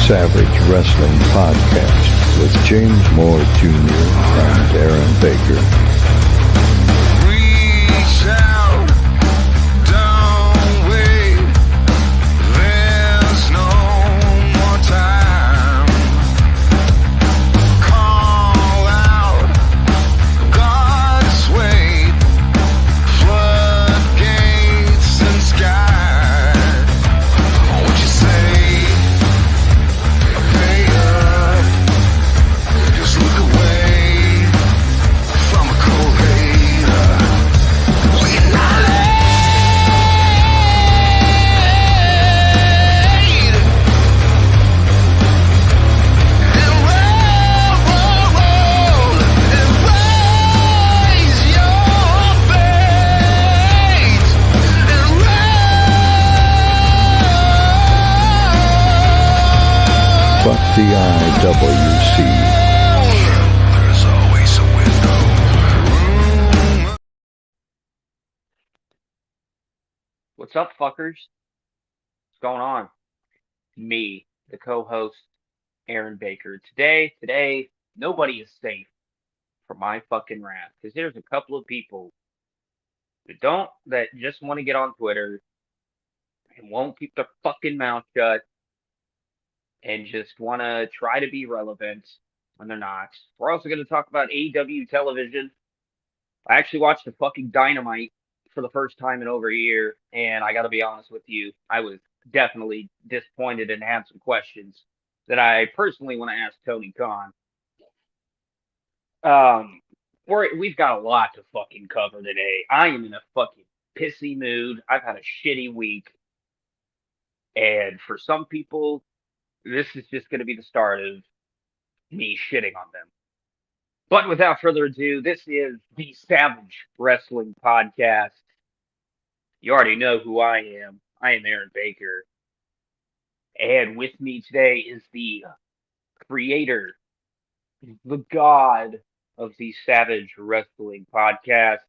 Savage Wrestling Podcast with James Moore Jr. and Aaron Baker. Reach out, don't wait. There's no more time. Call out, God's wait. Floodgates and sky. What you say? Pay up. Just look away from a cold hater. We're not late. And roll and raise your fate. And Fuck the IWC. there's always a window. What's up, fuckers? What's going on? Me, the co-host, Aaron Baker. Today, nobody is safe from my fucking wrath. Because there's a couple of people that just want to get on Twitter and won't keep their fucking mouth shut and just want to try to be relevant when they're not. We're also going to talk about AEW television. I actually watched the fucking Dynamite for the first time in over a year, and I got to be honest with you, I was definitely disappointed and had some questions that I personally want to ask Tony Khan. We've got a lot to fucking cover today. I am in a fucking pissy mood. I've had a shitty week, and for some people, this is just going to be the start of me shitting on them. But without further ado, this is the Savage Wrestling Podcast. You already know who I am. I am Aaron Baker. And with me today is the creator, the god of the Savage Wrestling Podcast,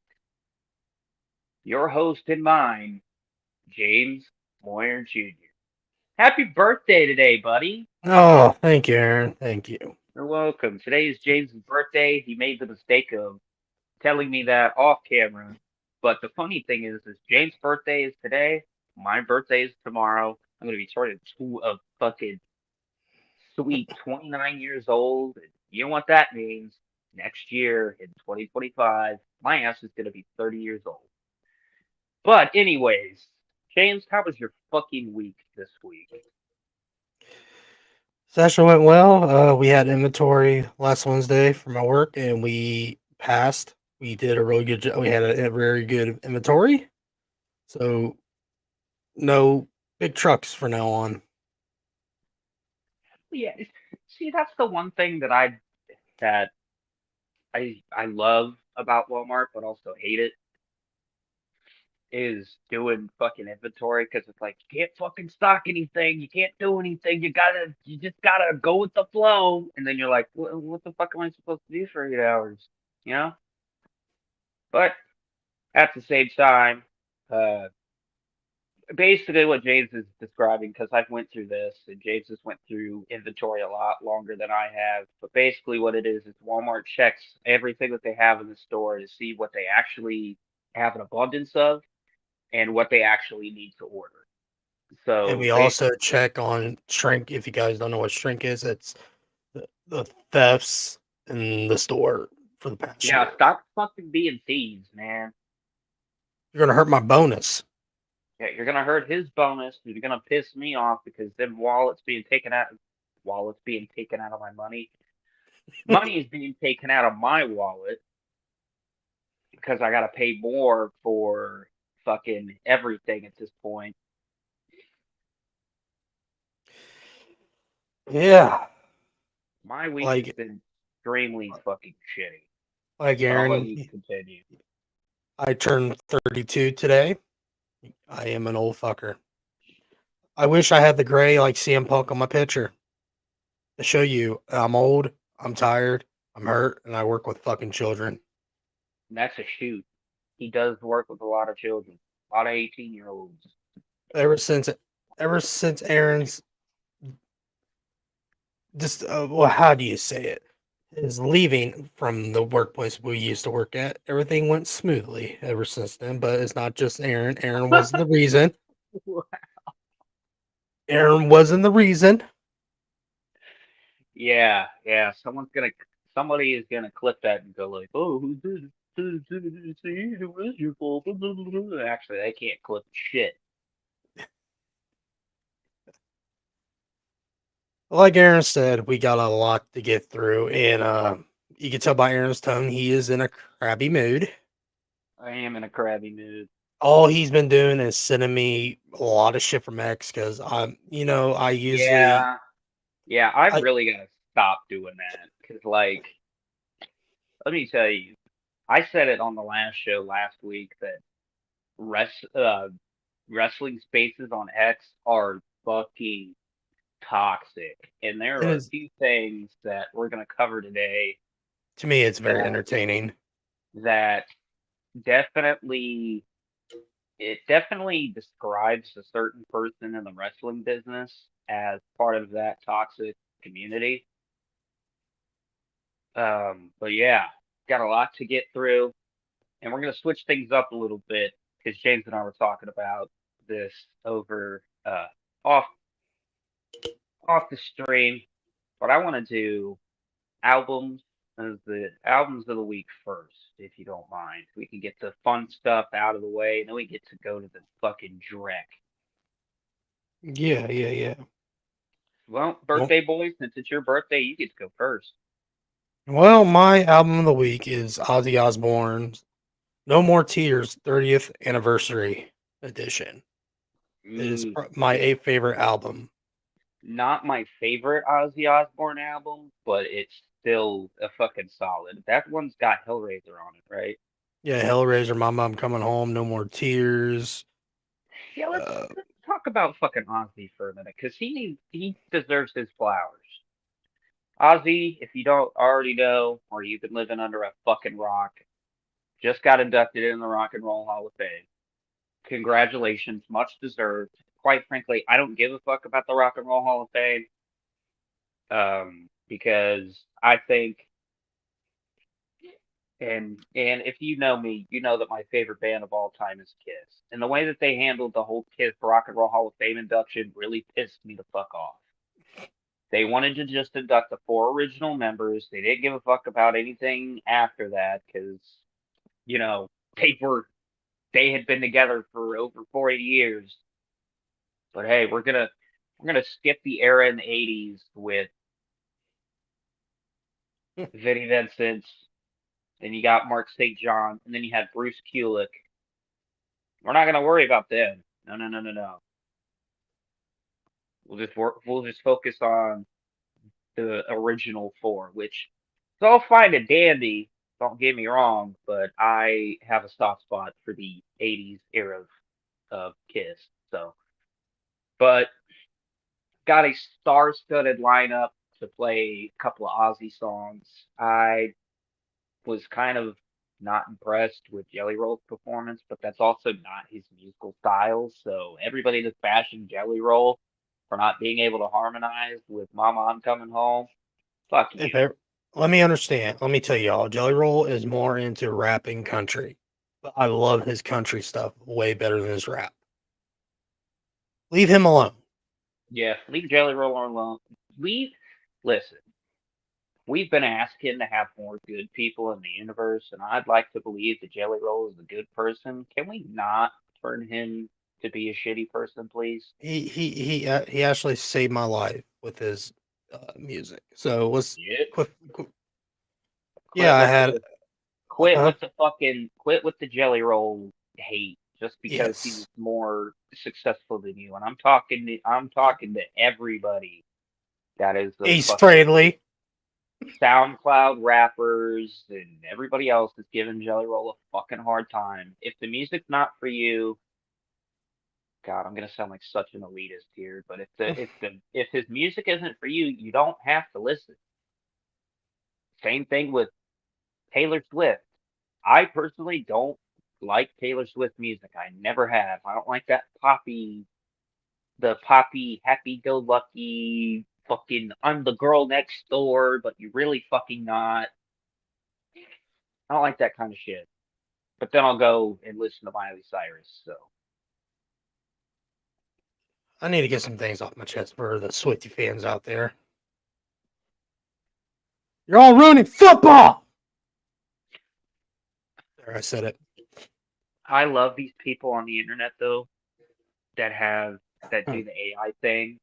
your host and mine, James Moyer Jr. Happy birthday today, buddy. Oh, thank you, Aaron. Thank you. You're welcome. Today is James' birthday. He made the mistake of telling me that off camera. But the funny thing is James' birthday is today. My birthday is tomorrow. I'm going to be turning a fucking sweet 29 years old. And you know what that means? Next year in 2025, my ass is going to be 30 years old. But anyways, James, how was your fucking week this week? Session went well. We had inventory last Wednesday for my work, and we passed. We did a really good job. We had a very good inventory. So, no big trucks for now on. Yeah, see, that's the one thing that I love about Walmart, but also hate it, is doing fucking inventory, because it's like you can't fucking stock anything, you can't do anything, you just gotta go with the flow, and then you're like, what the fuck am I supposed to do for 8 hours, you know? But at the same time, basically what James is describing, because I've went through this, and James has went through inventory a lot longer than I have, but basically what it is Walmart checks everything that they have in the store to see what they actually have an abundance of and what they actually need to order. So And we also check on shrink. If you guys don't know what shrink is, it's the thefts in the store for the past year. stop fucking being thieves, man. You're going to hurt my bonus. Yeah, you're gonna hurt his bonus. You're gonna piss me off because then wallets being taken out of my money. Money is being taken out of my wallet because I gotta pay more for fucking everything at this point. Yeah. My week Like- has been extremely fucking shitty. Like I'll let Aaron, you continue. I turned 32 today. I am an old fucker. I wish I had the gray like CM Punk on my picture to show you I'm old, I'm tired, I'm hurt, and I work with fucking children. And that's a shoot. He does work with a lot of children, a lot of 18-year-olds. Ever since Aaron's just well, how do you say it? His leaving from the workplace we used to work at, everything went smoothly ever since then. But it's not just Aaron. Aaron wasn't the reason. Aaron wasn't the reason. Yeah, yeah. Somebody is gonna clip that and go like, "Oh, who did it? See, it was your fault." Actually, they can't clip shit. Like Aaron said, we got a lot to get through, and you can tell by Aaron's tone he is in a crabby mood. I am in a crabby mood. All he's been doing is sending me a lot of shit from X because I usually Yeah, yeah. I I really gotta stop doing that because, like, let me tell you, I said it on the last show last week that rest wrestling spaces on X are fucking toxic, and there it are a is few things that we're gonna cover today to me it's very that entertaining. that definitely it definitely describes a certain person in the wrestling business as part of that toxic community. But yeah, got a lot to get through, and we're gonna switch things up a little bit because James and I were talking about this over off off the stream. But I want to do albums as the albums of the week first, if you don't mind. We can get the fun stuff out of the way, and then we get to go to the fucking dreck. Yeah, yeah, yeah. Well, Well, birthday boy, since it's your birthday, you get to go first. well, my album of the week is Ozzy Osbourne's "No More Tears" 30th anniversary edition. It is Mm, my eighth favorite album. not my favorite Ozzy Osbourne album, but it's still a fucking solid. That one's got Hellraiser on it, right? Yeah, Hellraiser, My Mom Coming Home, No More Tears. Yeah, Uh, let's talk about fucking Ozzy for a minute, because he deserves his flowers. Ozzy, if you don't already know, or you've been living under a fucking rock, just got inducted in the Rock and Roll Hall of Fame. Congratulations, much deserved. Quite frankly, I don't give a fuck about the Rock and Roll Hall of Fame, because I think, and if you know me, you know that my favorite band of all time is Kiss, and the way that they handled the whole Kiss Rock and Roll Hall of Fame induction really pissed me the fuck off. They wanted to just induct the four original members. They didn't give a fuck about anything after that because, you know, they had been together for over 40 years. But hey, we're gonna skip the era in the 80s with Vinnie Vincent. Then you got Mark St. John, and then you had Bruce Kulick. We're not gonna worry about them. No, no, no, no, no. We'll just focus on the original four, which is all fine and dandy. Don't get me wrong, but I have a soft spot for the '80s era of Kiss. So, but got a star-studded lineup to play a couple of Ozzy songs. I was kind of not impressed with Jelly Roll's performance, but that's also not his musical style. So everybody that's bashing Jelly Roll for not being able to harmonize with Mama I'm Coming Home, fuck if you. ever, let me understand. Let me tell y'all, Jelly Roll is more into rapping country, but I love his country stuff way better than his rap. Leave him alone. Yeah, leave Jelly Roll alone. We listen. We've been asking to have more good people in the universe, and I'd like to believe that Jelly Roll is a good person. Can we not turn him to be a shitty person, please? He actually saved my life with his music. So let's Yeah. yeah, Quit I with had the quit uh, with the fucking quit with the Jelly Roll hate just because he was yes. more successful than you. And I'm talking to everybody that is the Ace fucking Frehley. SoundCloud rappers and everybody else that's giving Jelly Roll a fucking hard time. If the music's not for you, God, I'm gonna sound like such an elitist here, but if his music isn't for you, you don't have to listen. Same thing with Taylor Swift. I personally don't like Taylor Swift music. I never have. I don't like that the poppy, happy-go-lucky fucking I'm the girl next door, but you're really fucking not. I don't like that kind of shit. But then I'll go and listen to Miley Cyrus. So I need to get some things off my chest for the Swiftie fans out there. You're all ruining football! There, I said it. I love these people on the internet though that do the AI thing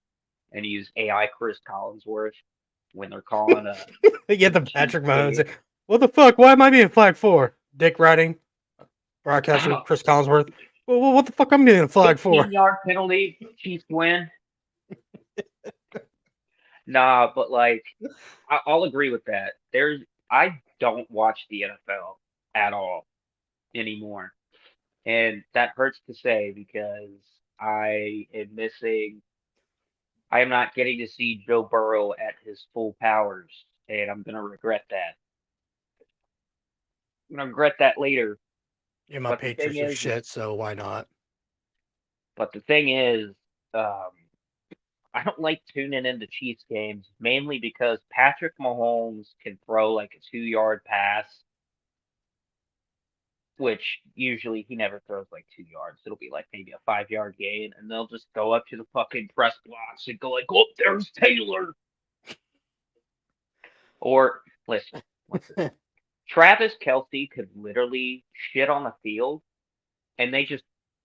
and use AI Chris Collinsworth when they're calling a They get the Chiefs Patrick Mahomes. game. What the fuck? Why am I being flagged for? Dick riding. Broadcaster Chris Collinsworth. Well, what the fuck am I being flagged for? 15-yard penalty, Chiefs win. Nah, but like I'll agree with that. I don't watch the NFL at all anymore. And that hurts to say because I am not getting to see Joe Burrow at his full powers, and I'm gonna regret that. I'm gonna regret that later. Yeah, my But the thing Patriots are is, shit, so why not? but the thing is, um, I don't like tuning into Chiefs games mainly because Patrick Mahomes can throw like a 2-yard pass, which usually he never throws like 2 yards. It'll be like maybe a 5-yard gain, and they'll just go up to the fucking press box and go like, "Oh, there's Taylor." Or listen, Travis Kelsey could literally shit on the field, and they just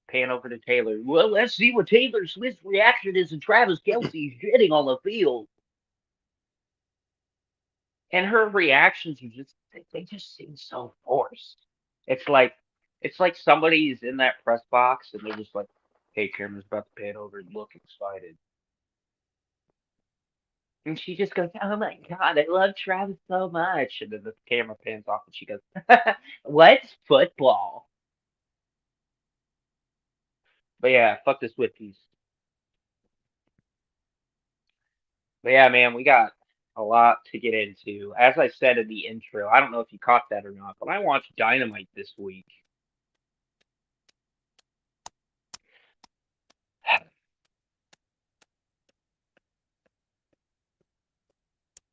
pan over to Taylor. Well, let's see what Taylor Swift's reaction is to Travis Kelsey shitting on the field. And her reactions are they just seem so forced. It's like somebody's in that press box and they're just like, "Hey, camera's about to pan over and look excited." And she just goes, "Oh my god, I love Travis so much." And then the camera pans off and she goes, "What's football?" But yeah, fuck the Swifties. But yeah, man, we got a lot to get into. As I said in the intro, I don't know if you caught that or not, but I watched Dynamite this week.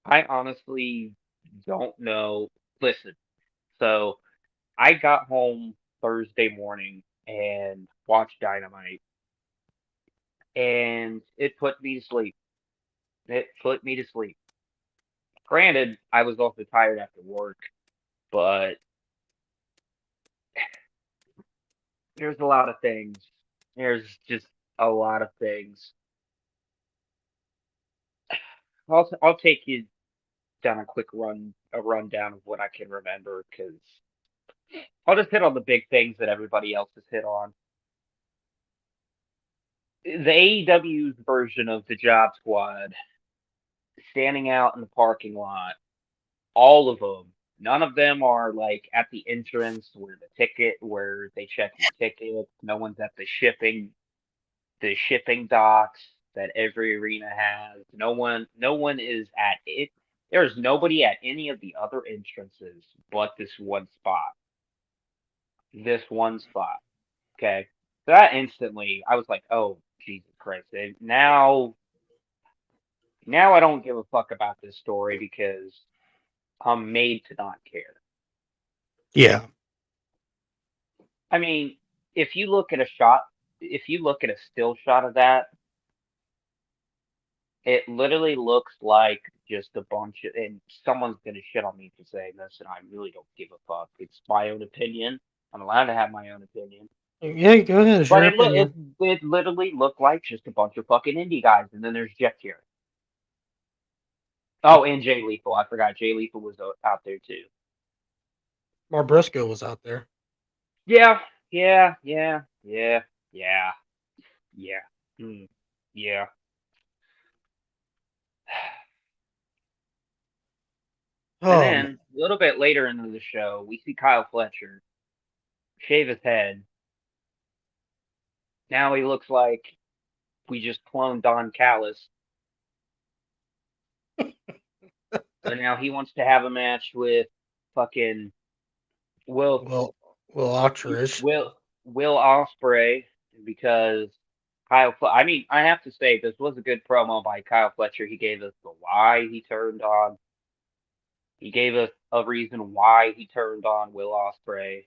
I honestly don't know. Listen, so I got home Thursday morning and watched Dynamite, and it put me to sleep. It put me to sleep. Granted, I was also tired after work, but there's a lot of things. There's just a lot of things. I'll take you down a rundown of what I can remember because I'll just hit on the big things that everybody else has hit on. The AEW's version of the Job Squad standing out in the parking lot, all of them. None of them are like at the entrance where they check your ticket. No one's at the shipping docks that every arena has. No one is at it. There's nobody at any of the other entrances but this one spot. This one spot. Okay. So that instantly I was like, "Oh, Jesus Christ." And now I don't give a fuck about this story because I'm made to not care. Yeah. I mean, if you look at a still shot of that, it literally looks like just a bunch of, and someone's gonna shit on me for saying this, and I really don't give a fuck. It's my own opinion. I'm allowed to have my own opinion. Yeah, go ahead. It's But your it look it, opinion. it literally looked like just a bunch of fucking indie guys, and then there's Jeff Jarrett. Oh, and Jay Lethal. I forgot Jay Lethal was out there too. Mar Briscoe was out there. Yeah, yeah. Yeah. Yeah. And Oh, man. then a little bit later into the show, we see Kyle Fletcher shave his head. Now he looks like we just cloned Don Callis. So now he wants to have a match with fucking Will Will Oxford. Will Will Ospreay because I mean, I have to say this was a good promo by Kyle Fletcher. He gave us the why he turned on. He gave us a reason why he turned on Will Ospreay.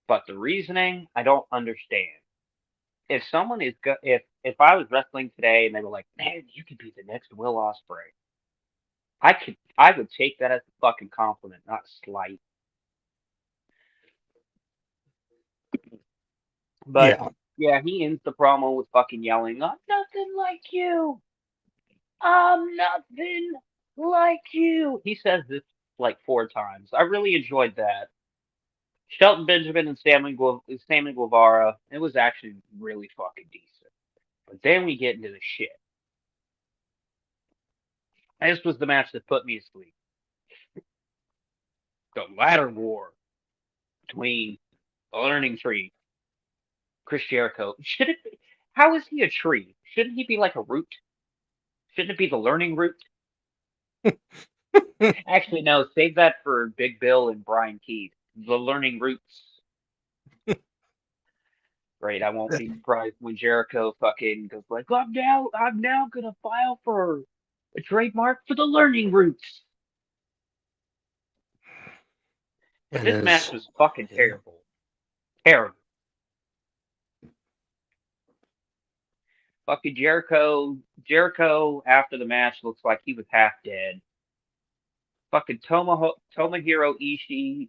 But the reasoning, I don't understand. If someone is if I was wrestling today and they were like, "Man, you could be the next Will Ospreay," I would take that as a fucking compliment, not a slight. But Yeah. yeah, he ends the promo with fucking yelling, "I'm nothing like you. I'm nothing like you." He says this like 4 times. I really enjoyed that. Shelton Benjamin and Sammy Guevara, it was actually really fucking decent. But then we get into the shit. This was the match that put me to sleep. The ladder war between the Learning Tree, Chris Jericho. Should it be? How is he a tree? Shouldn't he be like a root? Shouldn't it be the Learning Root? Actually, no. Save that for Big Bill and Brian Keith. The Learning Roots. Great. I won't be surprised when Jericho fucking goes like, I'm now gonna file for a trademark for the Learning Roots. But And this match his was fucking yeah. terrible. Terrible. Fucking Jericho after the match looks like he was half dead. Fucking Tomohiro Ishii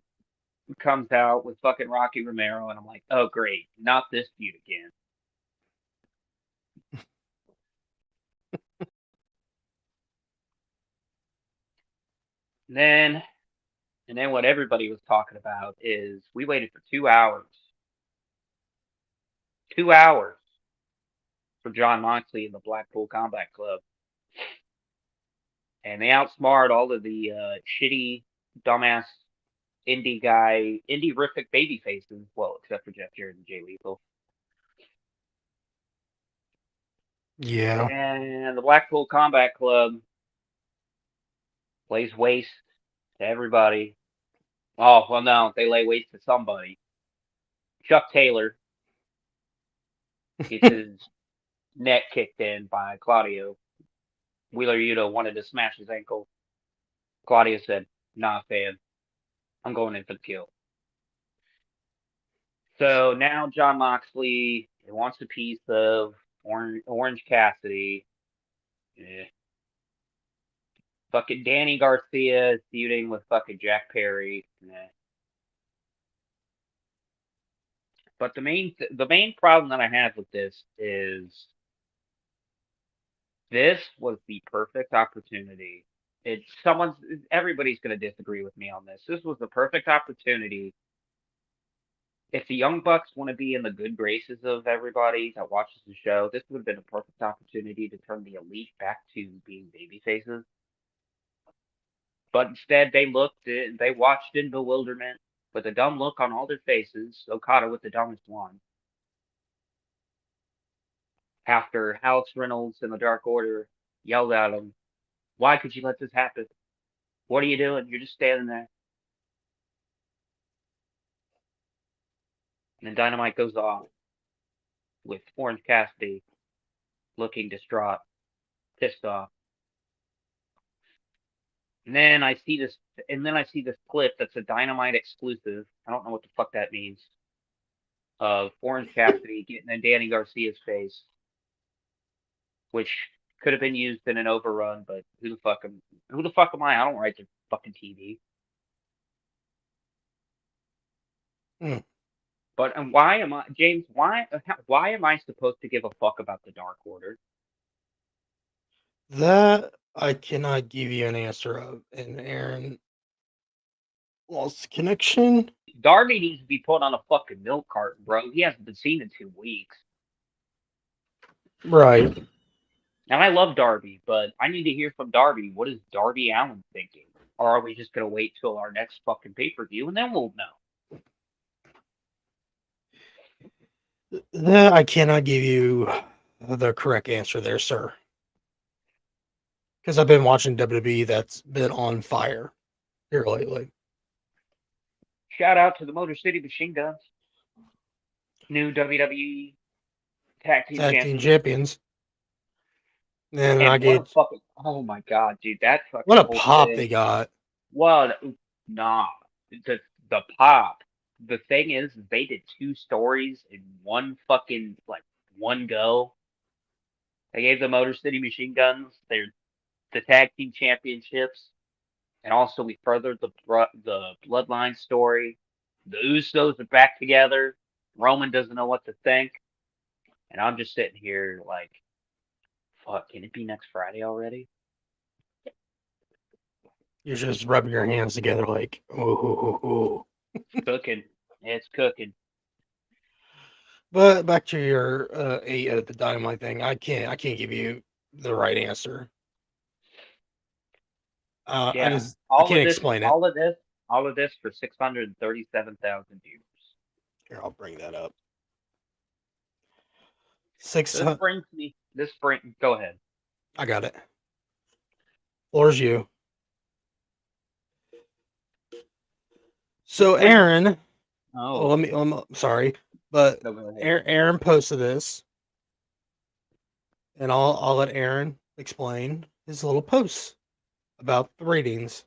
comes out with fucking Rocky Romero, and I'm like, oh great, not this feud again. And then, and then what everybody was talking about is we waited for 2 hours for John Moxley and the Blackpool Combat Club, and they outsmarted all of the shitty, dumbass indie-rific baby faces. Well, except for Jeff Jarrett and Jay Lethal. Yeah. And the Blackpool Combat Club lays waste to everybody. Oh, well, no, they lay waste to somebody. Chuck Taylor gets his neck kicked in by Claudio. Wheeler Yuta wanted to smash his ankle. Claudio said, nah, fan, I'm going in for the kill. So now John Moxley wants a piece of Orange Cassidy. Yeah. Fucking Danny Garcia is feuding with fucking Jack Perry. Nah. But the main problem that I have with this is this was the perfect opportunity. Everybody's going to disagree with me on this. This was the perfect opportunity. If the Young Bucks want to be in the good graces of everybody that watches the show, this would have been a perfect opportunity to turn the Elite back to being baby faces. But instead, they watched in bewilderment with a dumb look on all their faces. Okada with the dumbest one. After Alex Reynolds and the Dark Order yelled at him, "Why could you let this happen? What are you doing? You're just standing there." And then Dynamite goes off with Orange Cassidy looking distraught, pissed off. And then I see this clip that's a Dynamite exclusive. I don't know what the fuck that means. Of Orange Cassidy getting in Danny Garcia's face, which could have been used in an overrun, but who the fuck am I? I don't write the fucking TV. Hmm. But and why am I, James? Why am I supposed to give a fuck about the Dark Order? That I cannot give you an answer of. And Aaron lost connection. Darby needs to be put on a fucking milk carton, bro. He hasn't been seen in 2 weeks. Right. And I love Darby, but I need to hear from Darby. What is Darby Allin thinking? Or are we just gonna wait till our next fucking pay-per-view and then we'll know? That I cannot give you the correct answer there, sir. Because I've been watching WWE that's been on fire here lately. Shout out to the Motor City Machine Guns. New WWE Tag team tag team champions. champions. And I And what a get fucking oh my god, dude, that what fucking a whole pop they thing. got. Well, nah, the pop. The thing is, they did two stories in one fucking like one go. They gave the Motor City Machine Guns the tag team championships, and also we furthered the Bloodline story. The Usos are back together. Roman doesn't know what to think, and I'm just sitting here like, fuck, can it be next Friday already? You're just rubbing your hands together like, ooh. It's cooking. It's cooking. But back to your the Dynamite thing, I can't give you the right answer. Yeah, I can't explain it. all of this for 637,000 views. Here, I'll bring that up. This brings, go ahead. I got it. Floor's you. So This brings, Aaron, oh, sorry, but no, go ahead. Aaron posted this, and I'll let Aaron explain his little posts about the ratings.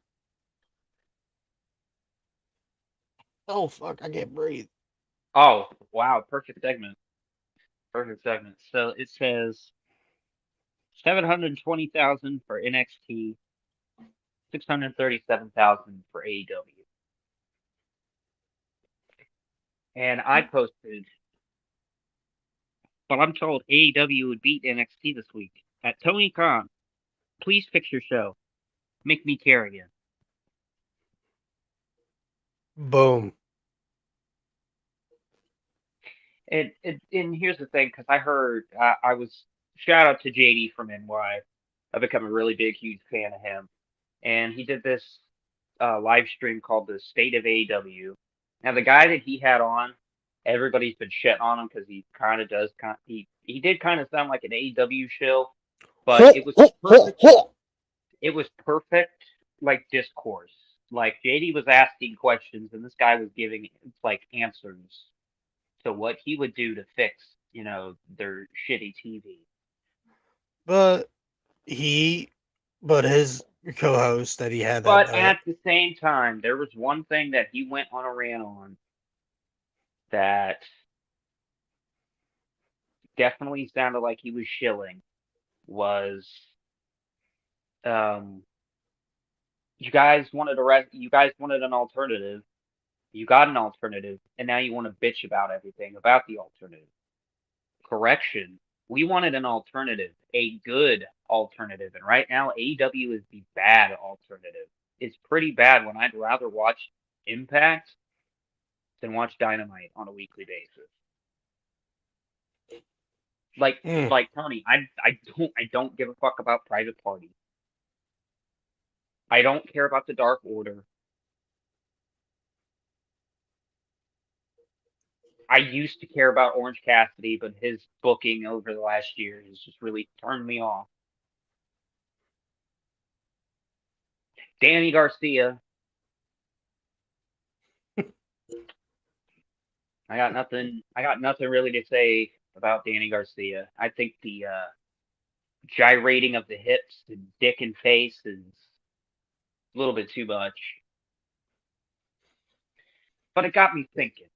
Oh fuck, I can't breathe. Oh, wow, perfect segment. Perfect segment. So it says 720,000 for NXT, 637,000 for AEW. And I posted, but I'm told AEW would beat NXT this week. At Tony Khan, please fix your show. Make me care again. Boom. And here's the thing, because I heard, I was, shout out to JD from NY. I've become a really big, huge fan of him. And he did this live stream called the State of AEW. Now, the guy that he had on, everybody's been shitting on him because he kind of does, he did kind of sound like an AEW shill, but it was perfect. It was perfect, like, discourse. Like, JD was asking questions, and this guy was giving, like, answers to what he would do to fix, their shitty TV. But his co-host that he had that But night. at the same time, there was one thing that he went on a rant on that definitely sounded like he was shilling was um you guys wanted an alternative. You got an alternative, and now you want to bitch about everything about the alternative. Correction. We wanted an alternative, a good alternative, and right now AEW is the bad alternative. It's pretty bad when I'd rather watch Impact than watch Dynamite on a weekly basis. Like Mm. like Tony, I don't give a fuck about Private Party. I don't care about the Dark Order. I used to care about Orange Cassidy, but his booking over the last year has just really turned me off. Danny Garcia, I got nothing. I got nothing really to say about Danny Garcia. I think the gyrating of the hips and dick and face is a little bit too much. But it got me thinking.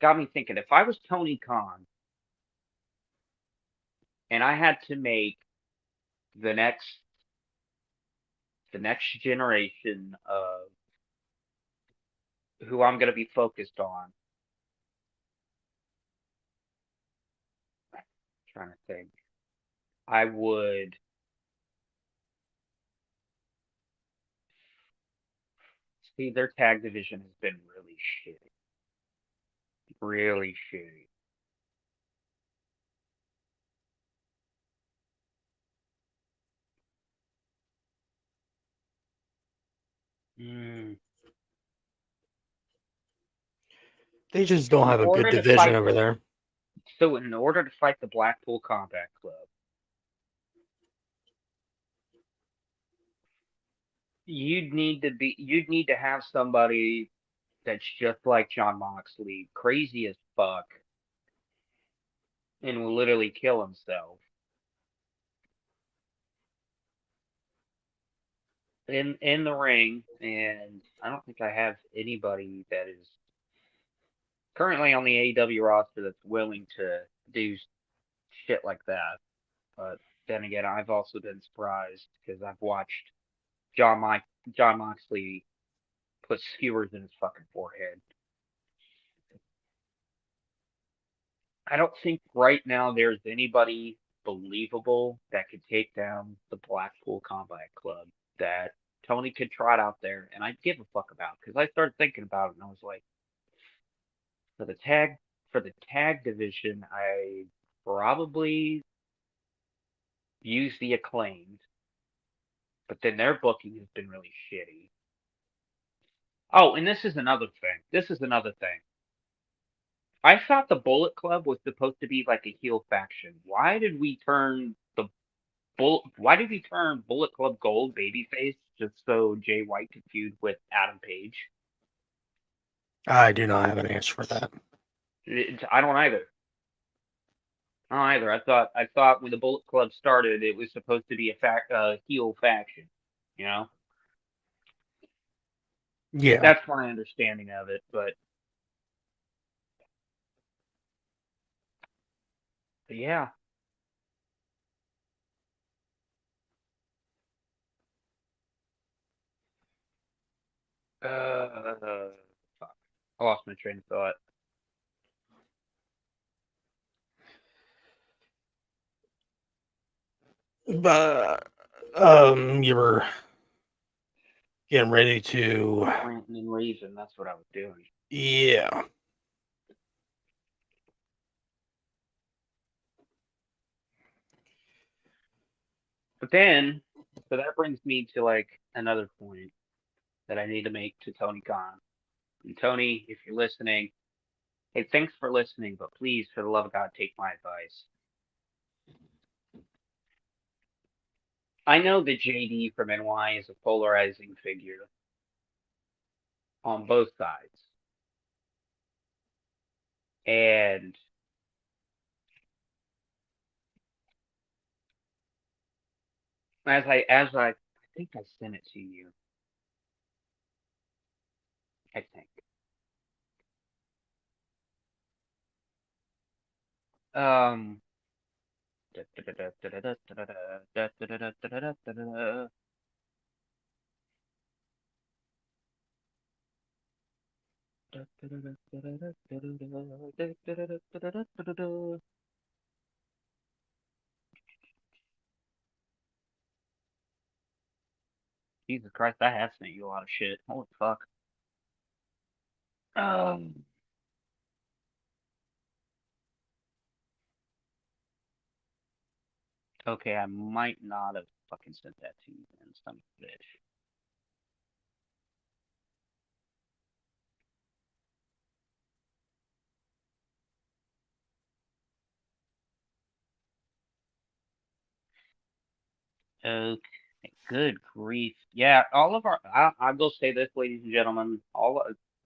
Got me thinking. If I was Tony Khan and I had to make the next the next generation of who I'm going to be focused on, I'm trying to think. I would see their tag division has been really shitty. Really shitty. Mm. They just don't In have a good order to division fight over there. so in order to fight the Blackpool Combat Club, you'd need to have somebody that's just like John Moxley, crazy as fuck, and will literally kill himself in the ring. And I don't think I have anybody that is currently on the AEW roster that's willing to do shit like that. But then again, I've also been surprised because I've watched John Moxley put skewers in his fucking forehead. I don't think right now there's anybody believable that could take down the Blackpool Combat Club that Tony could trot out there and I'd give a fuck about because I started thinking about it and I was like, for the tag division, I probably use the Acclaimed, but then their booking has been really shitty. Oh, and this is another thing. I thought the Bullet Club was supposed to be like a heel faction. Why did we turn Bullet Club Gold babyface just so Jay White could feud with Adam Page? I do not have an answer for that. I don't either. I thought when the Bullet Club started, it was supposed to be a heel faction. You know, Yeah. that's my understanding of it. But yeah. Fuck. I lost my train of thought. But you were getting ready to. Ranting and raving. That's what I was doing. Yeah. But then, so that brings me to like another point that I need to make to Tony Khan. And Tony, if you're listening, hey, thanks for listening, but please, for the love of God, take my advice. I know that JD from NY is a polarizing figure on both sides. And I think I sent it to you. I think. Um. Jesus Christ, I have sent you a lot of shit. Holy fuck. Um. Okay, I might not have fucking sent that to you then, son of a bitch. Okay, good grief. Yeah, all of our. I will say this, ladies and gentlemen.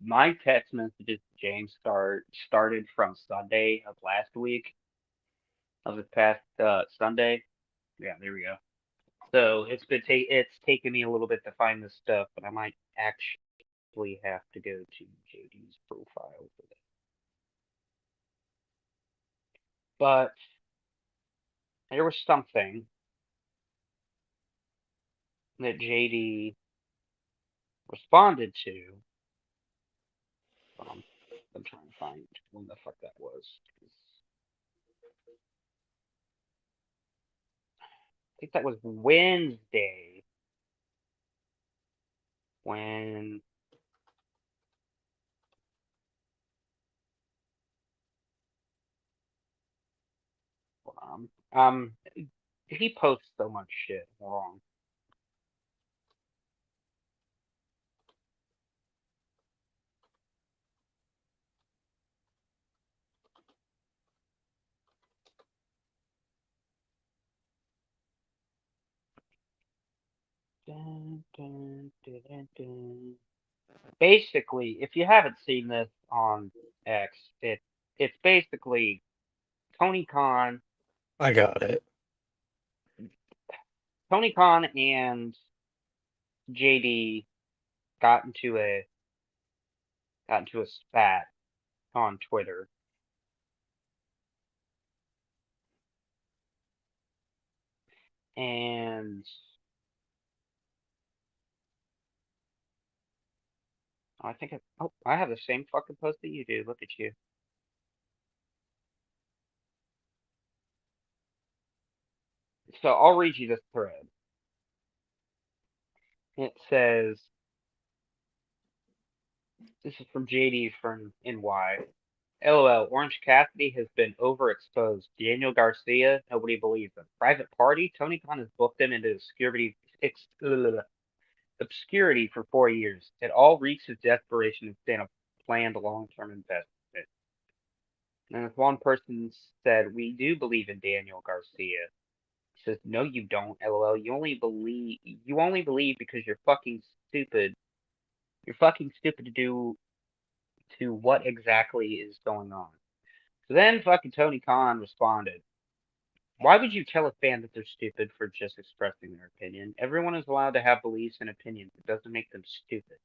My text messages to James started from Sunday of last week, of this past Sunday. Yeah, there we go. So it's taken me a little bit to find this stuff, but I might actually have to go to JD's profile for that. But there was something that JD responded to. I'm trying to find when the fuck that was. I think that was Wednesday when um um he posts so much shit wrong. Dun, dun, dun, dun, dun. Basically, if you haven't seen this on X, it's basically Tony Khan I got it. and JD got into a spat on Twitter. And I think I have the same fucking post that you do. Look at you. So I'll read you this thread. It says, this is from JD from NY. LOL, Orange Cassidy has been overexposed. Daniel Garcia, nobody believes him. Private Party, Tony Khan has booked him into obscurity for 4 years. It all reeks of desperation instead of planned long-term investment. And as one person said, we do believe in Daniel Garcia. He says, no, you don't, LOL. You only believe because you're fucking stupid. You're fucking stupid to what exactly is going on. So then fucking Tony Khan responded, why would you tell a fan that they're stupid for just expressing their opinion? Everyone is allowed to have beliefs and opinions. It doesn't make them stupid.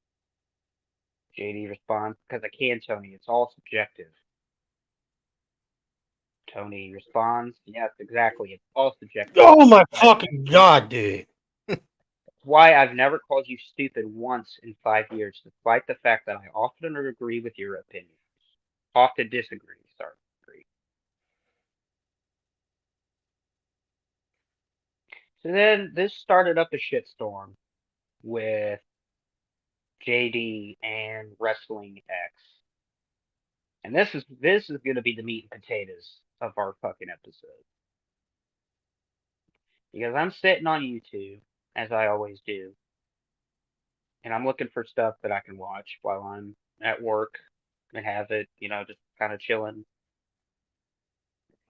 JD responds, because I can, Tony. It's all subjective. Tony responds, yes, exactly. It's all subjective. Oh my fucking god, dude. Why I've never called you stupid once in 5 years, despite the fact that I often agree with your opinions. Often disagree, sorry. Agree. So then this started up a shitstorm with JD and Wrestling X. And this is gonna be the meat and potatoes of our fucking episode. Because I'm sitting on YouTube, as I always do, and I'm looking for stuff that I can watch while I'm at work and have it, just kind of chilling.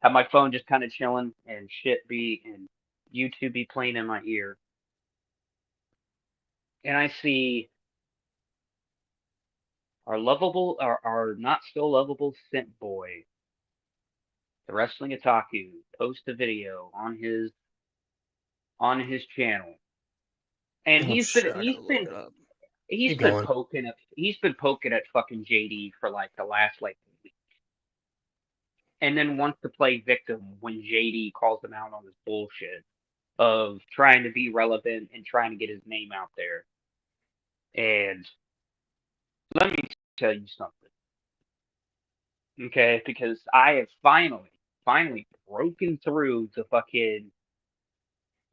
Have my phone just kind of chilling and YouTube be playing in my ear. And I see our not so lovable Scent Boy, the Wrestling Otaku, post a video on his channel. And Oh shit, I gotta look it up. he's Keep been going. poking at fucking JD for like the last like week. And then wants to play victim when JD calls him out on his bullshit of trying to be relevant and trying to get his name out there. And let me tell you something. Okay, because I have finally broken through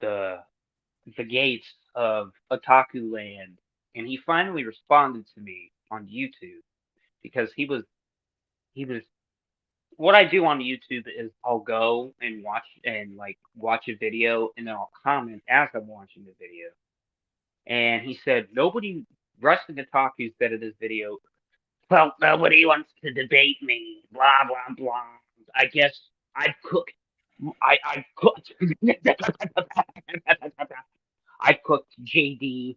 the gates of Otaku Land, and he finally responded to me on YouTube because he was what I do on YouTube is I'll go and watch a video and then I'll comment as I'm watching the video. And he said nobody Wrestling Otaku said in this video, well, nobody wants to debate me, blah blah blah. I guess I've cooked I cooked I cooked JD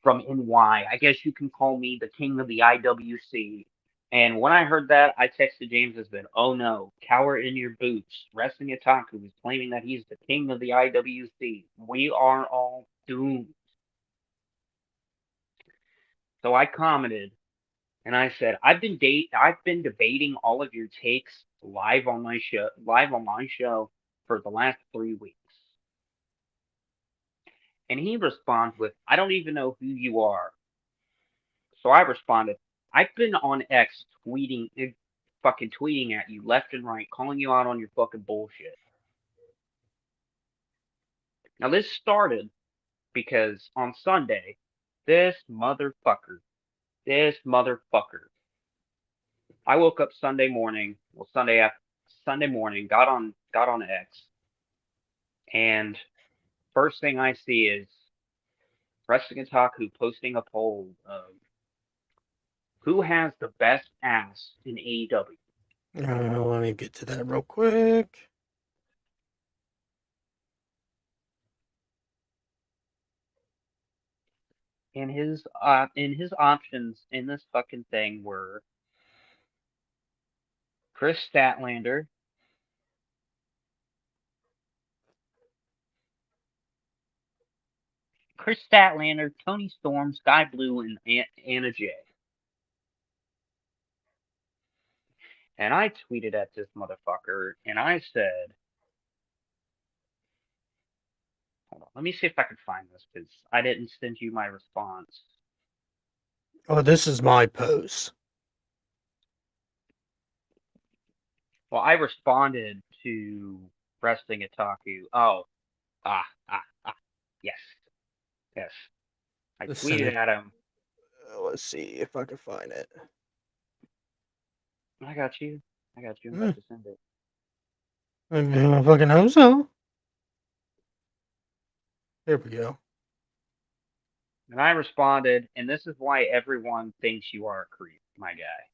from NY. I guess you can call me the king of the IWC. And when I heard that, I texted James and said, oh no, cower in your boots. Wrestling Otaku is claiming that he's the king of the IWC. We are all doomed. So I commented and I said, I've been debating all of your takes live on my show for the last 3 weeks. And he responds with, I don't even know who you are. So I responded, I've been on X fucking tweeting at you left and right, calling you out on your fucking bullshit. Now this started because on Sunday, this motherfucker, I woke up Sunday morning, Sunday morning, got on X, and first thing I see is Wrestling Otaku posting a poll of who has the best ass in AEW. Let me get to that real quick. And his options in this fucking thing were Chris Statlander, Chris Statlander, Tony Storm, Sky Blue, and Anna Jay. And I tweeted at this motherfucker, and I said, hold on, let me see if I can find this, because I didn't send you my response. Oh, this is my post. Well, I responded to Wrestling Otaku. Oh, ah, yes, yes. I Let's send tweeted it. at him. Let's see if I can find it. I got you. I'm about to send it. I fucking hope so. There we go. And I responded, and this is why everyone thinks you are a creep, my guy.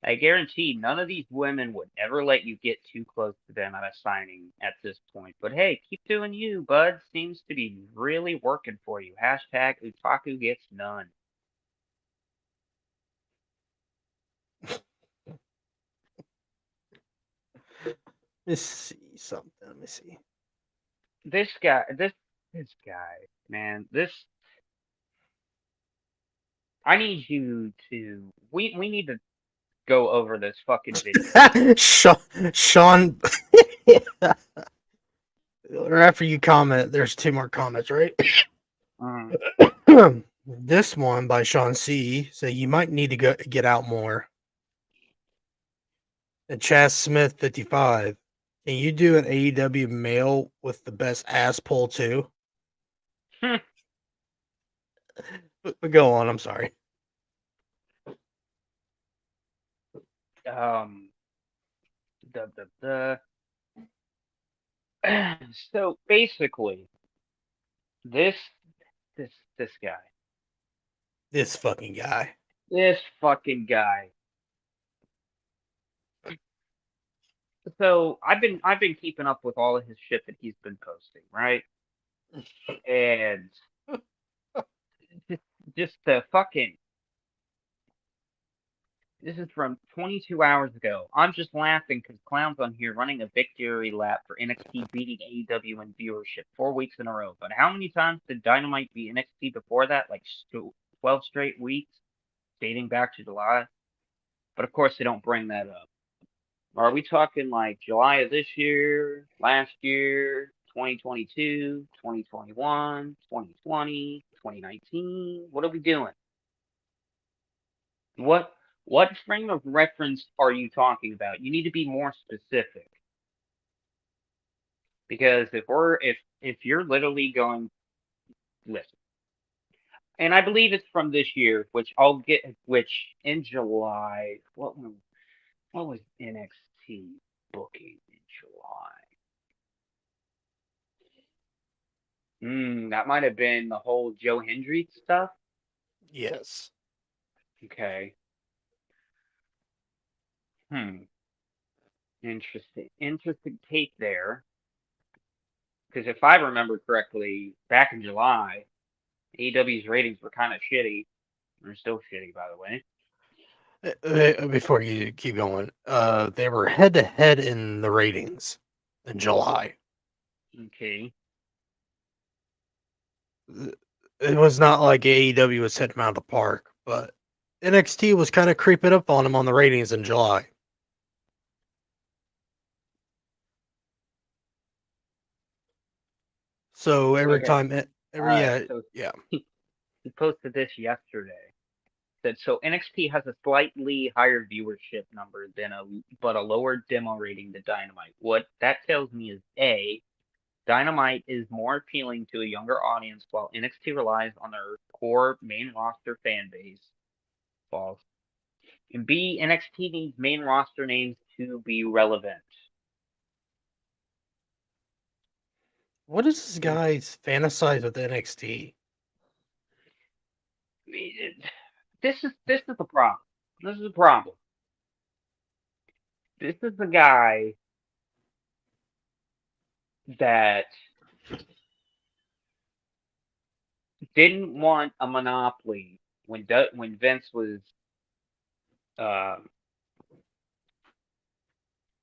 I guarantee none of these women would ever let you get too close to them at a signing at this point. But hey, keep doing you, bud. Seems to be really working for you. Hashtag Utaku gets none. Let's see something. Let me see. This guy, man, I need you to, we need to go over this fucking video. Sean, after you comment, there's 2 more comments, right? This one by Sean C. Say you might need to get out more. And Chaz Smith 55. Can you do an AEW male with the best ass pull too? But go on. I'm sorry. The so basically, this this guy, This fucking guy. this fucking guy. So I've been keeping up with all of his shit that he's been posting, right? And just just the fucking this is from 22 hours ago. I'm just laughing because Clown's on here running a victory lap for NXT beating AEW in viewership 4 weeks in a row. But how many times did Dynamite beat NXT before that? Like 12 straight weeks, dating back to July. But of course, they don't bring that up. Are we talking like July of this year, last year, 2022, 2021, 2020, 2019? What are we doing? What frame of reference are you talking about? You need to be more specific. Because if you're literally going, listen, and I believe it's from this year, which in July, what was NXT booking in July? That might have been the whole Joe Hendry stuff. Yes. Okay. Interesting take there. Because if I remember correctly, back in July, AEW's ratings were kind of shitty. They're still shitty, by the way. Before you keep going, they were head to head in the ratings in July. Okay. It was not like AEW was hitting them out of the park, but NXT was kind of creeping up on them on the ratings in July. So every Okay. time, So yeah. he posted this yesterday. Said so NXT has a slightly higher viewership number but a lower demo rating than Dynamite. What that tells me is A, Dynamite is more appealing to a younger audience while NXT relies on their core main roster fan base. False. And B, NXT needs main roster names to be relevant. What does this guy fantasize with NXT? This is the problem. This is the problem. This is the guy that didn't want a monopoly when Vince was um,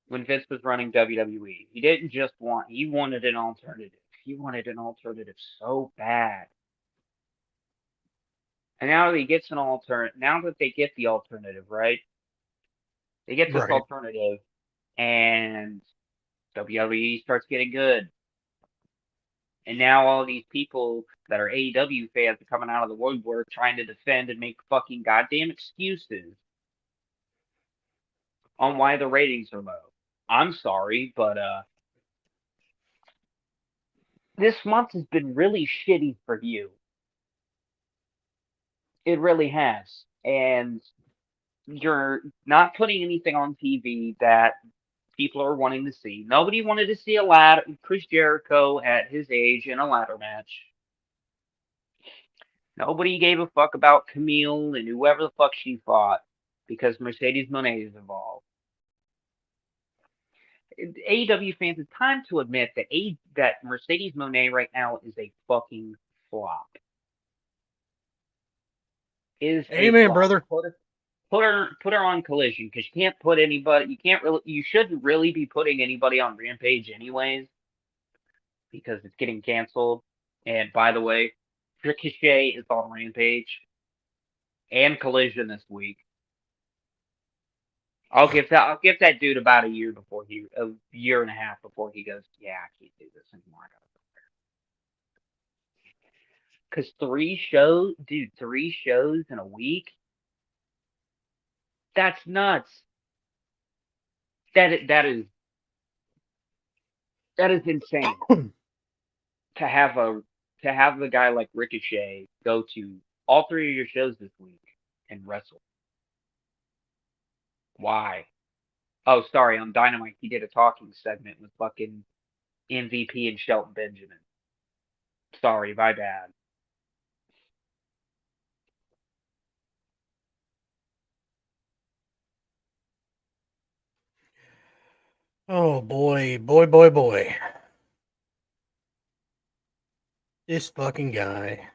when Vince was running WWE. He didn't just want he wanted an alternative. He wanted an alternative so bad. And now that he gets an alternate, now that they get the alternative, right? They get this Right. alternative, and WWE starts getting good. And now all these people that are AEW fans are coming out of the woodwork trying to defend and make fucking goddamn excuses on why the ratings are low. I'm sorry, but this month has been really shitty for you. It really has. And you're not putting anything on TV that people are wanting to see. Nobody wanted to see a ladder Chris Jericho at his age in a ladder match. Nobody gave a fuck about Camille and whoever the fuck she fought because Mercedes Moné is involved. AEW fans, it's time to admit that that Mercedes Moné right now is a fucking flop. Is a Amen, flop. brother. Put her on Collision because you can't put anybody. You can't really. You shouldn't really be putting anybody on Rampage anyways because it's getting canceled. And by the way, Ricochet is on Rampage and Collision this week. I'll give that dude about a year and a half before he goes, yeah, I can't do this anymore. Because 3 shows, dude, 3 shows in a week, that's nuts. That is insane to have a guy like Ricochet go to all 3 of your shows this week and wrestle. Why? Oh, sorry, on Dynamite he did a talking segment with fucking MVP and Shelton Benjamin. Sorry, my bad. Oh boy, boy, boy, boy. This fucking guy.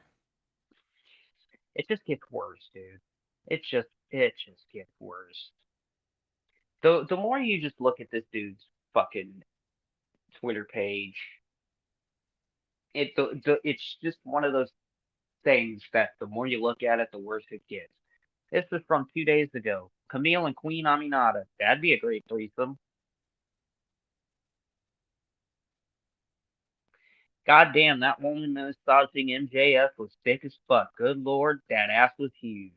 It just gets worse, dude. It just gets worse. The more you just look at this dude's fucking Twitter page, it's just one of those things that the more you look at it, the worse it gets. This is from 2 days ago. Camille and Queen Aminata. That'd be a great threesome. God damn, that woman massaging MJF was thick as fuck. Good lord, that ass was huge.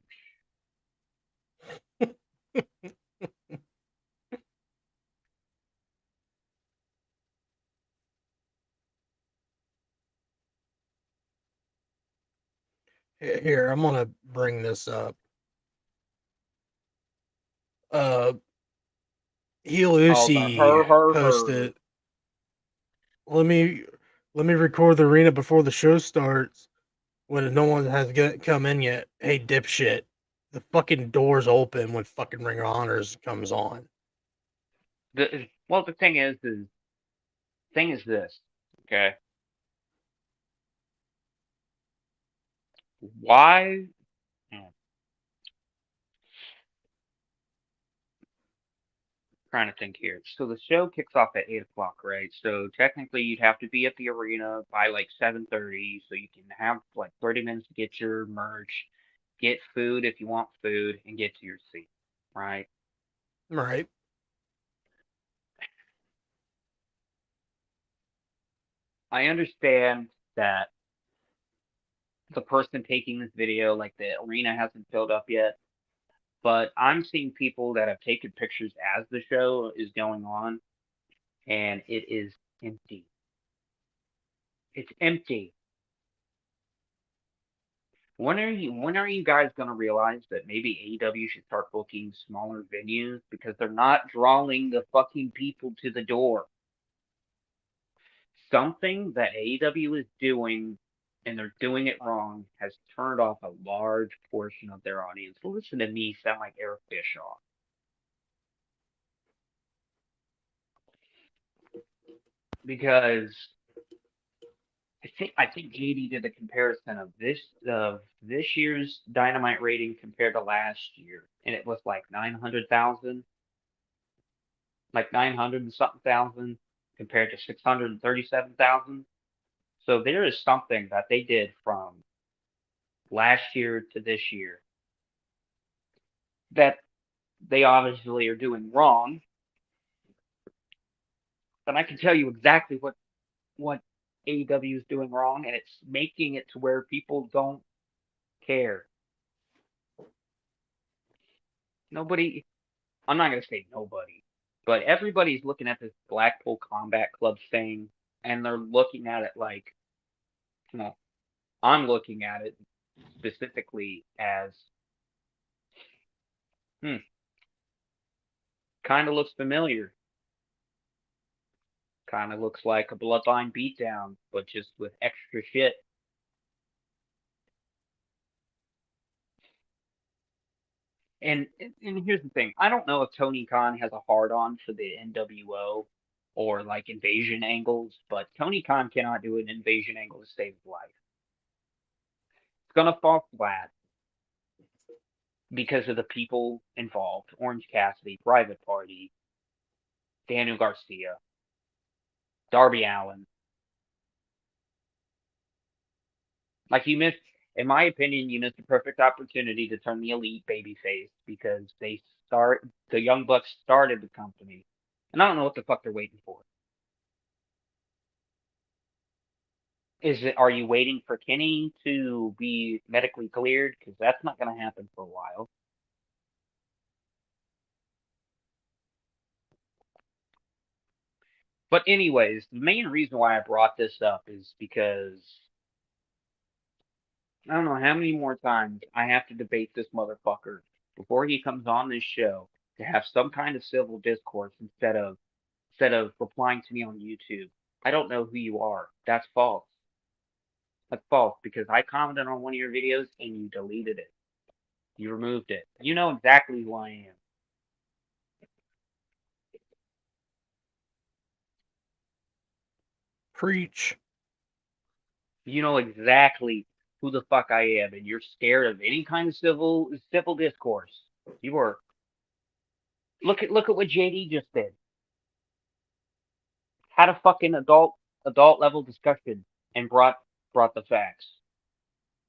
Here, I'm gonna bring this up. Uh, Heel Oh, the Uzi her. posted. Let me let me record the arena before the show starts. When no one has come in yet. Hey, dipshit! The fucking doors open when fucking Ring of Honors comes on. Well, the thing is this. Okay, why? hmm, Trying to think here. So the show kicks off at 8 o'clock, right? So technically, you'd have to be at the arena by like 7:30, so you can have like 30 minutes to get your merch, get food if you want food, and get to your seat, right? Right. I understand that the person taking this video, like the arena hasn't filled up yet, but I'm seeing people that have taken pictures as the show is going on, and it is empty. It's empty. When are you guys gonna realize that maybe AEW should start booking smaller venues because they're not drawing the fucking people to the door? Something that AEW is doing and they're doing it wrong has turned off a large portion of their audience. Listen to me sound like Eric Bischoff. Because I think JD did a comparison of this year's Dynamite rating compared to last year, and it was like 900,000, like 900 and something thousand compared to 637,000. So there is something that they did from last year to this year that they obviously are doing wrong. And I can tell you exactly what AEW is doing wrong, and it's making it to where people don't care. Nobody, I'm not going to say nobody, but everybody's looking at this Blackpool Combat Club thing, and they're looking at it like, well, I'm looking at it specifically as, kind of looks familiar. Kind of looks like a Bloodline beatdown, but just with extra shit. And here's the thing. I don't know if Tony Khan has a hard on for the NWO or like invasion angles, but Tony Khan cannot do an invasion angle to save his life. It's gonna fall flat because of the people involved. Orange Cassidy, Private Party, Daniel Garcia, Darby Allin. Like you missed, in my opinion, you missed a perfect opportunity to turn the Elite babyface because the Young Bucks started the company, and I don't know what the fuck they're waiting for. Are you waiting for Kenny to be medically cleared? Because that's not going to happen for a while. But anyways, the main reason why I brought this up is because I don't know how many more times I have to debate this motherfucker before he comes on this show to have some kind of civil discourse instead of replying to me on YouTube. I don't know who you are. That's false. That's false because I commented on one of your videos and you deleted it. You removed it. You know exactly who I am. Preach. You know exactly who the fuck I am, and you're scared of any kind of civil discourse. You are. Look at what JD just did. Had a fucking adult level discussion and brought the facts.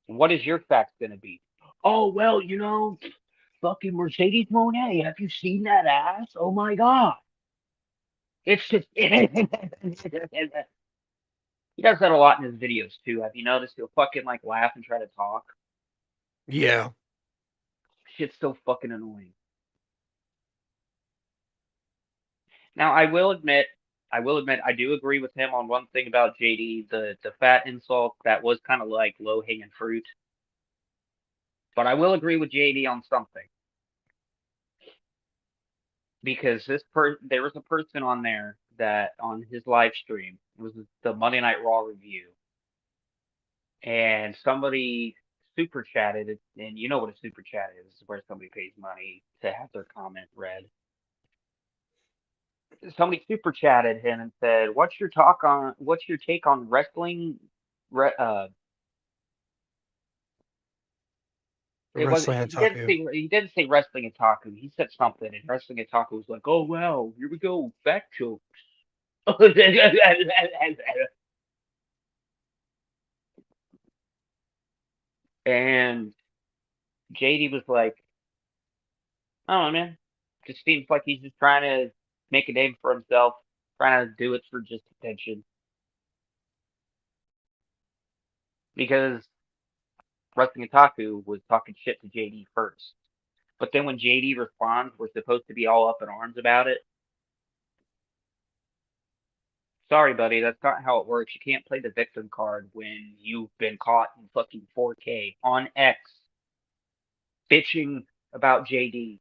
What is your facts gonna be? Oh well, fucking Mercedes Monet. Have you seen that ass? Oh my god. It's just he does that a lot in his videos too. Have you noticed he'll fucking like laugh and try to talk? Yeah. Shit's so fucking annoying. Now I will admit I do agree with him on one thing about JD, the fat insult that was kind of like low hanging fruit. But I will agree with JD on something. Because there was a person on there that on his live stream, it was the Monday Night Raw review, and somebody super chatted it, and you know what a super chat is, where somebody pays money to have their comment read. Somebody super chatted him and said, what's your take on wrestling?" Re- uh it was Wrestling Otaku. he didn't say wrestling otaku. He said something, and wrestling otaku was like, "Oh wow, here we go, fact jokes." And JD was like, "I don't know, man. Just seems like he's just trying to make a name for himself, trying to do it for just attention." Because Wrestling Otaku was talking shit to JD first. But then when JD responds, we're supposed to be all up in arms about it. Sorry, buddy, that's not how it works. You can't play the victim card when you've been caught in fucking 4K on X bitching about JD.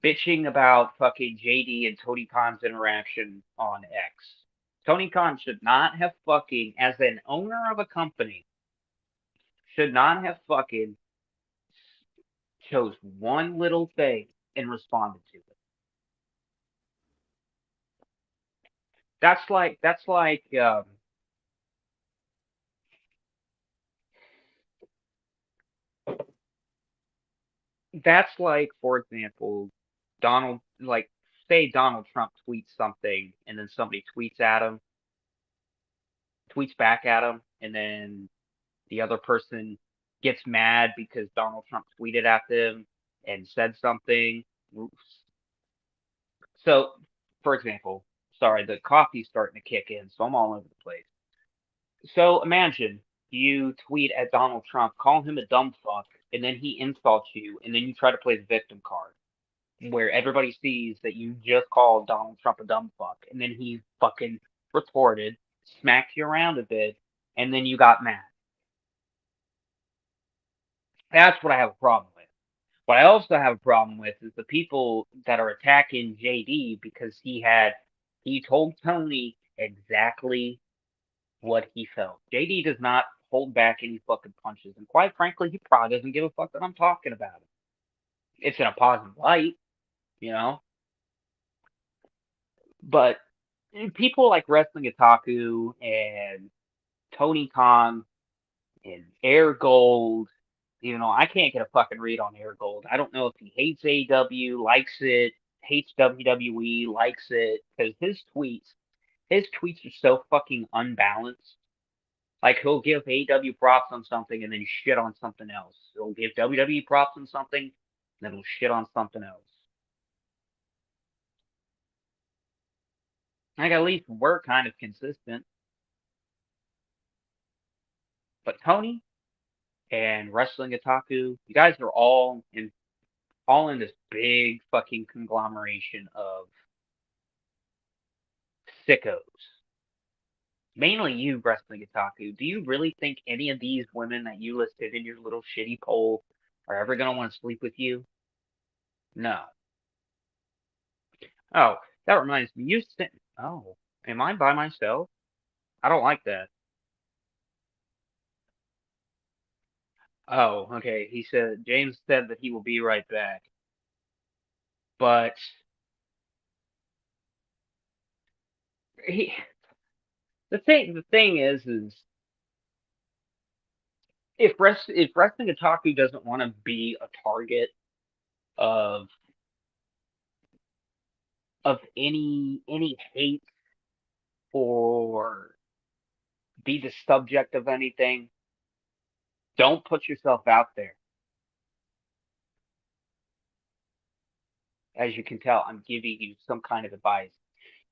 Bitching about fucking JD and Tony Khan's interaction on X. Tony Khan should not have fucking, as an owner of a company, should not have fucking chose one little thing and responded to it. That's like, for example, say Donald Trump tweets something and then somebody tweets back at him, and then The other person gets mad because Donald Trump tweeted at them and said something. So, for example, sorry, the coffee's starting to kick in, so I'm all over the place. So imagine you tweet at Donald Trump, call him a dumb fuck, and then he insults you, and then you try to play the victim card, where everybody sees that you just called Donald Trump a dumb fuck, and then he fucking retorted, smacked you around a bit, and then you got mad. That's what I have a problem with. What I also have a problem with is the people that are attacking JD because he told Tony exactly what he felt. JD does not hold back any fucking punches, and quite frankly, he probably doesn't give a fuck that I'm talking about it. It's in a positive light, you know. But people like Wrestling Otaku and Tony Khan and Air Gold, I can't get a fucking read on Air Gold. I don't know if he hates AEW, likes it, hates WWE, likes it, because his tweets are so fucking unbalanced. Like he'll give AEW props on something and then shit on something else. He'll give WWE props on something, and then he'll shit on something else. Like at least we're kind of consistent. But Tony and Wrestling Otaku, you guys are all in this big fucking conglomeration of sickos. Mainly you, Wrestling Otaku. Do you really think any of these women that you listed in your little shitty poll are ever gonna want to sleep with you? No. Oh, that reminds me. Oh, am I by myself? I don't like that. Oh, okay. James said that he will be right back. But he, the thing is if Wrestling Otaku doesn't want to be a target of any hate or be the subject of anything, don't put yourself out there. As you can tell, I'm giving you some kind of advice.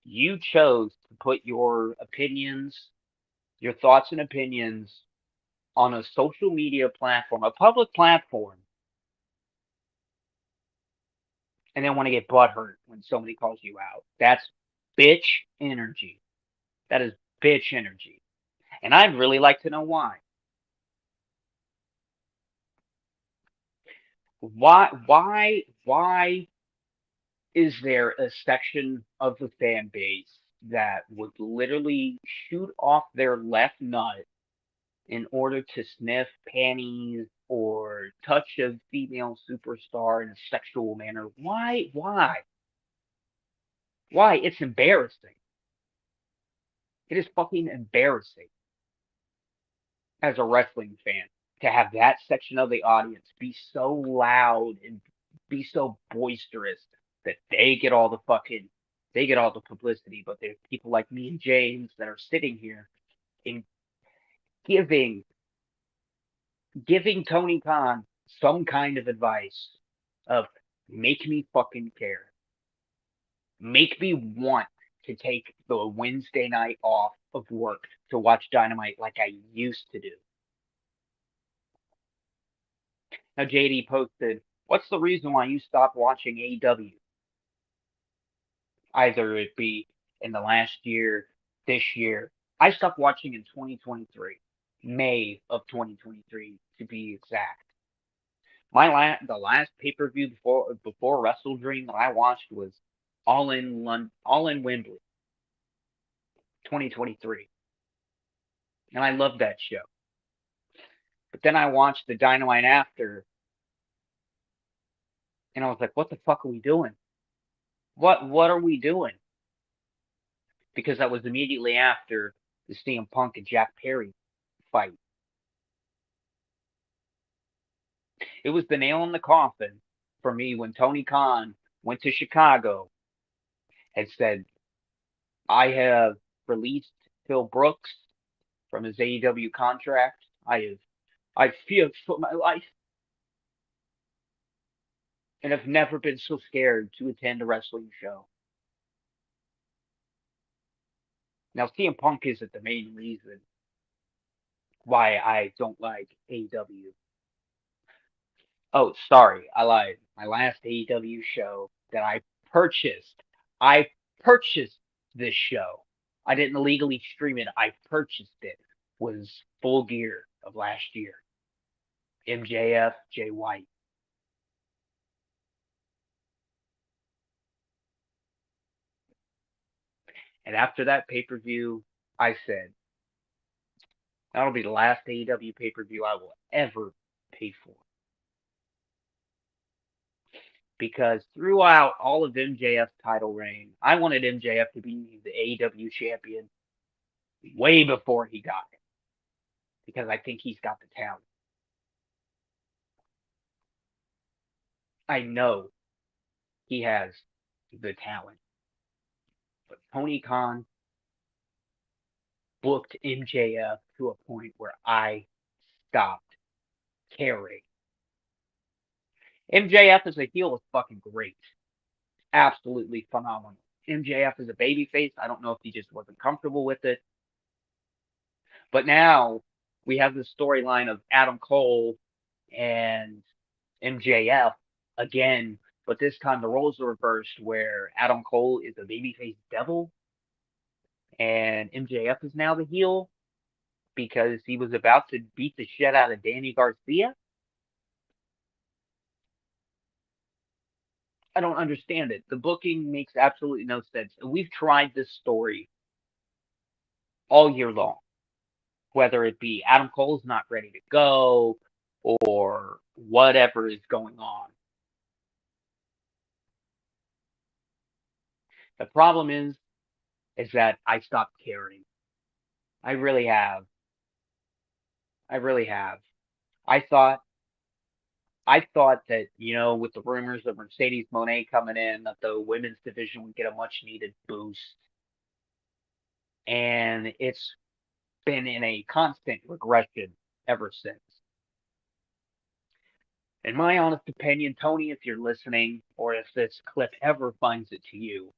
You chose to put your thoughts and opinions on a social media platform, a public platform, and then want to get butthurt when somebody calls you out. That's bitch energy. That is bitch energy. And I'd really like to know why. Why is there a section of the fan base that would literally shoot off their left nut in order to sniff panties or touch a female superstar in a sexual manner? Why? Why? Why? It's embarrassing. It is fucking embarrassing as a wrestling fan to have that section of the audience be so loud and be so boisterous that they get all the publicity, but there's people like me and James that are sitting here and giving giving Tony Khan some kind of advice of make me fucking care. Make me want to take the Wednesday night off of work to watch Dynamite like I used to do. Now, JD posted, what's the reason why you stopped watching AEW? Either it be in the last year, this year. I stopped watching in 2023, May of 2023 to be exact. The last pay-per-view before Wrestle Dream that I watched was All in Wembley, 2023, and I loved that show. But then I watched the Dynamite after, and I was like, what the fuck are we doing? What are we doing? Because that was immediately after the CM Punk and Jack Perry fight. It was the nail in the coffin for me when Tony Khan went to Chicago and said, I have released Phil Brooks from his AEW contract. I've feared for my life and have never been so scared to attend a wrestling show. Now, CM Punk isn't the main reason why I don't like AEW. Oh, sorry, I lied. My last AEW show that purchased, I purchased this show. I didn't illegally stream it. I purchased it. Was Full Gear of last year. MJF, Jay White. And after that pay-per-view, I said, that'll be the last AEW pay-per-view I will ever pay for. Because throughout all of MJF's title reign, I wanted MJF to be the AEW champion way before he got it. Because I think he's got the talent. I know he has the talent. But Tony Khan booked MJF to a point where I stopped caring. MJF as a heel is fucking great. Absolutely phenomenal. MJF as a babyface, I don't know if he just wasn't comfortable with it. But now we have this storyline of Adam Cole and MJF again, but this time the roles are reversed where Adam Cole is a babyface devil and MJF is now the heel because he was about to beat the shit out of Danny Garcia. I don't understand it. The booking makes absolutely no sense. And we've tried this story all year long, whether it be Adam Cole's not ready to go or whatever is going on. The problem is that I stopped caring. I really have. I really have. I thought I thought that, with the rumors of Mercedes Monet coming in, that the women's division would get a much needed boost. And it's been in a constant regression ever since. In my honest opinion, Tony, if you're listening, or if this clip ever finds it to you,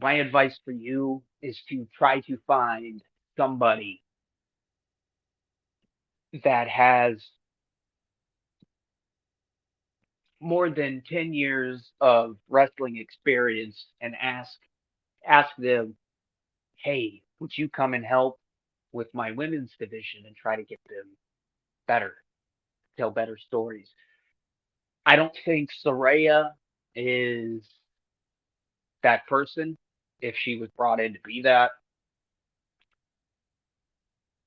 my advice for you is to try to find somebody that has more than 10 years of wrestling experience and ask them, hey, would you come and help with my women's division and try to get them better, tell better stories? I don't think Saraya is that person if she was brought in to be that.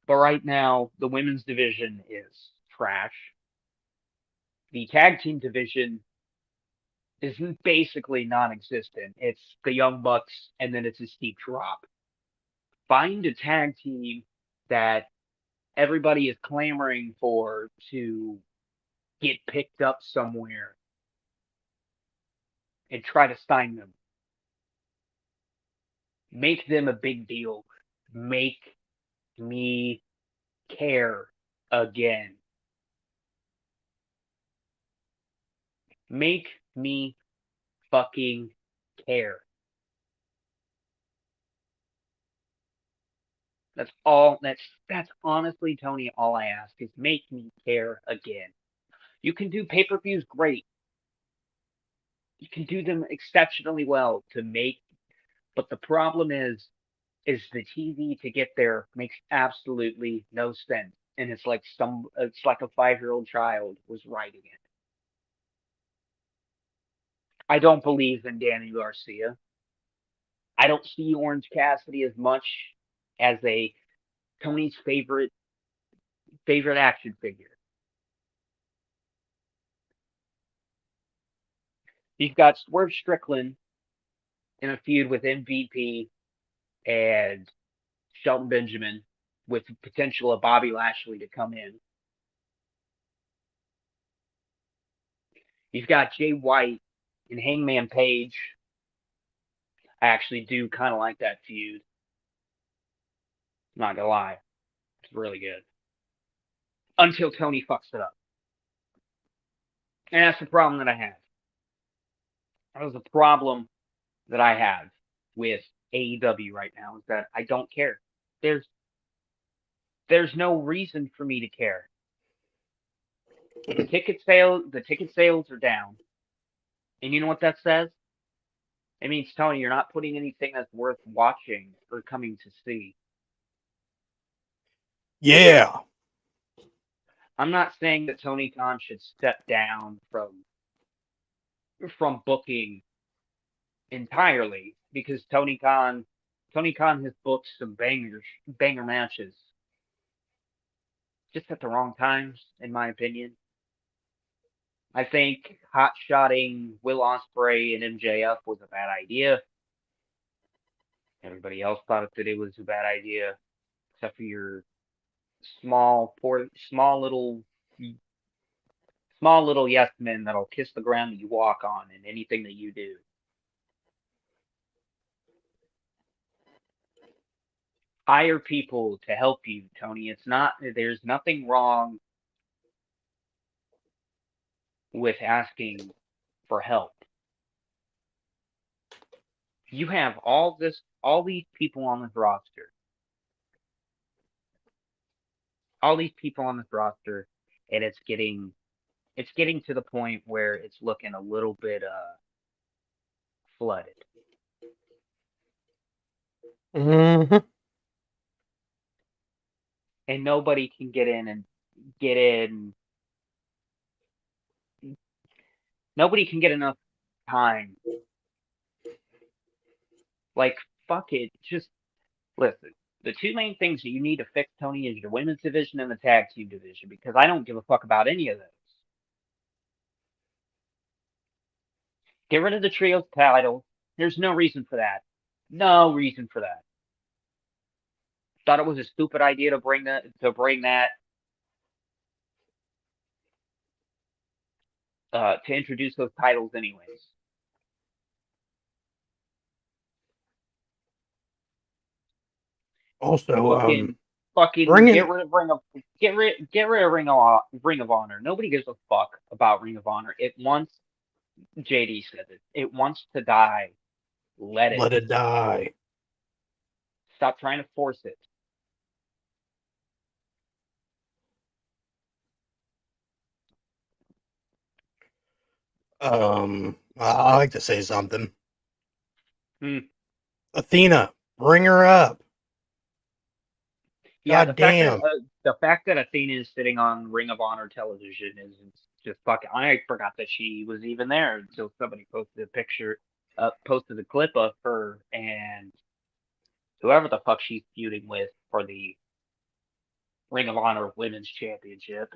But right now, the women's division is trash. The tag team division is basically non existent. It's the Young Bucks and then it's a steep drop. Find a tag team that everybody is clamoring for to get picked up somewhere and try to sign them. Make them a big deal. Make me care again. Make me fucking care. That's all. That's honestly, Tony, all I ask is make me care again. You can do pay-per-views great. You can do them exceptionally well but the problem is the TV to get there makes absolutely no sense. And it's like a 5-year-old child was writing it. I don't believe in Danny Garcia. I don't see Orange Cassidy as much as a Tony's favorite action figure. He's got Swerve Strickland in a feud with MVP and Shelton Benjamin with the potential of Bobby Lashley to come in. He's got Jay White and Hangman Page. I actually do kind of like that feud. Not gonna lie. really good. Until Tony fucks it up. And that's the problem that I have. That was the problem that I have with AEW right now is that I don't care. There's no reason for me to care. The ticket sales are down. And you know what that says? It means, Tony, you're not putting anything that's worth watching or coming to see. Yeah. I'm not saying that Tony Khan should step down from booking entirely because Tony Khan has booked some banger matches. Just at the wrong times, in my opinion. I think hot-shotting Will Ospreay and MJF was a bad idea. Everybody else thought that it was a bad idea, except for your small little yes men that'll kiss the ground that you walk on in anything that you do. Hire people to help you, Tony. There's nothing wrong with asking for help. You have all these people on this roster. All these people on this roster, and it's getting to the point where it's looking a little bit flooded. Mm-hmm. And nobody can get in. Nobody can get enough time. Like, fuck it. Just listen. The two main things that you need to fix, Tony, is your women's division and the tag team division, because I don't give a fuck about any of those. Get rid of the trios title. There's no reason for that. No reason for that. Thought it was a stupid idea to bring that to introduce those titles anyways. Also, Fucking bringing get rid of Ring of Honor. Nobody gives a fuck about Ring of Honor. It wants, JD said it. It wants to die. Let it die. Stop trying to force it. I like to say something. Hmm. Athena, bring her up. Yeah, God damn. The fact that Athena is sitting on Ring of Honor television is just fucking. I forgot that she was even there until somebody posted a clip of her and whoever the fuck she's feuding with for the Ring of Honor Women's Championship.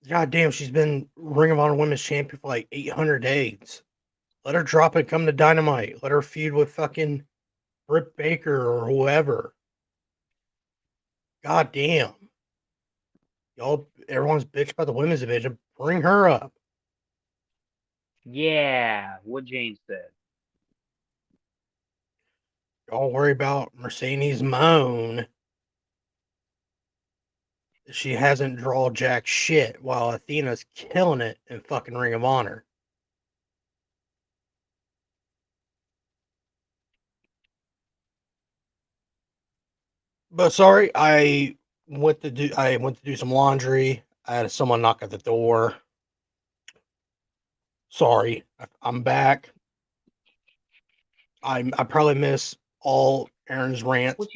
God damn, she's been Ring of Honor Women's Champion for like 800 days. Let her drop it, come to Dynamite. Let her feud with fucking Britt Baker or whoever. God damn. Everyone's bitch about the women's division. Bring her up. Yeah, what James said. Y'all worry about Mercedes Moan. She hasn't draw jack shit while Athena's killing it in fucking Ring of Honor. But sorry, I went to do some laundry. I had someone knock at the door. Sorry, I'm back. I probably miss all Aaron's rants.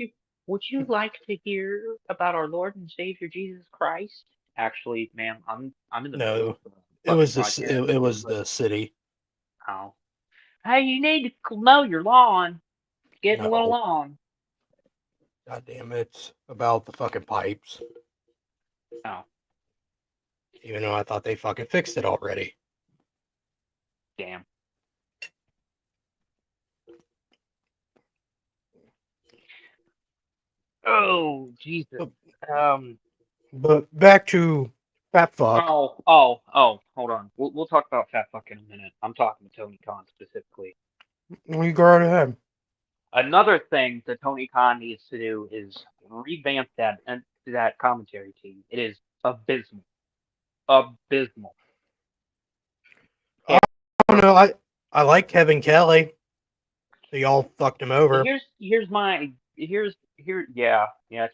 Would you like to hear about our Lord and Savior Jesus Christ? Actually, ma'am, I'm in the middle of It was podcast. it was the city. Oh. Hey, you need to mow your lawn. It's getting a little No. long. God damn it. It's about the fucking pipes. Oh, Even though I thought they fucking fixed it already. damn. Oh, Jesus. But back to Fat Fuck. Hold on. We'll talk about Fat Fuck in a minute. I'm talking to Tony Khan specifically. You go right ahead. Another thing that Tony Khan needs to do is revamp that. And that commentary team. It is abysmal. Abysmal. I don't know. I like Kevin Kelly. So y'all fucked him over. Yeah.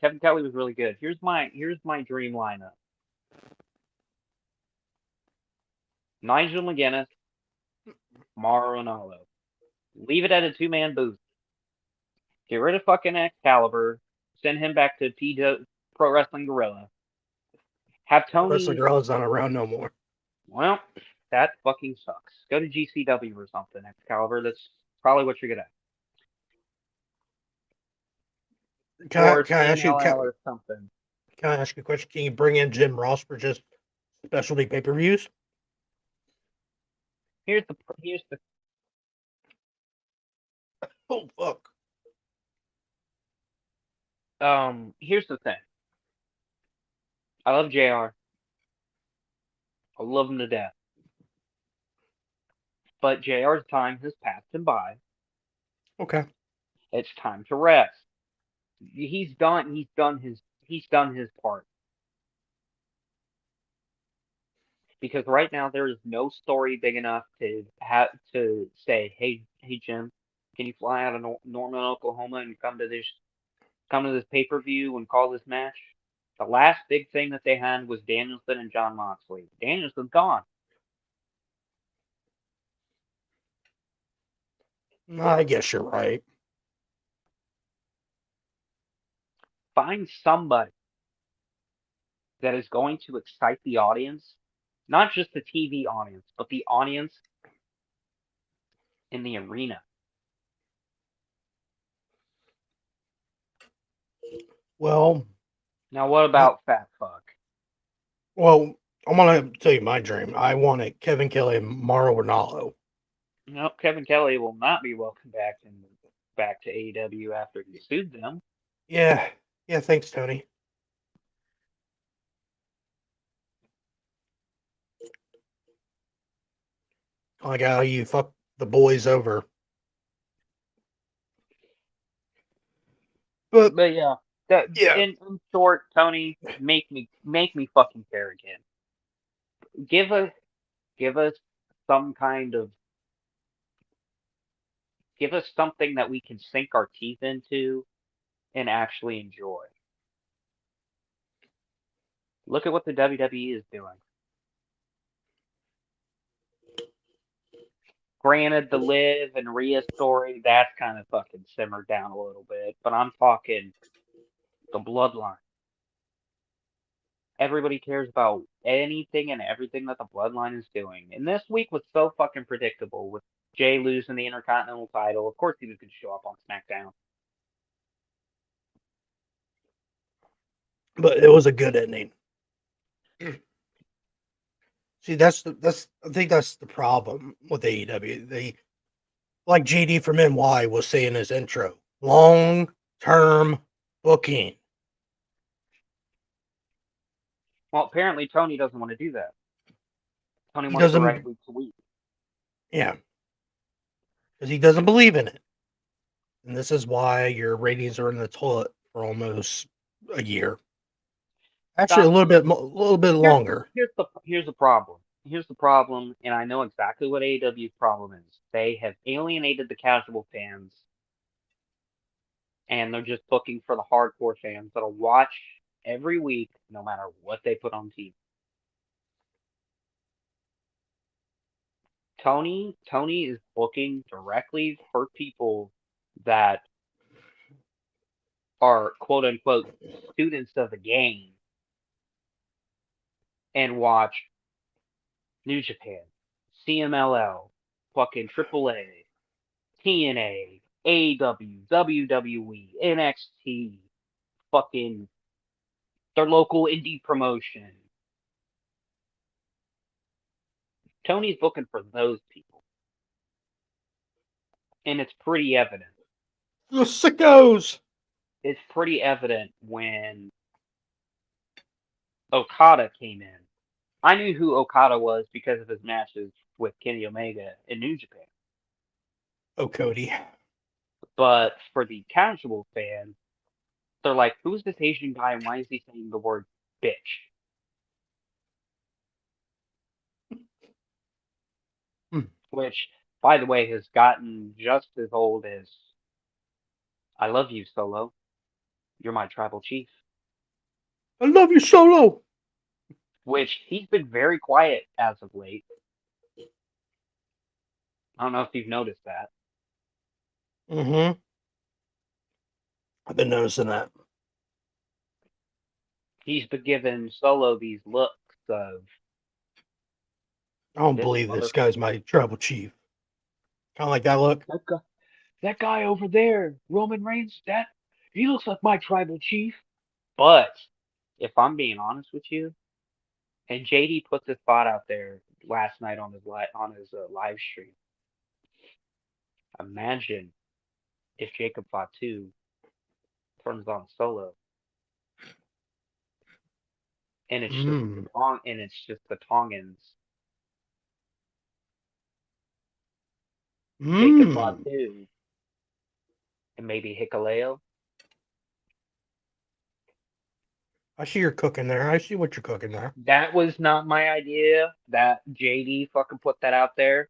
Kevin Kelly was really good. Here's my dream lineup. Nigel McGuinness, Mauro Ranallo. Leave it at a 2-man booth. Get rid of fucking Excalibur. Send him back to Pro Wrestling Guerrilla. Have Wrestling Tony. Girl's not around no more. Well, that fucking sucks. Go to GCW or something, Excalibur. That's probably what you're gonna. Can Or I ask you? CMLL or something. Can I ask you a question? Can you bring in Jim Ross for just specialty pay-per-views? Here's the Oh fuck! here's the thing. I love JR. I love him to death. But JR's time has passed him by. Okay. It's time to rest. He's done his part. Because right now there is no story big enough to have to say, hey Jim, can you fly out of Norman, Oklahoma, and come to this pay-per-view and call this match? The last big thing that they had was Danielson and John Moxley. Danielson's gone. I guess you're right. Find somebody that is going to excite the audience, not just the TV audience, but the audience in the arena. Well, Now, what about Fat Fuck? I'm gonna tell you my dream. I wanted Kevin Kelly and Mauro Ranallo. No, Kevin Kelly will not be welcome back to AEW after he sued them. Yeah. Thanks, Tony. Like how you fuck the boys over. But yeah, yeah, in short, Tony, make me fucking care again. Give us some kind of give us something that we can sink our teeth into and actually enjoy. Look at what the WWE is doing. Granted, the Liv and Rhea story, that's kind of fucking simmered down a little bit, but I'm talking the bloodline. Everybody cares about anything and everything that the bloodline is doing. And this week was so fucking predictable with Jay losing the Intercontinental title. Of course he was going to show up on SmackDown. but it was a good ending. See, I think that's the problem with AEW. They, like JD from NY was saying in his intro, long-term booking. Well, apparently Tony doesn't want to do that. Tony He wants to doesn't, write week to week. yeah, because he doesn't believe in it. And this is why your ratings are in the toilet for almost a year. Actually, a little bit longer. Here's the problem. Here's the problem, and I know exactly what AEW's problem is. They have alienated the casual fans, and they're just booking for the hardcore fans that'll watch every week, no matter what they put on TV. Tony is booking directly for people that are quote unquote students of the game and watch New Japan, CMLL, fucking AAA, TNA, AEW, WWE, NXT, fucking their local indie promotion. Tony's booking for those people. And it's pretty evident. The sickos! It's pretty evident when Okada came in. I knew who Okada was because of his matches with Kenny Omega in New Japan. Oh, Cody. But for the casual fan, they're like, "Who's this Asian guy and why is he saying the word bitch?" Hmm. Which, by the way, has gotten just as old as "I love you, Solo. You're my tribal chief." I love you, Solo. Which he's been very quiet as of late. I don't know if you've noticed that. Mm-hmm. I've been noticing that. He's been giving Solo these looks of I don't this believe mother this guy's my tribal chief. Kind of like that look. that guy over there, Roman Reigns, that he looks like my tribal chief. But if I'm being honest with you, and JD put this thought out there last night on his live stream. Imagine if Jacob Fatu turns on Solo, and it's just Mm. the Tongans. Jacob Mm. Fatu and maybe Hikaleo. I see you're cooking there. I see what you're cooking there. That was not my idea. That JD fucking put that out there.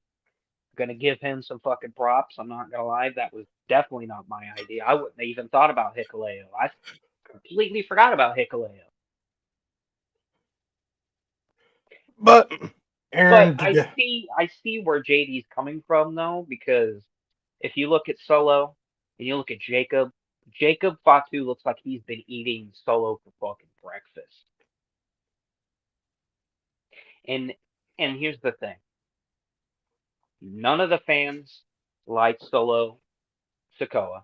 Gonna give him some fucking props. I'm not gonna lie. That was definitely not my idea. I wouldn't have even thought about Hikaleo. I completely forgot about Hikaleo. But But Aaron, did you? I see where JD's coming from though, because if you look at Solo and you look at Jacob Fatu looks like he's been eating Solo for fucking breakfast. And here's the thing. None of the fans like Solo Sokoa,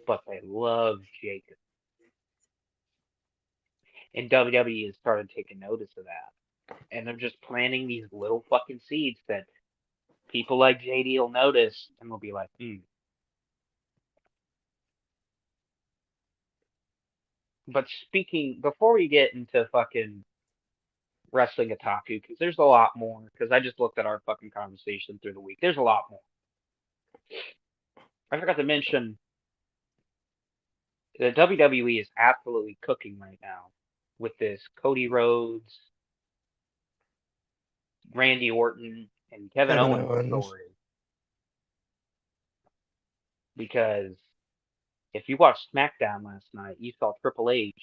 but they love Jacob. And WWE has started taking notice of that. And they're just planting these little fucking seeds that people like JD will notice and will be like, But before we get into fucking wrestling otaku, because there's a lot more, because I just looked at our fucking conversation through the week. There's a lot more. I forgot to mention the WWE is absolutely cooking right now with this Cody Rhodes, Randy Orton, and Kevin Kevin Owens Owens. story. Because if you watched SmackDown last night, you saw Triple H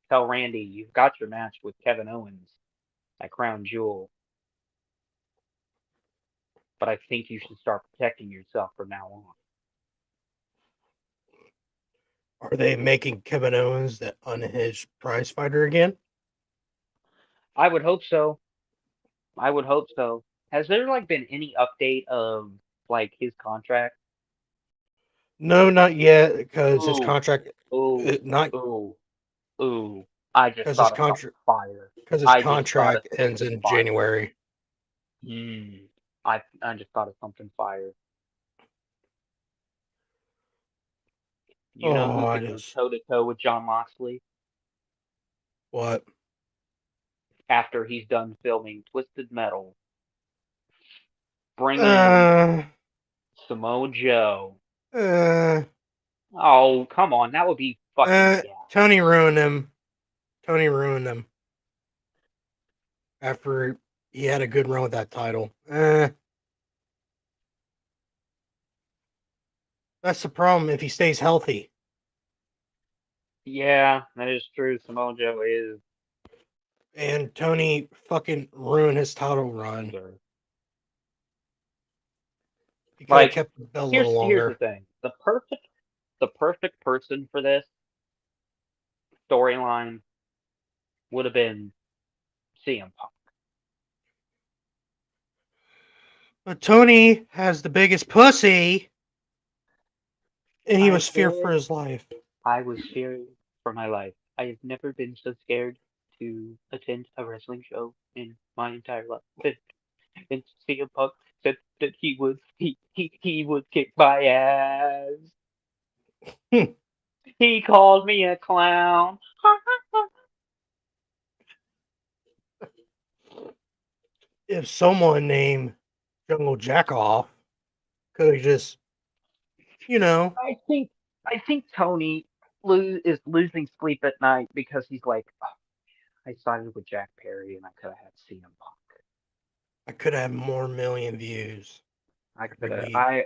tell Randy, "You've got your match with Kevin Owens at Crown Jewel, but I think you should start protecting yourself from now on." Are they making Kevin Owens the unhinged prize fighter again? I would hope so. I would hope so. Has there been any update of his contract? No, not yet, because his Ooh, contract, ooh, not ooh, ooh. I just because his thought of something contract, fire. because his I just thought of contract ends something in fire. January. I just thought of something fire. You know Oh, who I could go just toe to toe with John Moxley what? after he's done filming Twisted Metal? Bring in Uh, Samoa Joe. uh, Oh, come on. That would be fucking gas. Tony ruined him. Tony ruined him after he had a good run with that title. That's the problem if he stays healthy. Yeah, that is true. Samoa Joe is. And Tony fucking ruined his title run. Sure. He could have kept the belt a little Here's the longer. thing. The perfect person for this storyline would have been CM Punk. But Tony has the biggest pussy, and he was feared for his life. I was fearing for my life. I have never been so scared to attend a wrestling show in my entire life. And CM Punk said that he would kick my ass. He called me a clown. If someone named Jungle Jackoff could have just, you know, I think I think Tony is losing sleep at night because he's like, "Oh, I sided with Jack Perry and I could have had CM Punk. I could have more million views I every could have, week.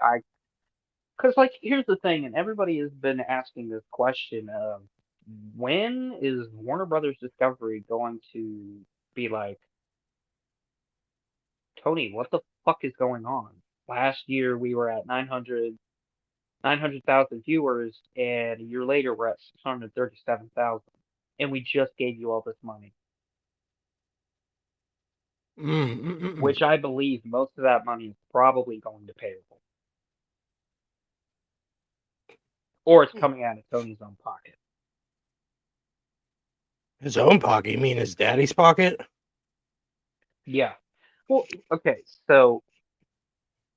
because like here's the thing, and everybody has been asking this question of when is Warner Brothers Discovery going to be like, Tony, what the fuck is going on? Last year we were at 900,000 viewers, and a year later we're at 637,000, and we just gave you all this money, Mm. which I believe most of that money is probably going to payroll, or it's coming out of Tony's own pocket. His own pocket? You mean his daddy's pocket? Yeah. Well, okay, so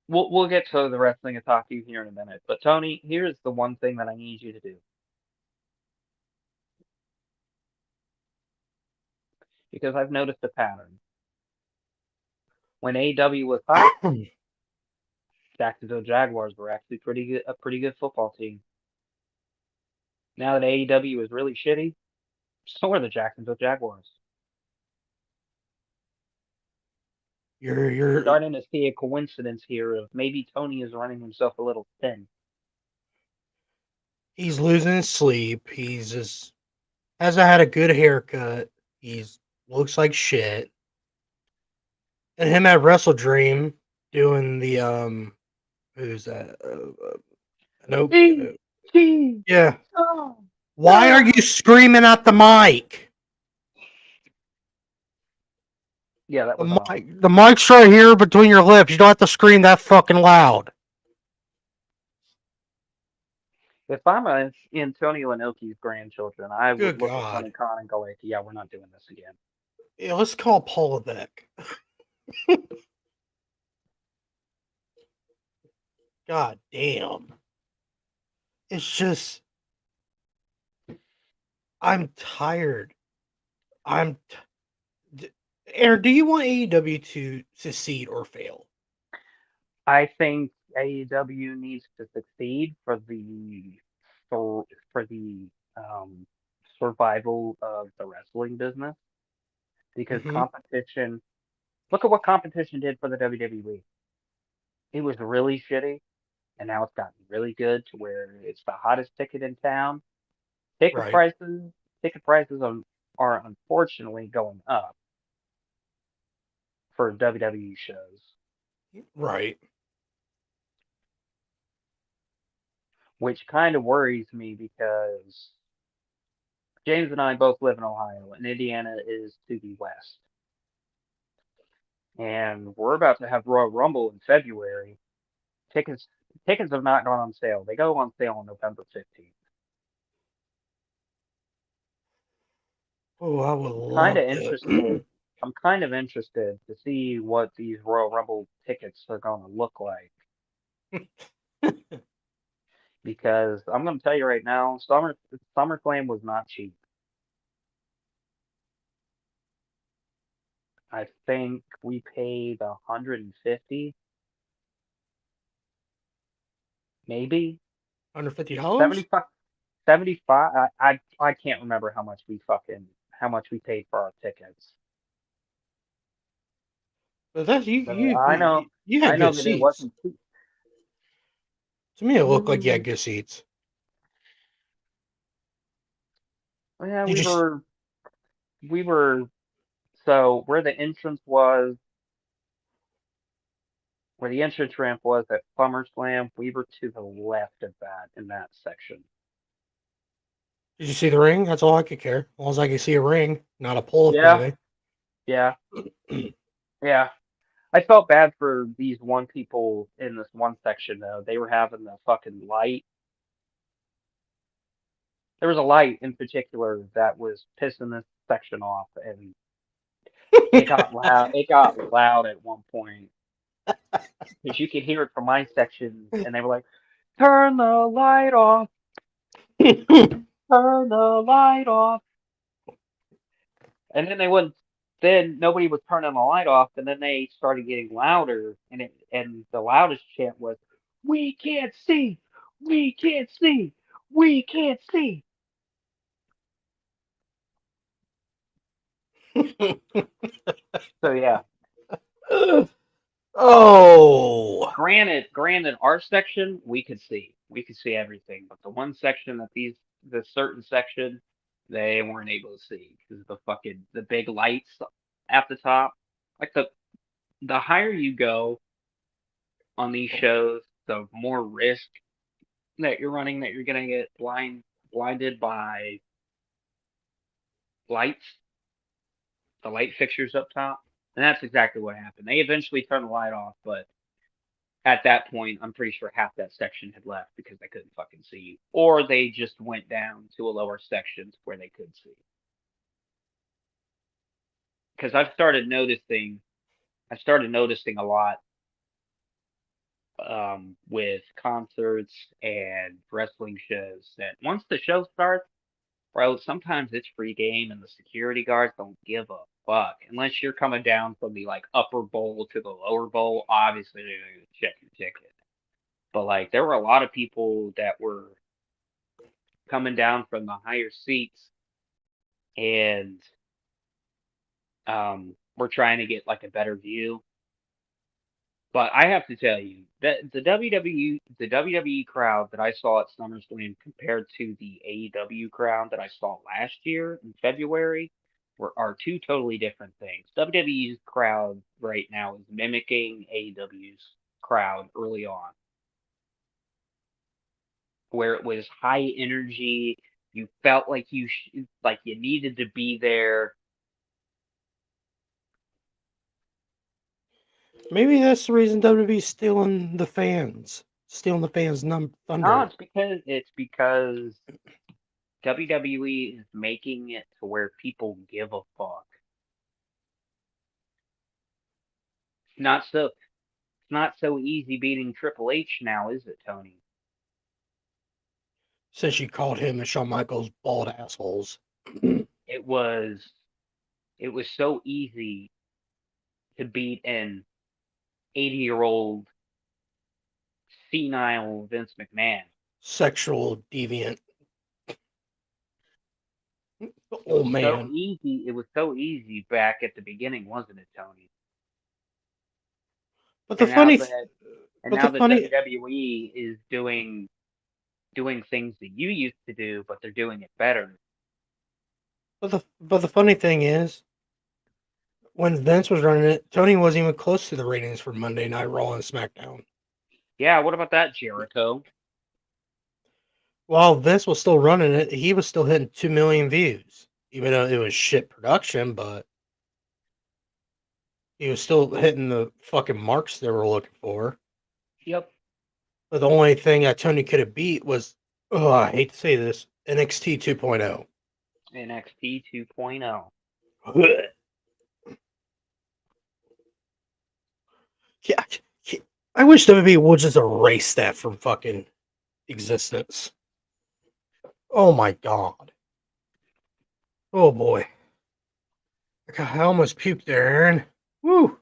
we'll get to the wrestling Otaku here in a minute, but Tony, here's the one thing that I need you to do, because I've noticed a pattern. When AEW was hot, Jacksonville Jaguars were actually a pretty good football team. Now that AEW is really shitty, so are the Jacksonville Jaguars. You're Starting to see a coincidence here of maybe Tony is running himself a little thin. he's losing his sleep. He's just hasn't had a good haircut. He's looks like shit. And him at Wrestle Dream doing the who's that? Nope. T. Yeah. Oh, Why are you screaming at the mic? yeah, that was annoying. The mic's right here between your lips. You don't have to scream that fucking loud. If I'm Antonio Inoki's grandchildren, I would Good look at God. Tony Khan and go like, "Yeah, we're not doing this again." Yeah, let's call Paul Beck. God damn. It's just I'm tired. Aaron, do you want AEW to succeed or fail? I think AEW needs to succeed for the survival of the wrestling business, because Mm-hmm. competition. Look at what competition did for the WWE. It was really shitty, and now it's gotten really good to where it's the hottest ticket in town. Ticket Right. prices, ticket prices are unfortunately going up for WWE shows, Right. which kind of worries me because James and I both live in Ohio, and Indiana is to the west. And we're about to have Royal Rumble in February. Tickets tickets have not gone on sale. They go on sale on November 15th. Oh, I would Kind love of interested. to. I'm kind of interested to see what these Royal Rumble tickets are going to look like, because I'm going to tell you right now, SummerSlam was not cheap. I think we paid 150, maybe $150? 75. 75. I can't remember how much we paid for our tickets. But that's But you I had know good that it seats. wasn't cheap. To me, it looked like you had good seats. Yeah, Did you? we were so where the entrance was, where the entrance ramp was at SummerSlam, we were to the left of that in that section. Did you see the ring? That's all I could care. As long as I could see a ring, not a pole in front Yeah, of yeah, me. yeah. I felt bad for these one people in this one section though. They were having the fucking light. There was a light in particular that was pissing this section off, and it got loud. It got loud at one point because you could hear it from my section, and they were like, "Turn the light off, turn the light off," and then they wouldn't. Then nobody was turning the light off, and then they started getting louder, and the loudest chant was, "We can't see, we can't see, We can't see. So yeah, Oh, granted, our section we could see everything, but the one section that the certain section, they weren't able to see because of the big lights at the top. Like the higher you go on these shows, the more risk that you're running that you're gonna get blinded by lights, the light fixtures up top. And that's exactly what happened. They eventually turned the light off, but at that point, I'm pretty sure half that section had left because they couldn't fucking see, or they just went down to a lower section where they could see. Because I started noticing a lot with concerts and wrestling shows that once the show starts, bro, sometimes it's free game and the security guards don't give a fuck unless you're coming down from the like upper bowl to the lower bowl. Obviously, they're gonna check your ticket. But like, there were a lot of people that were coming down from the higher seats and we're trying to get like a better view. But I have to tell you that the WWE crowd that I saw at SummerSlam compared to the AEW crowd that I saw last year in February are two totally different things. WWE's crowd right now is mimicking AEW's crowd early on, where it was high energy. You felt like like you needed to be there. maybe that's the reason WWE's stealing the fans' No, thunder. it's because WWE is making it to where people give a fuck. It's not so easy beating Triple H now, is it, Tony? Since you called him and Shawn Michaels bald assholes. It was it was so easy to beat an 80-year-old senile Vince McMahon. Sexual deviant. It Oh was so man. easy. It was so easy back at the beginning, wasn't it, Tony? But the And now funny, that and but now the that funny, WWE is doing things that you used to do, but they're doing it better. but the funny thing is, when Vince was running it, Tony wasn't even close to the ratings for Monday Night Raw and SmackDown. Yeah, what about that, Jericho? While Vince was still running it, he was still hitting 2 million views, even though it was shit production. But he was still hitting the fucking marks they were looking for. Yep. But the only thing that Tony could have beat was, oh, I hate to say this, NXT 2.0. NXT 2.0. Yeah, I wish WWE would just erase that from fucking existence. Oh my god. Oh boy. God, I almost puked there, Aaron. Woo.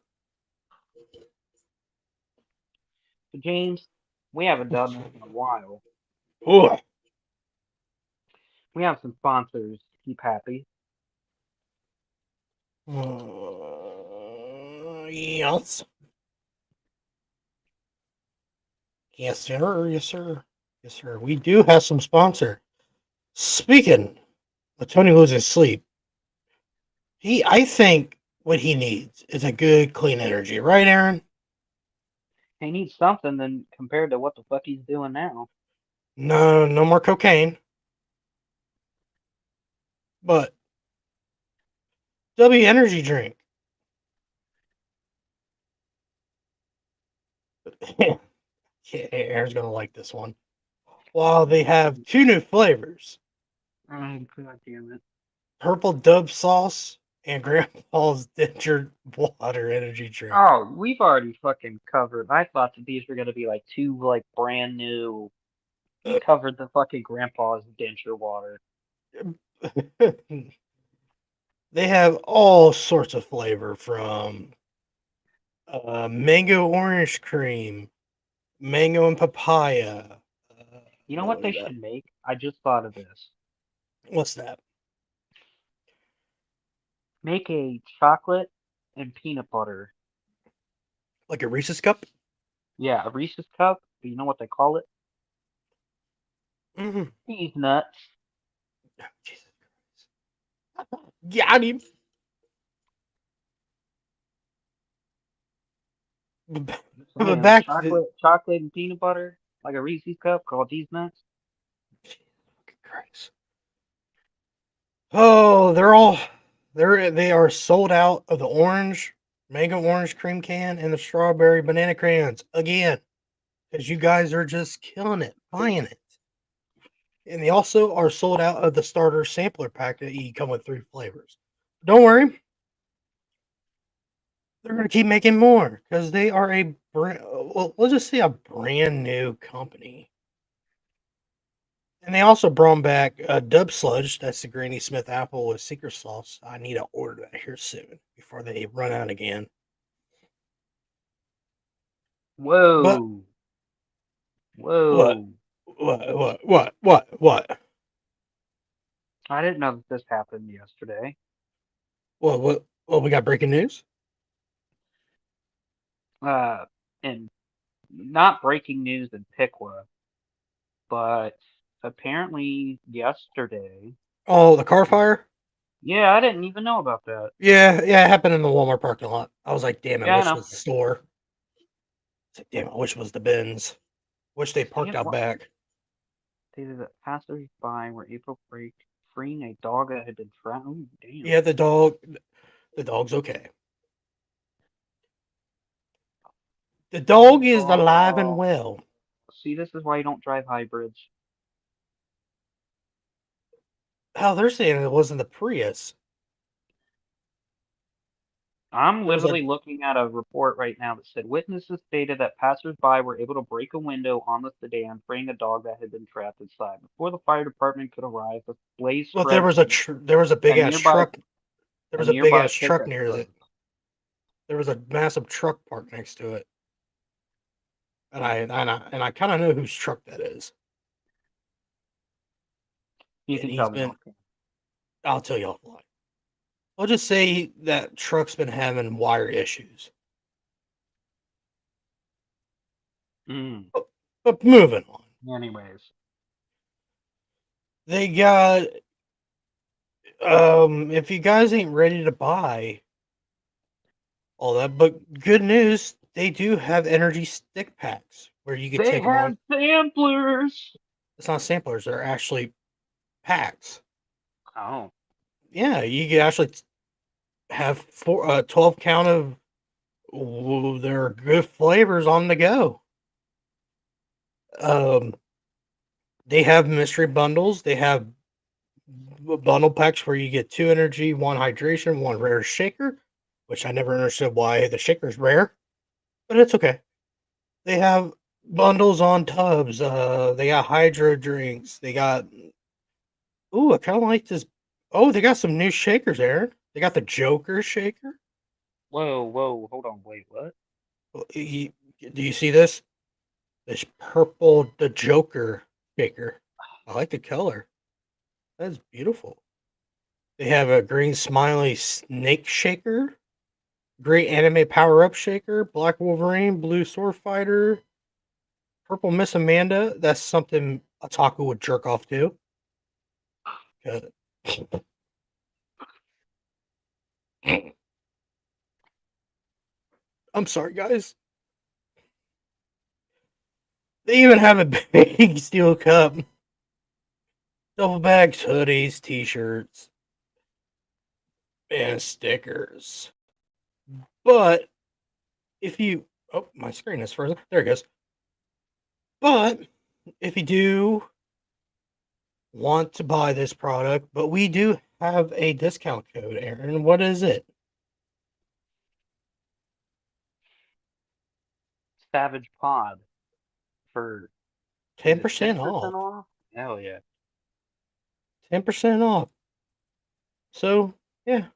So James, we haven't done this in a while. Ugh. We have some sponsors to keep happy. Yes. Yes, sir. Yes, sir. Yes, sir. We do have some sponsor. Speaking of Tony losing sleep, I think what he needs is a good clean energy, right, Aaron? He needs something than compared to what the fuck he's doing now. No, no more cocaine. But W energy drink. Yeah, Aaron's gonna like this one. Well, they have two new flavors: Oh, god damn it. purple dub sauce and Grandpa's ginger water energy drink. Oh, we've already fucking covered. I thought that these were gonna be like two like brand new. We covered the fucking grandpa's denture water. They have all sorts of flavor from mango orange cream, mango and papaya, You know what they should make? I just thought of this. What's that? Make a chocolate and peanut butter. Like a Reese's cup? Yeah, a Reese's cup. But you know what they call it? Mm-hmm. These nuts. Jesus Christ. Got him. But Saying back to chocolate and peanut butter, like a Reese's cup called these nuts. Christ. Oh, they are sold out of the orange, mango orange cream can and the strawberry banana crayons again. Because you guys are just killing it, buying it. And they also are sold out of the starter sampler pack that you come with 3 flavors. Don't worry, they're going to keep making more because they are a brand. Well, let's just say a brand new company. And they also brought back Dub Sludge. That's the Granny Smith apple with secret sauce. I need to order that here soon before they run out again. But Whoa. what? Whoa. What? I didn't know that this happened yesterday. What? We got breaking news. And not breaking news in Piqua, but apparently yesterday. Oh, the car fire. Yeah, I didn't even know about that. Yeah, it happened in the Walmart parking lot. I was like, damn, I Yeah, I wish it know. was the store. It's like, damn, I wish it was the bins. Wish they parked out back. Stated that passers-by were able to freeing a dog that had been trapped. Oh, damn. Yeah, the dog's okay. The dog is alive and well. See, this is why you don't drive hybrids. Hell, they're saying it wasn't the Prius. I'm It was literally looking at a report right now that said witnesses stated that passers-by were able to break a window on the sedan, freeing a dog that had been trapped inside. Before the fire department could arrive, the blaze well, spread there was a big ass truck. There was a big nearby ass truck pickup near truck. it. There was a massive truck parked next to it, and I kind of know whose truck that is. You And can he's tell me. been. Okay. I'll tell you offline. I'll just say that truck's been having wire issues. Mm. But moving on. Anyways, They got if you guys ain't ready to buy all that, but good news, they do have energy stick packs where you can they take them have on. samplers. It's not samplers, they're actually packs. Oh, Yeah, you can actually have 12 count of their good flavors on the go. Um, they have mystery bundles. They have bundle packs where you get 2 energy, 1 hydration, 1 rare shaker, which I never understood why the shaker's rare, but it's okay. They have bundles on tubs. They got hydro drinks. They got. Ooh, I kind of like this. Oh, they got some new shakers, Aaron. They got the Joker shaker. whoa, hold on, wait, what? Do you see this? This purple, the Joker shaker. I like the color. That's beautiful. They have a green smiley snake shaker, gray anime power up shaker, black Wolverine, blue sword fighter, purple Miss Amanda. That's something Otaku would jerk off to. I'm sorry, guys. They even have a big steel cup, double bags, hoodies, t-shirts, and stickers. But if you, oh, my screen is frozen. There it goes. But if you do want to buy this product, but we do have a discount code, Aaron. What is it? Savage Pod for 10% off. off. Hell yeah. 10% off. So, yeah.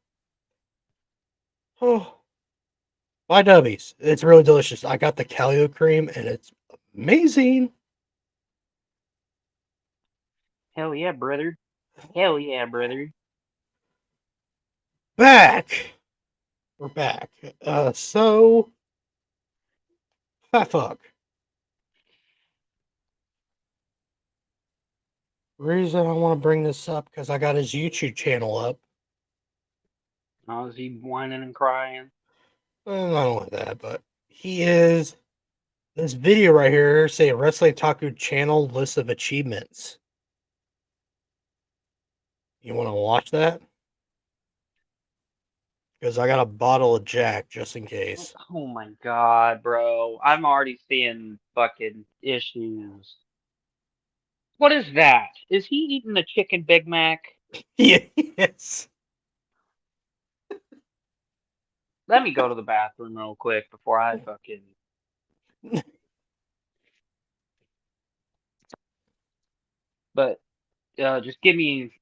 Oh, buy Dubbies. It's really delicious. I got the Calio cream and it's amazing. Hell yeah, brother. Hell yeah, brother. Back. We're back. So fat fuck. Reason I want to bring this up because I got his YouTube channel up. Oh, is he whining and crying? Not only that, but he is this video right here. Say Wrestling Taku channel list of achievements. You want to watch that? Because I got a bottle of Jack just in case. Oh my god, bro. I'm already seeing fucking issues. What is that? Is he eating a chicken Big Mac? Yes. Let me go to the bathroom real quick before I fucking. But just give me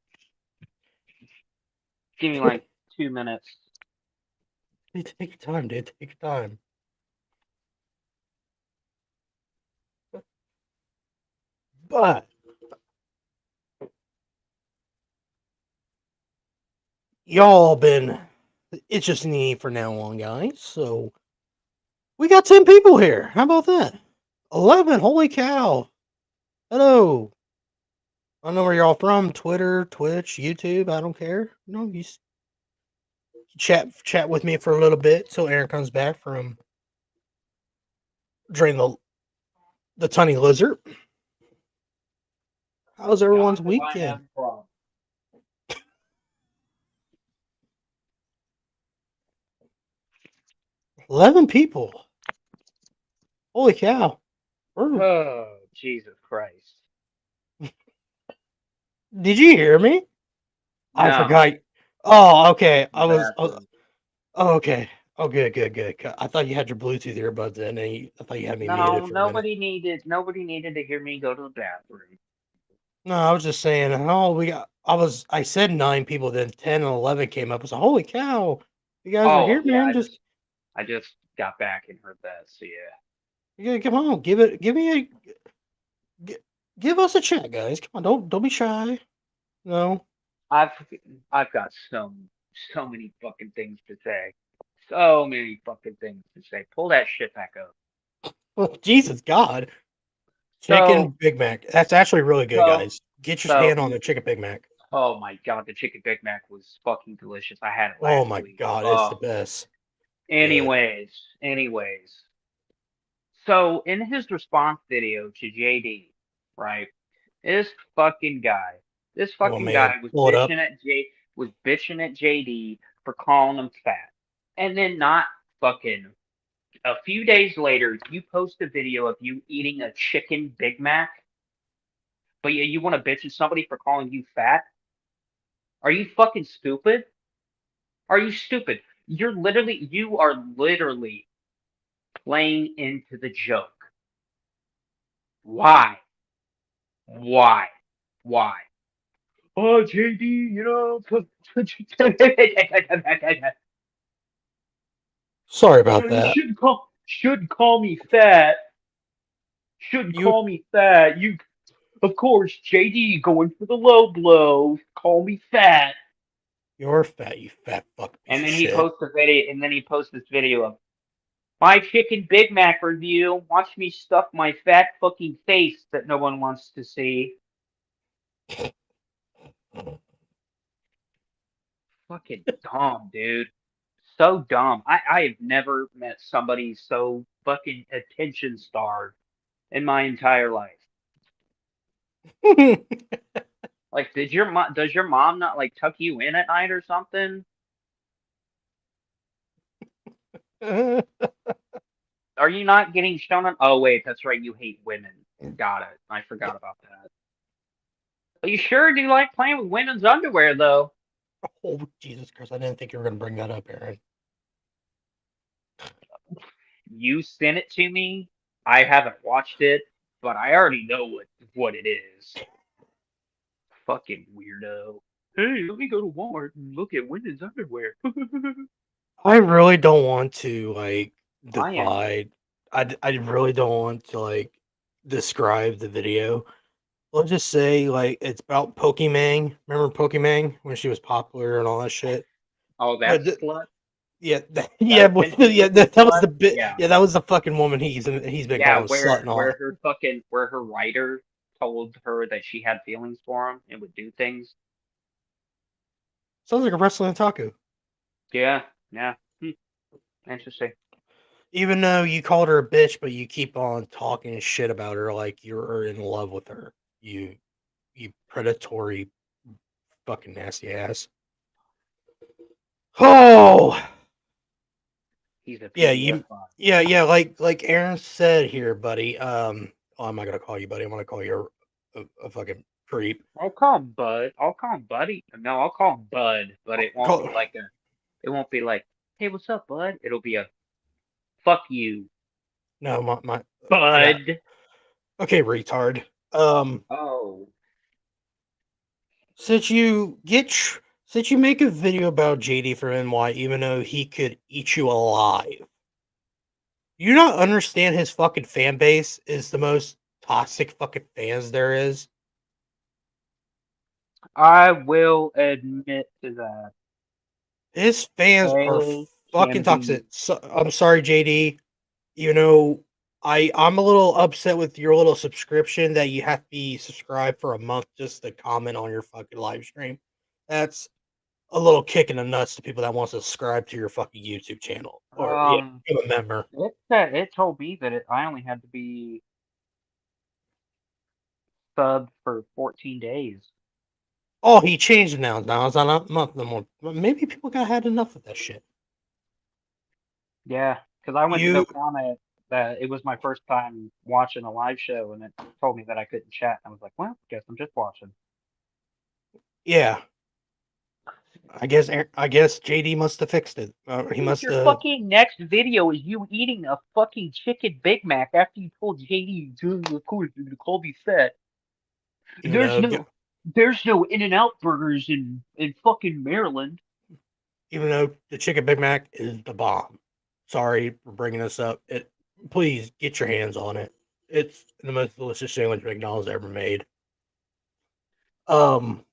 like 2 minutes. Hey, take your time, dude. Take your time. But y'all been it's just me for now on, guys. So we got 10 people here. How about that? 11. Holy cow. Hello. I don't know where you're all from. Twitter, Twitch, YouTube. I don't care. You chat with me for a little bit till Aaron comes back from drain the tiny lizard. How's everyone's weekend? 11 people. Holy cow. Oh, Jesus Christ. Did you hear me? I No. forgot. Oh, okay. Bathroom. Oh, okay. Oh, good. I thought you had your Bluetooth earbuds in, and I thought you had me No, muted for a minute. nobody needed to hear me go to the bathroom. No, I was just saying. Oh, I said 9 people, then 10 and 11 came up. I was like, holy cow! You guys are here, Yeah, man. I just got back and heard that, so yeah. Yeah, come on, give us a chat, guys. Come on, don't be shy. No, I've got so many fucking things to say. So many fucking things to say. Pull that shit back up. well, Jesus God, chicken So Big Mac. That's actually really good, so guys. Get your so hand on the chicken Big Mac. oh my god, the chicken Big Mac was fucking delicious. I had it Oh last my week. God, it's the Oh, best. Good. anyways. So in his response video to JD, right? This fucking guy, this You want fucking me to guy pull it up? was bitching at JD for calling him fat. And then not fucking a few days later, you post a video of you eating a chicken Big Mac, but you want to bitch at somebody for calling you fat? Are you fucking stupid? Are you stupid? You are literally playing into the joke. Why? Why? Why? Oh, JD, you know, Sorry you about know, you that. should call me fat. Should You call me fat. You, of course, JD going for the low blow. Call me fat. you're fat, you fat fuck piece And of then he shit. posts a video. And then he posts this video of my chicken Big Mac review. Watch me stuff my fat fucking face that no one wants to see. Fucking dumb, dude. So dumb. I have never met somebody so fucking attention starved in my entire life. Like, does your mom not like tuck you in at night or something? Are you not getting shown up? Oh wait, that's right. You hate women. Got it. I forgot about that. But you sure do like playing with women's underwear, though. Oh, Jesus Christ, I didn't think you were going to bring that up, Aaron. You sent it to me. I haven't watched it, but I already know what it is. Fucking weirdo. Hey, let me go to Walmart and look at women's underwear. I really don't want to, like, I am. I really don't want to, like, describe the video. let's just say like it's about Pokemon. Remember Pokemon when she was popular and all that shit? Oh, But that slut. yeah, That attention yeah, seeking that was slut. the bit. Yeah. Yeah, that was the fucking woman he's been Yeah, calling slut and all that. where her writer told her that she had feelings for him and would do things. Sounds like a wrestling otaku. Yeah, yeah. Interesting. Even though you called her a bitch, but you keep on talking shit about her like you're in love with her. You predatory fucking nasty ass. Oh He's a yeah, PDF bot. yeah, like Aaron said here, buddy. Oh, I'm not gonna call you buddy. I'm gonna call you a fucking creep. I'll call him Bud. I'll call him Buddy. No, I'll call him Bud, but it won't Call, be like a. It won't be like, hey, what's up, Bud? It'll be a, fuck you, no, my yeah. Bud. Okay, retard. Oh, Since you since you make a video about JD from NY, even though he could eat you alive, you not understand his fucking fan base is the most toxic fucking fans there is. I will admit to that. His fans are They fucking can be. toxic. So, I'm sorry, JD. You know, I'm a little upset with your little subscription that you have to be subscribed for a month just to comment on your fucking live stream. That's a little kick in the nuts to people that want to subscribe to your fucking YouTube channel or yeah, Um, become a member. it told me that I only had to be subbed for 14 days. Oh, he changed it now. Now it's not a month no more. But maybe people got had enough of that shit. Yeah, because I went to go You, comment that it was my first time watching a live show, and it told me that I couldn't chat. I was like, well, guess I'm just watching. yeah. I guess JD must have fixed it. He Dude, must your have, fucking next video is you eating a fucking chicken Big Mac after you told JD, dude, of course, you're gonna call me fat. even There's though, no, there's no In-N-Out burgers in fucking Maryland. even though the chicken Big Mac is the bomb. Sorry for bringing this up. It, please get your hands on it. It's the most delicious sandwich McDonald's ever made. Um,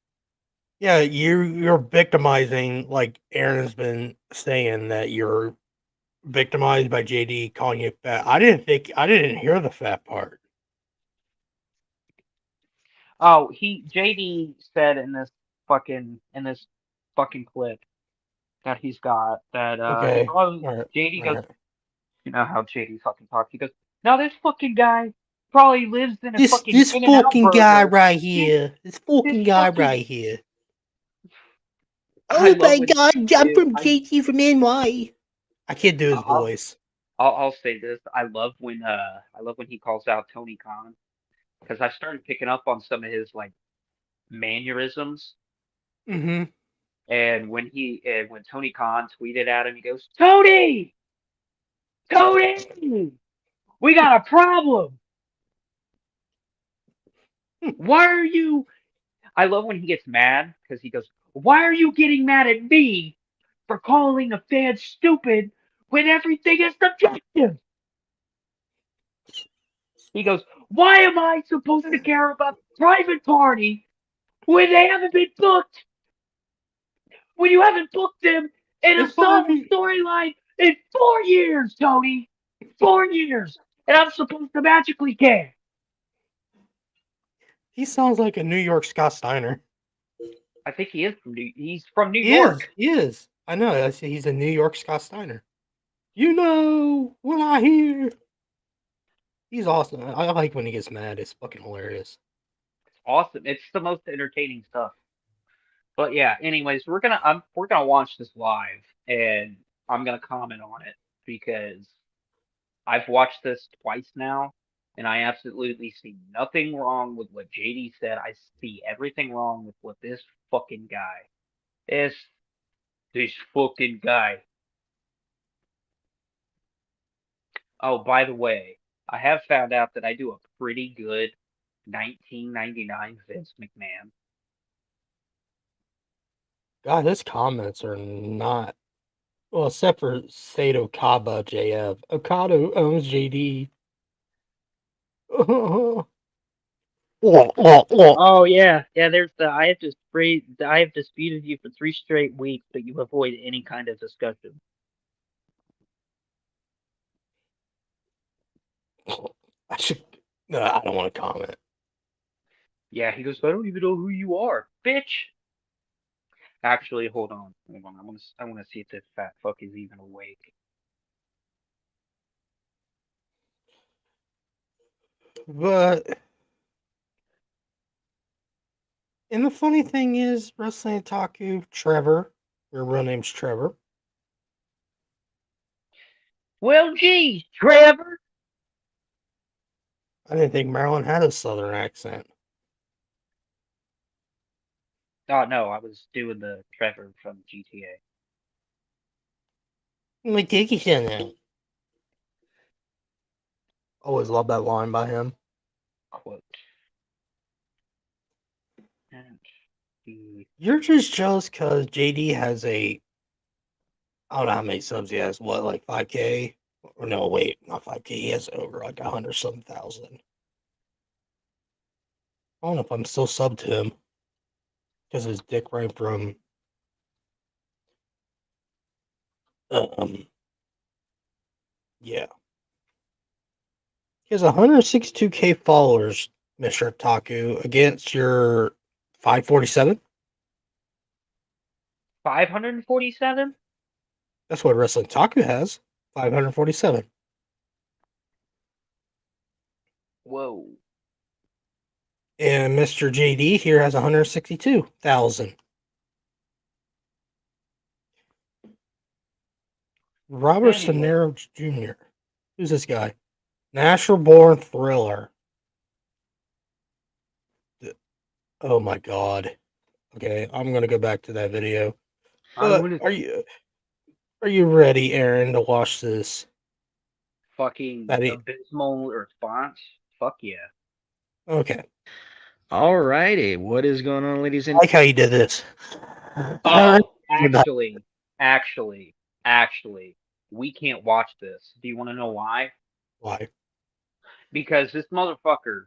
yeah, you're victimizing like Aaron has been saying that you're victimized by JD calling you fat. I didn't hear the fat part. Oh, JD said in this fucking clip that he's got that he Okay. goes All right. JD All goes, right. you know how JD fucking talks. He goes, now this fucking guy probably lives in a fucking This In-N-Out fucking guy burger. right This here. This this fucking guy fucking right here. I Oh love my when god, I'm dude, from JT from NY. I can't do his I'll voice. I'll say this. I love when he calls out Tony Khan because I started picking up on some of his like mannerisms. Mm-hmm. And when Tony Khan tweeted at him, he goes, Tony, we got a problem. Why are you? I love when he gets mad because he goes, why are you getting mad at me for calling a fan stupid when everything is subjective? He goes, why am I supposed to care about the private party when they haven't been booked? When you haven't booked them in a It's five years. storyline in 4 years, Tony? 4 years. And I'm supposed to magically care. He sounds like a New York Scott Steiner. I think he's from New York. He is. I know. I see he's a New York Scott Steiner. You know what I hear. He's awesome. I like when he gets mad. It's fucking hilarious. Awesome. It's the most entertaining stuff. But yeah, anyways, we're gonna watch this live and I'm gonna comment on it because I've watched this twice now and I absolutely see nothing wrong with what JD said. I see everything wrong with what fucking guy is this fucking guy. Oh, by the way, I have found out that I do a pretty good 1999 Vince McMahon. God, his comments are not well, except for Sate Okaba JF. Okada owns JD. Oh yeah, yeah. There's the I have disputed you for 3 straight weeks, but you avoid any kind of discussion. I should. No, I don't want to comment. Yeah, he goes, I don't even know who you are, bitch. Actually, hold on. I want to see if this fat fuck is even awake. But and the funny thing is, Wrestling Otaku Trevor, your real name's Trevor. Well, geez, Trevor. I didn't think Maryland had a southern accent. Oh no, I was doing the Trevor from GTA. My dickie's in it. Always love that line by him. Quote. And the You're just jealous because JD has a. I don't know how many subs he has. What, like 5K? Or no, wait, not 5K. He has over like 100-something thousand. I don't know if I'm still subbed to him because his dick ran from. Yeah. He has 162K followers, Mr. Otaku, against your 547. 547? That's what Wrestling Otaku has. 547. Whoa. And Mr. JD here has 162,000. Robert Anyway. Sonero Jr. Who's this guy? Natural Born Thriller. Oh my god. Okay, I'm gonna go back to that video. I'm But gonna are you ready, Aaron, to watch this? fucking That abysmal response. Fuck yeah. Okay. Alrighty, what is going on, ladies I and like how you did this. Oh, Aaron, actually, we can't watch this. Do you want to know why? why? Because this motherfucker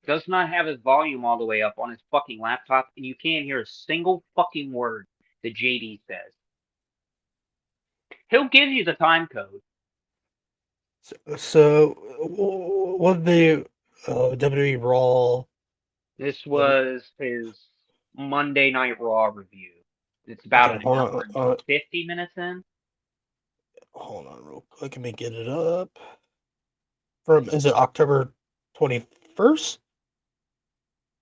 does not have his volume all the way up on his fucking laptop, and you can't hear a single fucking word that JD says. He'll give you the time code. So what the WWE Raw? This was his Monday Night Raw review. It's about Okay, an hold hour on. and 50 minutes in. Hold on, real quick. Let me get it up. Is it October 21st?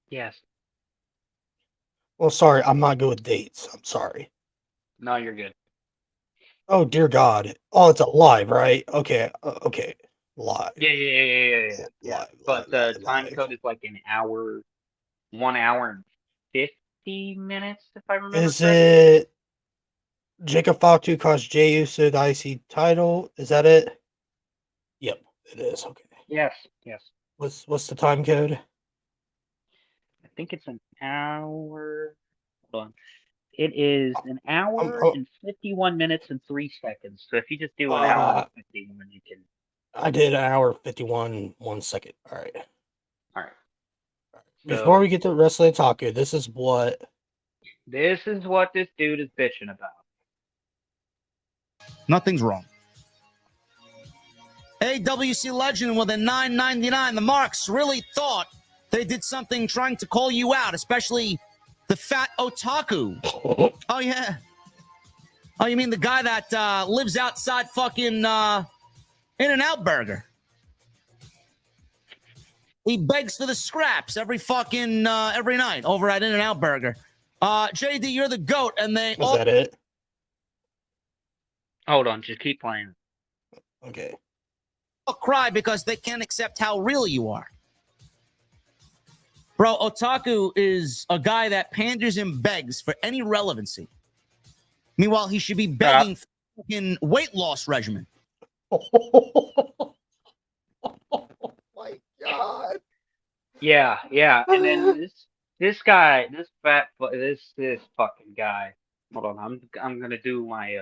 Yes. Well, sorry, I'm not good with dates. I'm sorry. No, you're good. Oh dear God! Oh, it's a live, right? Okay, okay, live. Yeah. Live, But the live, time live. code is like an hour, 1 hour and 50 minutes, if I remember Is correctly. it Jacob Fatu cost Jey Uso the IC title? Is that it? Yep, it is. Okay. Yes. What's the time code? I think it's an hour. Hold on. It is an hour I'm, and 51 minutes and 3 seconds. So if you just do an hour and 51, you can. I did an hour 51 1 second. All right. All right. Before So we get to Wrestling Taco, this is what. this is what this dude is bitching about. Nothing's wrong. AWC Legend with a $9.99. The Marks really thought they did something trying to call you out, especially the fat otaku. Oh, yeah. Oh, you mean the guy that lives outside fucking In-N-Out Burger? He begs for the scraps every night over at In-N-Out Burger. JD, you're the GOAT, and they Was that it? Hold on, just keep playing. Okay. all cry because they can't accept how real you are. Bro, otaku is a guy that panders and begs for any relevancy. Meanwhile, he should be begging for fucking weight loss regimen. Oh my God. Yeah. And then this fucking guy. Hold on, I'm gonna do my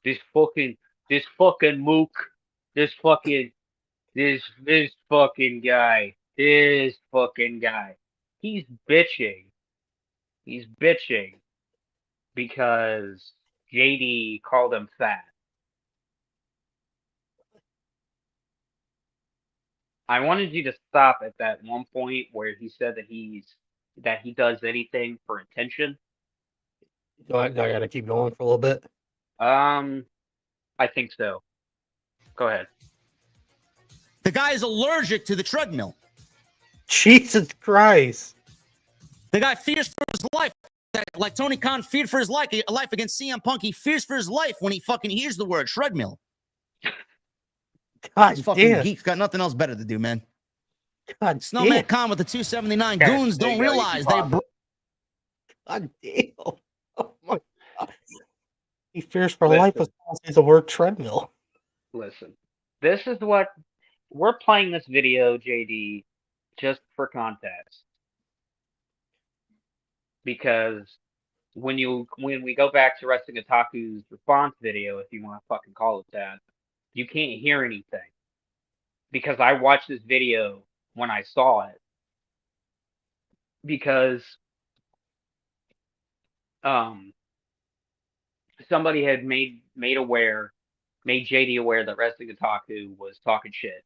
this fucking mook, this fucking guy. This fucking guy. He's bitching. He's bitching because JD called him fat. I wanted you to stop at that one point where he said that he does anything for attention. Do I gotta keep going for a little bit? I think so. Go ahead. The guy is allergic to the treadmill. Jesus Christ. The guy fears for his life. Like Tony Khan feared for his life against CM Punk. He fears for his life when he fucking hears the word treadmill. God These fucking damn. geeks got nothing else better to do, man. God Snowman damn. Khan with the 279 Okay, goons there you don't go, you realize can they. pause it. God damn. Oh my God. He fears for Listen. life as long as he's the word treadmill. Listen, this is what we're playing this video, JD, just for context. Because when we go back to Wrestling Otaku's response video, if you want to fucking call it that, you can't hear anything. Because I watched this video when I saw it. Because somebody had made JD aware that Wrestling Otaku was talking shit.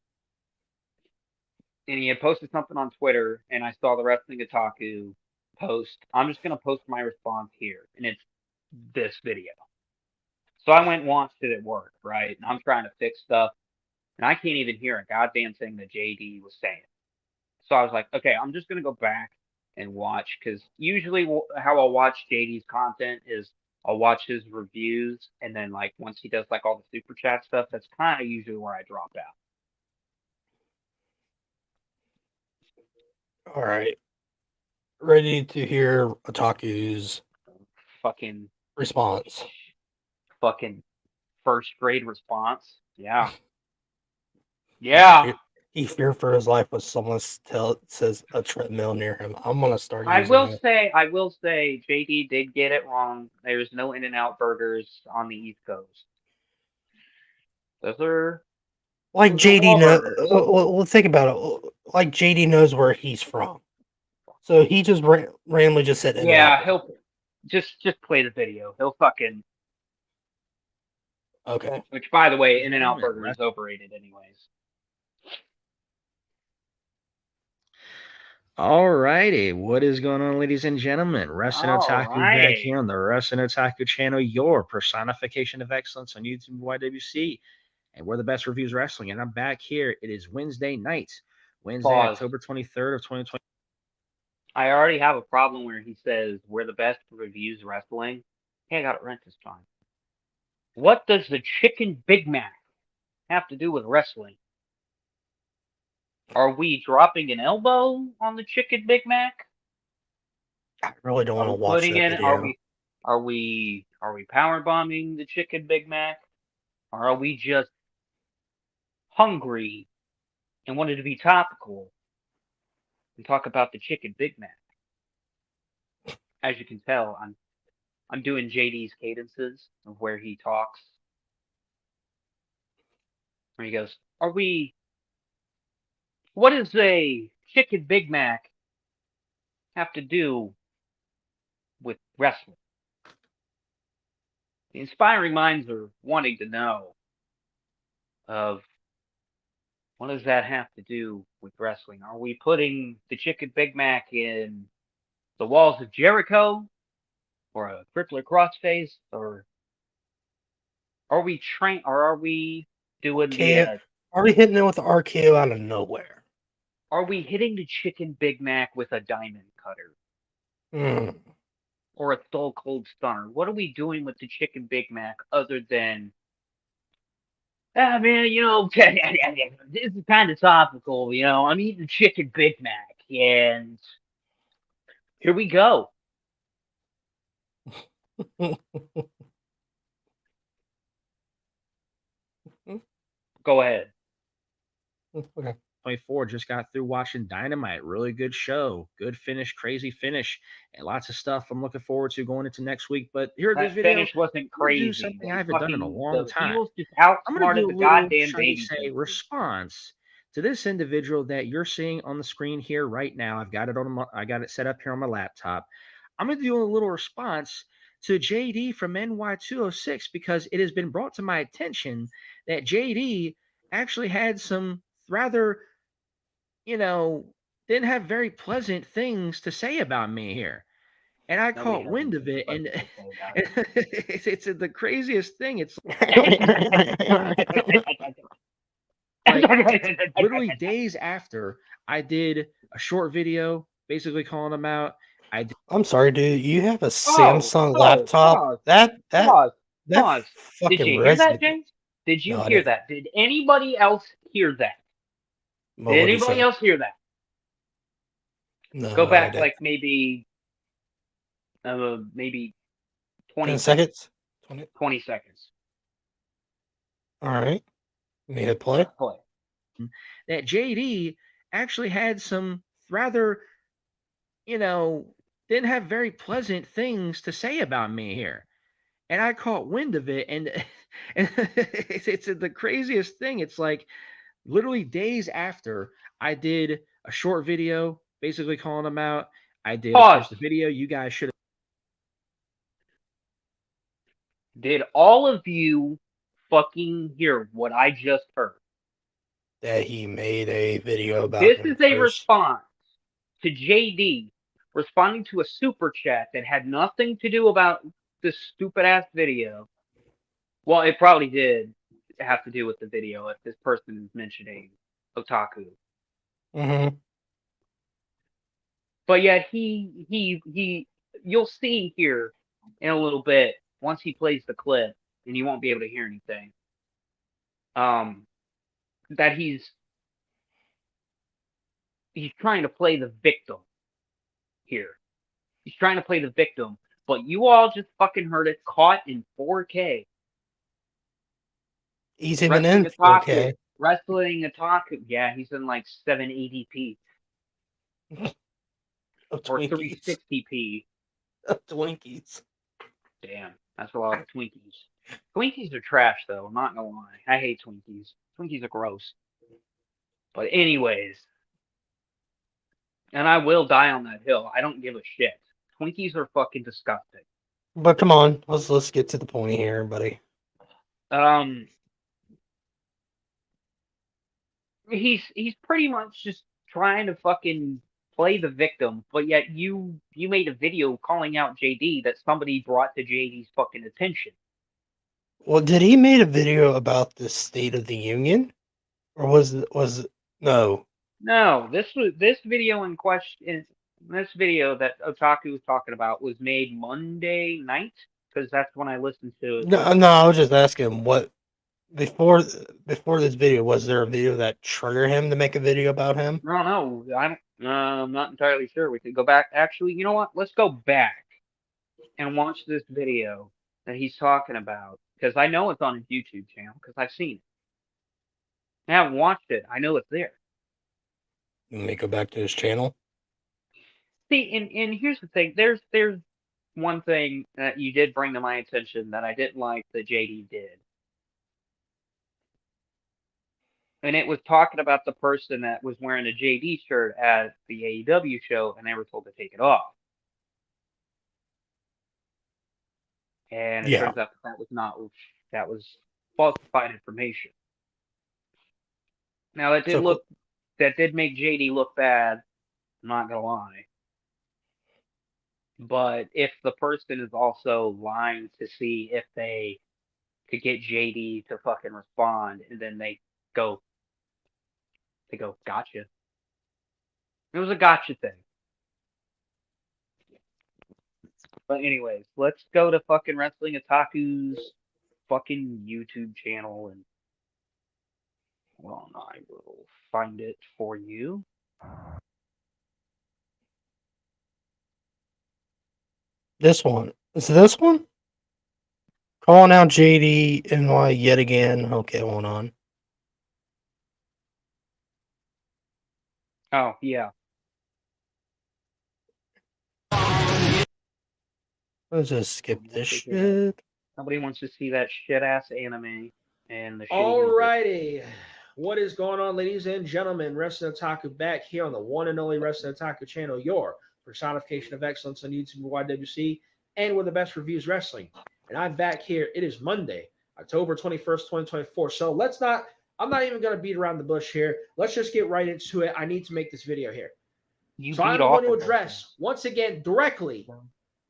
And he had posted something on Twitter, and I saw the Wrestling Otaku post. I'm just gonna post my response here, and it's this video. So I went and watched it at work, right? And I'm trying to fix stuff, and I can't even hear a goddamn thing that JD was saying. So I was like, okay, I'm just gonna go back and watch, because usually how I'll watch JD's content is I'll watch his reviews, and then like once he does like all the super chat stuff, that's kind of usually where I drop out. All right. Ready to hear Otaku's Fucking response. fucking first grade response. Yeah. Yeah. He feared for his life when someone says a treadmill near him. I'm gonna start I using will it. say JD did get it wrong. There's no In-N-Out burgers on the East Coast. Those are Like those are JD knows. Wahlburgers. Well, think about it. Like JD knows where he's from, so he just randomly just said In-N-Out. Yeah, he'll just play the video. He'll fucking Okay. which by the way, In-N-Out Yeah, burger is overrated anyways. All righty. What is going on, ladies and gentlemen? Wrestling Otaku back Alrighty. here on the Wrestling Otaku channel, your personification of excellence on YouTube and YWC. And we're the best reviews wrestling. And I'm back here. It is Wednesday night, Wednesday, Pause. October 23rd of 2020. I already have a problem where he says we're the best reviews wrestling. Hey, I got it right this time. What does the chicken Big Mac have to do with wrestling? Are we dropping an elbow on the chicken Big Mac? I really don't want Are to we watch putting that in? video. Are we power bombing the chicken Big Mac? Or are we just hungry and wanted to be topical and talk about the chicken Big Mac? As you can tell, I'm doing JD's cadences of where he talks. Where he goes, what does a chicken Big Mac have to do with wrestling? The inspiring minds are wanting to know of what does that have to do with wrestling? Are we putting the chicken Big Mac in the walls of Jericho or a crippler crossface, or are we doing Are we hitting it with the RKO out of nowhere? are we hitting the chicken Big Mac with a diamond cutter Hmm. or a Stone Cold Stunner? What are we doing with the chicken Big Mac other than man, this is kind of topical, I'm eating chicken Big Mac, and here we go. Go ahead. Okay. 24 just got through watching Dynamite. Really good show. Good finish, crazy finish, and lots of stuff I'm looking forward to going into next week. But here, this That video, finish wasn't I'm gonna do crazy. something They I haven't done in a fucking long the time. heels just I'm gonna outsmarted do the a little, goddamn shall we baby say, faces. response to this individual that you're seeing on the screen here right now. I got it set up here on my laptop. I'm going to do a little response to JD from NY206 because it has been brought to my attention that JD actually had some rather, didn't have very pleasant things to say about me here. And I Nobody caught has wind of anything it, and pleasant to say about it. it's the craziest thing. It's literally days after I did a short video basically calling him out. I'm sorry, dude. You have a Oh, Samsung oh, laptop. pause, That pause. Did fucking you hear that, resonated. James? Did you No, I hear didn't. that? Did anybody else hear that? What Did would he anybody say? else hear that? No, Go I back didn't. like maybe 20 10 seconds. seconds? 20. 20 seconds. All right. Let me hit play. Play. That JD actually had some rather, didn't have very pleasant things to say about me here. And I caught wind of it, and, it's the craziest thing. It's like literally days after I did a short video basically calling him out. I did, of course, Pause. the video. You guys should have. Did all of you fucking hear what I just heard? That he made a video about This him is a first. response to JD responding to a super chat that had nothing to do about this stupid ass video. Well, it probably did have to do with the video if this person is mentioning otaku. Mm-hmm. But yet you'll see here in a little bit once he plays the clip, and you won't be able to hear anything. That he's trying to play the victim here. He's trying to play the victim, but you all just fucking heard it caught in 4K. He's even in 4K. Wrestling otaku. Yeah, he's in like 780p Of or Twinkies. 360p. Of Twinkies. Damn, that's a lot of Twinkies. Twinkies are trash, though. I'm not gonna lie. I hate Twinkies. Twinkies are gross. But anyways, and I will die on that hill. I don't give a shit. Twinkies are fucking disgusting. But come on, let's get to the point here, buddy. He's pretty much just trying to fucking play the victim, but yet you made a video calling out JD that somebody brought to JD's fucking attention. Well, did he made a video about the State of the Union, or was no? No, this video in question. This video that Otaku was talking about was made Monday night because that's when I listened to it. No, I was just asking what before this video was there a video that triggered him to make a video about him? I don't know. I'm not entirely sure. We could go back. Actually, you know what? Let's go back and watch this video that he's talking about because I know it's on his YouTube channel because I've seen it. I haven't watched it. I know it's there. Let me go back to his channel. See, and here's the thing. There's one thing that you did bring to my attention that I didn't like that JD did. And it was talking about the person that was wearing a JD shirt at the AEW show and they were told to take it off. And it turns out that was falsified information. Now that did make JD look bad, I'm not gonna lie. But if the person is also lying to see if they could get JD to fucking respond, and then they go, gotcha. It was a gotcha thing. But anyways, let's go to fucking Wrestling Otaku's fucking YouTube channel, and well, I will find it for you. This one. Is it this one? Calling out JD NY yet again. Okay, hold on. Oh, yeah. Let's just skip this shit. Nobody wants to see that shit ass anime and the shady. Alrighty. What is going on, ladies and gentlemen? Wrestling Otaku back here on the one and only Wrestling Otaku channel, your personification of excellence on YouTube and YWC, and with the best reviews wrestling. And I'm back here. It is Monday, October 21st, 2024. So I'm not even going to beat around the bush here. Let's just get right into it. I need to make this video here. You So beat I'm off going to of this address, once again, directly,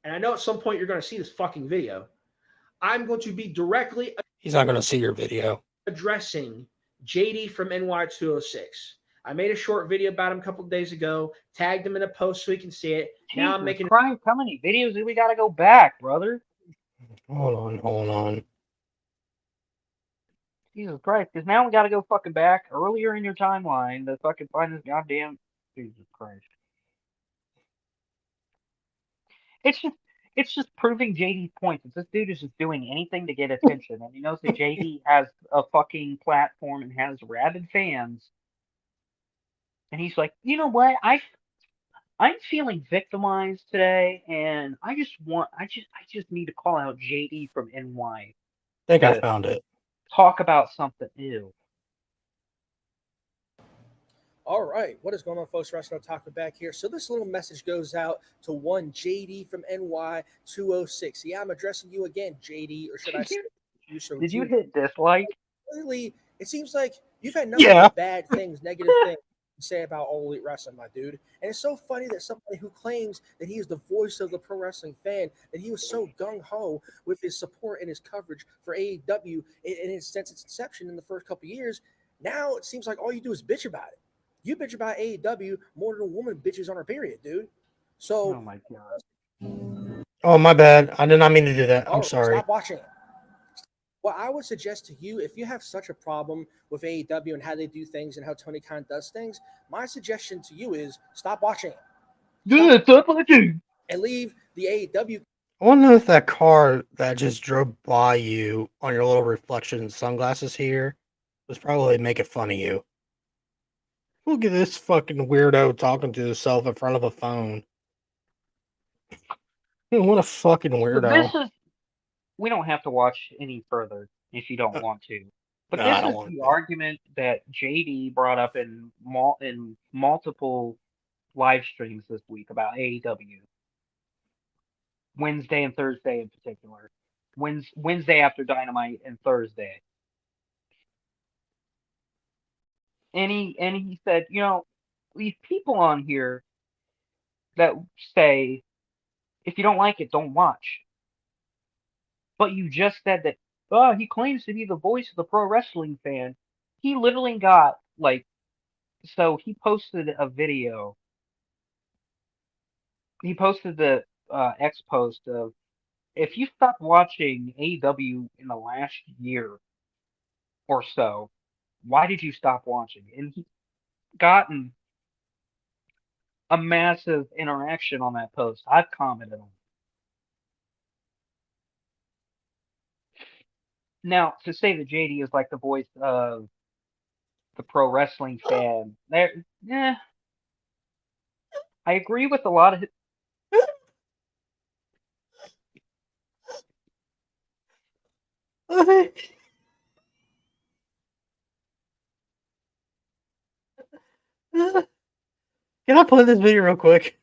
and I know at some point you're going to see this fucking video. I'm going to be directly He's not gonna see your video. addressing JD from NY206. I made a short video about him a couple of days ago, tagged him in a post so he can see it. Now I'm Jesus making Christ, how many videos do we gotta go back, brother? Hold on. Jesus Christ, because now we gotta go fucking back earlier in your timeline to fucking find this goddamn Jesus Christ. It's just proving JD's point. That this dude is just doing anything to get attention, and he knows that JD has a fucking platform and has rabid fans. And he's like, you know what? I'm feeling victimized today, and I just need to call out JD from NY I think I to found it. talk about something new. All right, what is going on, folks? Wrestling Otaku back here. So this little message goes out to one JD from NY206. Yeah, I'm addressing you again, JD, or should I say you? So Did you hit dislike? Clearly, it seems like you've had nothing Yeah. but bad things, negative things to say about All Elite Wrestling, my dude. And it's so funny that somebody who claims that he is the voice of the pro wrestling fan, that he was so gung-ho with his support and his coverage for AEW since its inception in the first couple of years, now it seems like all you do is bitch about it. You bitch about AEW more than a woman bitches on her period, dude. So, Oh my god. Oh, my bad. I did not mean to do that. I'm oh, sorry. stop watching it. What I would suggest to you, if you have such a problem with AEW and how they do things and how Tony Khan does things, my suggestion to you is stop watching it. Good, stop watching. And leave the AEW. I want to know if that car that just drove by you on your little reflection sunglasses here was probably making fun of you. Look at this fucking weirdo talking to himself in front of a phone. What a fucking weirdo. We don't have to watch any further if you don't want to. But No, I this don't is want the to. argument that JD brought up in multiple live streams this week about AEW. Wednesday and Thursday in particular. Wednesday after Dynamite and Thursday. And he said, these people on here that say if you don't like it, don't watch. But you just said that he claims to be the voice of the pro wrestling fan. He literally got so he posted a video. He posted the X post of if you stopped watching AEW in the last year or so, why did you stop watching? And he's gotten a massive interaction on that post. I've commented on it. Now, to say that JD is like the voice of the pro wrestling fan, I agree with a lot of Can I play this video real quick?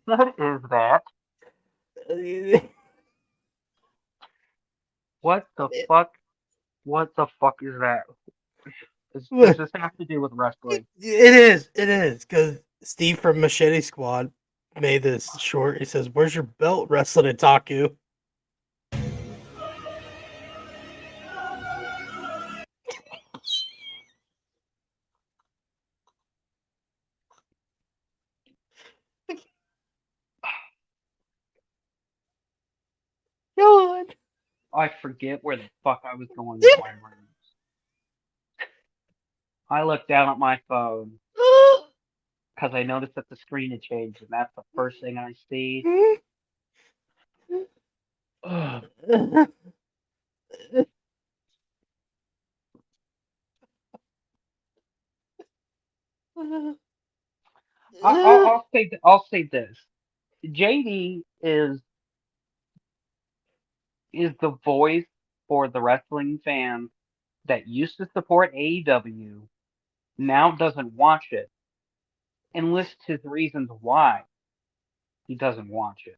What is that? What the fuck? What the fuck is that? Does this have to do with wrestling? It is, because Steve from Machete Squad made this short. He says, "Where's your belt, Wrestling Otaku?" God. I forget where the fuck I was going with my rants. I looked down at my phone because I noticed that the screen had changed, and that's the first thing I see. Ugh. I'll say this: JD is the voice for the wrestling fan that used to support AEW now doesn't watch it and lists his reasons why he doesn't watch it.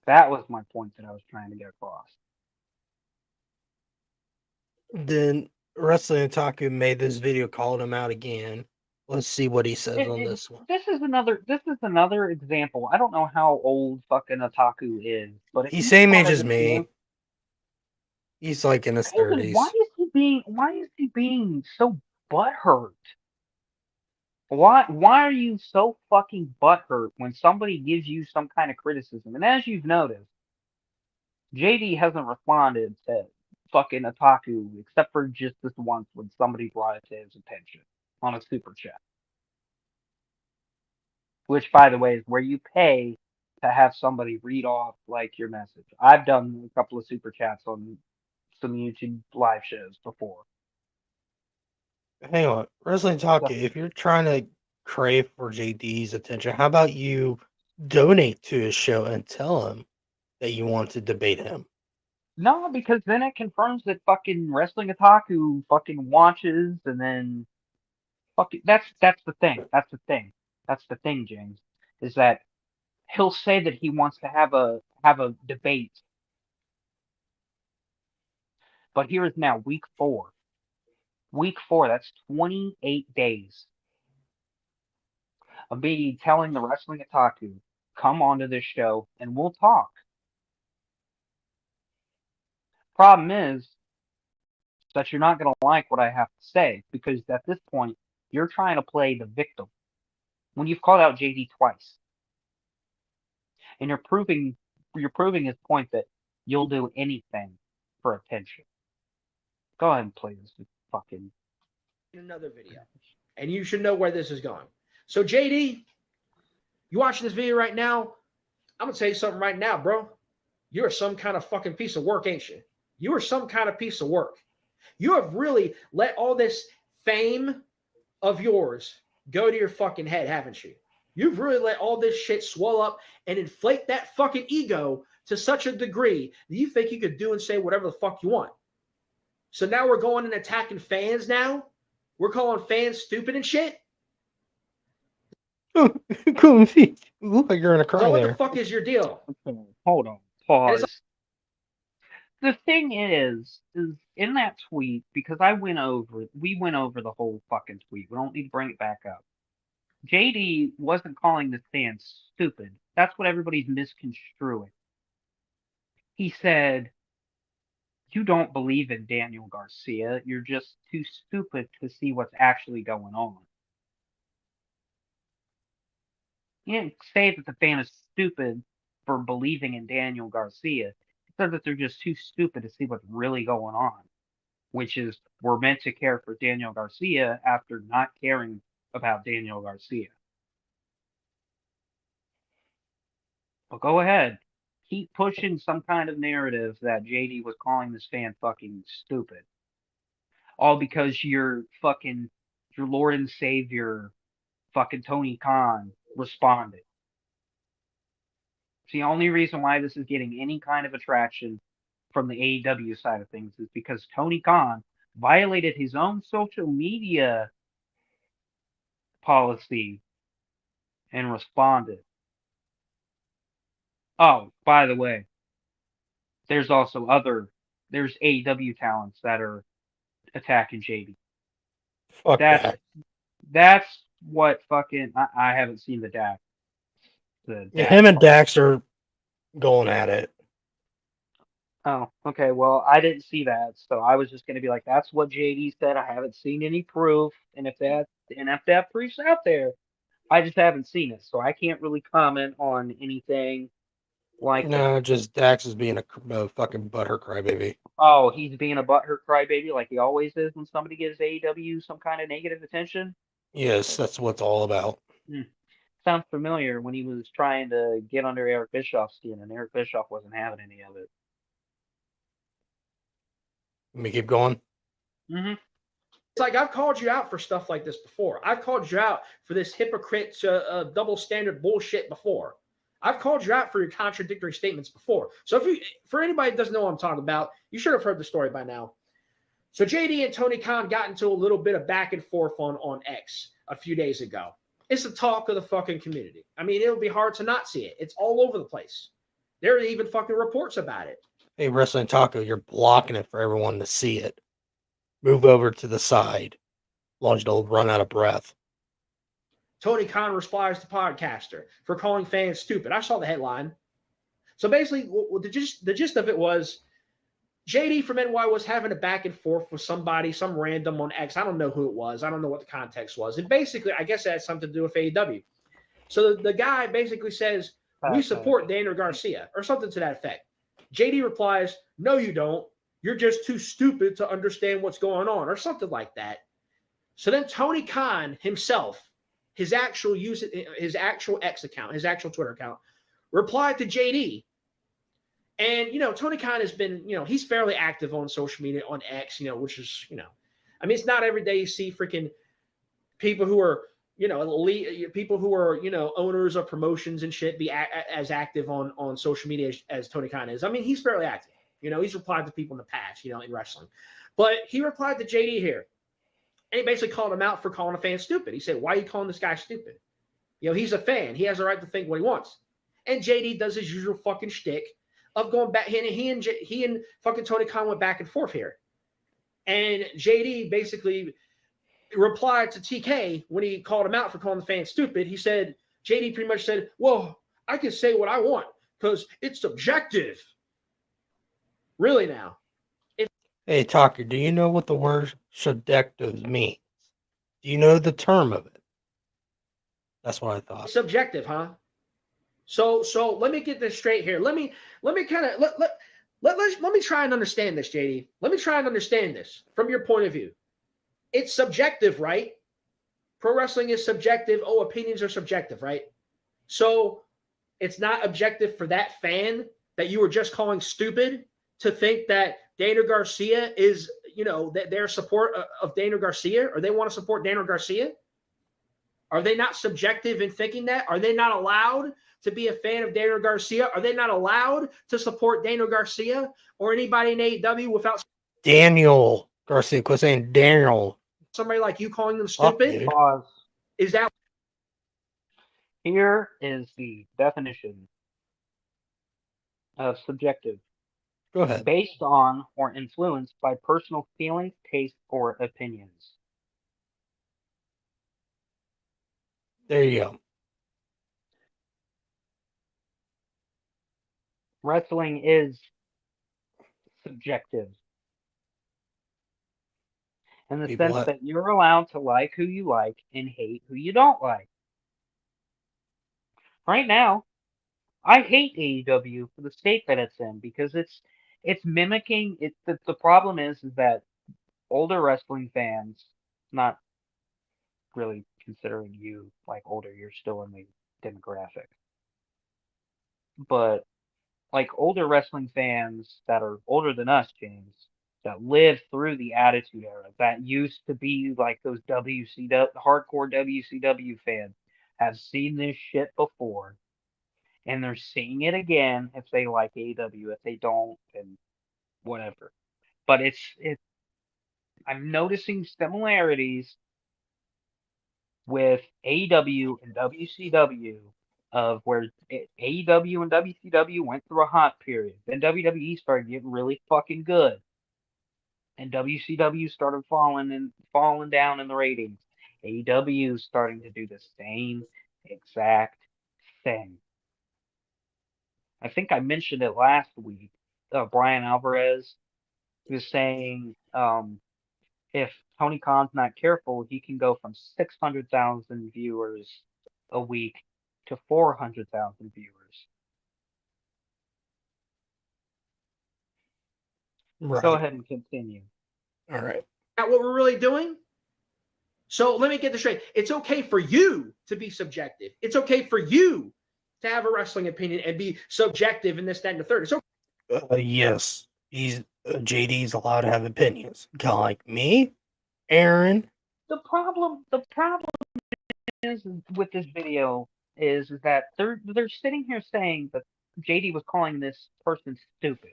That was my point that I was trying to get across. Then Wrestling Otaku made this video, called him out again. Let's see what he says on this one. This is another example. I don't know how old fucking Otaku is, but if He's you same saw age as this me. video- He's like in his David, 30s. why is he being so butthurt? Why are you so fucking butthurt when somebody gives you some kind of criticism? And as you've noticed, JD hasn't responded to fucking Otaku except for just this once when somebody brought it to his attention on a super chat. Which, by the way, is where you pay to have somebody read off like your message. I've done a couple of super chats on some YouTube live shows before. Hang on, Wrestling Otaku, if you're trying to crave for JD's attention, how about you donate to his show and tell him that you want to debate him? No, because then it confirms that fucking Wrestling Otaku fucking watches and then fucking that's the thing. That's the thing, James. Is that he'll say that he wants to have a debate. But here is now week 4. Week 4, that's 28 days of me telling the Wrestling Otaku, come onto this show and we'll talk. Problem is that you're not going to like what I have to say because at this point, you're trying to play the victim when you've called out JD twice. And you're proving his point that you'll do anything for attention. Go ahead and play this fucking another video, and you should know where this is going. So JD, you watching this video right now? I'm gonna tell you something right now, bro. You're some kind of fucking piece of work, ain't you? You are some kind of piece of work. You have really let all this fame of yours go to your fucking head, haven't you? You've really let all this shit swell up and inflate that fucking ego to such a degree that you think you could do and say whatever the fuck you want. So now we're going and attacking fans now? We're calling fans stupid and shit? You look like you're in a cry So what there. the fuck is your deal? Hold on. Pause. The thing is in that tweet, because we went over the whole fucking tweet. We don't need to bring it back up. JD wasn't calling the fans stupid. That's what everybody's misconstruing. He said, you don't believe in Daniel Garcia. You're just too stupid to see what's actually going on. He didn't say that the fan is stupid for believing in Daniel Garcia. He said that they're just too stupid to see what's really going on, which is we're meant to care for Daniel Garcia after not caring about Daniel Garcia. But go ahead. Keep pushing some kind of narrative that JD was calling this fan fucking stupid. All because your Lord and Savior, fucking Tony Khan, responded. It's the only reason why this is getting any kind of attraction from the AEW side of things is because Tony Khan violated his own social media policy and responded. Oh, by the way, there's AEW talents that are attacking JD. Fuck that. That's what fucking I haven't seen the Dax. Yeah, him and Dax are going at it. Oh, okay. Well, I didn't see that, so I was just gonna be like, "That's what JD said." I haven't seen any proof, and if that proof's out there, I just haven't seen it, so I can't really comment on anything like that. No, just Dax is being a fucking butthurt crybaby. Oh, he's being a butthurt crybaby like he always is when somebody gives AEW some kind of negative attention. Yes, that's what it's all about. Sounds familiar when he was trying to get under Eric Bischoff's skin, and Eric Bischoff wasn't having any of it. Let me keep going. Mm-hmm. It's like I've called you out for stuff like this before. I've called you out for this hypocrite double standard bullshit before. I've called you out for your contradictory statements before. So for anybody that doesn't know what I'm talking about, you should have heard the story by now. So JD and Tony Khan got into a little bit of back and forth on X a few days ago. It's the talk of the fucking community. I mean, it'll be hard to not see it. It's all over the place. There are even fucking reports about it. Hey, Wrestling Taco, you're blocking it for everyone to see it. Move over to the side. Lunge will run out of breath. Tony Khan replies to podcaster for calling fans stupid. I saw the headline. So basically, the gist of it was JD from NY was having a back and forth with somebody, some random on X. I don't know who it was. I don't know what the context was. And basically, I guess it had something to do with AEW. So the guy basically says, we support Daniel Garcia, or something to that effect. JD replies, no, you don't. You're just too stupid to understand what's going on, or something like that. So then Tony Khan himself, his actual X account, his actual Twitter account, replied to JD. And, Tony Khan has been, he's fairly active on social media, on X, which is, I mean, it's not every day you see freaking people who are, elite, people who are, owners of promotions and shit be as active on social media as Tony Khan is. I mean, he's fairly active. He's replied to people in the past, in wrestling. But he replied to JD here. And he basically called him out for calling a fan stupid. He said, why are you calling this guy stupid? He's a fan. He has the right to think what he wants. And JD does his usual fucking shtick of going back. He and fucking Tony Khan went back and forth here. And JD basically replied to TK when he called him out for calling the fan stupid. He said, JD pretty much said, well, I can say what I want because it's subjective. Really now. Hey, Tucker, do you know what the word subjective means? Do you know the term of it? That's what I thought. Subjective, huh? So let me get this straight here. Let me kind of let me try and understand this, JD. Let me try and understand this from your point of view. It's subjective, right? Pro wrestling is subjective. Oh, opinions are subjective, right? So it's not objective for that fan that you were just calling stupid to think that Daniel Garcia is, that their support of Daniel Garcia, or they want to support Daniel Garcia? Are they not subjective in thinking that? Are they not allowed to be a fan of Daniel Garcia? Are they not allowed to support Daniel Garcia or anybody in AEW without Daniel Garcia, quit saying Daniel. Somebody like you calling them stupid? Pause. Is that Here is the definition of subjective. Go ahead. Based on or influenced by personal feelings, tastes, or opinions. There you go. Wrestling is subjective. In the People sense that you're allowed to like who you like and hate who you don't like. Right now, I hate AEW for the state that it's in because it's mimicking it. The problem is that older wrestling fans, not really considering you like older, you're still in the demographic, but like older wrestling fans that are older than us, James, that lived through the Attitude Era, that used to be like those WCW, hardcore WCW fans, have seen this shit before, and they're seeing it again if they like AEW. If they don't, then whatever. But it's I'm noticing similarities with AEW and WCW of where AEW and WCW went through a hot period. Then WWE started getting really fucking good. And WCW started falling down in the ratings. AEW is starting to do the same exact thing. I think I mentioned it last week. Brian Alvarez was saying if Tony Khan's not careful, he can go from 600,000 viewers a week to 400,000 viewers. Right. Go ahead and continue. All right. what we're really doing? So let me get this straight. It's okay for you to be subjective. It's okay for you to have a wrestling opinion and be subjective in this, that, and the third. So Yes, he's JD's allowed to have opinions. Kind of like me, Aaron. The problem is with this video is that they're sitting here saying that JD was calling this person stupid.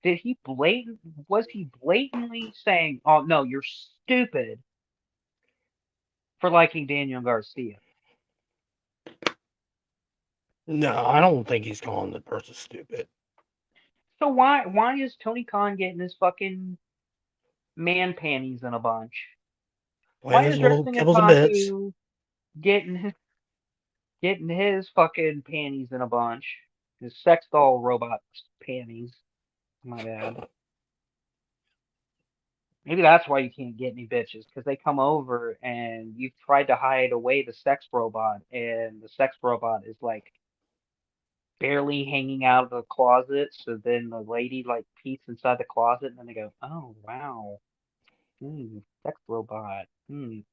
Was he blatantly saying, "Oh no, you're stupid for liking Daniel Garcia"? No, I don't think he's calling the person stupid. So why is Tony Khan getting his fucking man panties in a bunch? Playing Why his is little Dressing kibbles and bits. Otaku getting his fucking panties in a bunch? His sex doll robot panties. My bad. Maybe that's why you can't get any bitches, because they come over and you've tried to hide away the sex robot, and the sex robot is like barely hanging out of the closet. So then the lady like peeks inside the closet, and then they go, "Oh wow, sex robot." And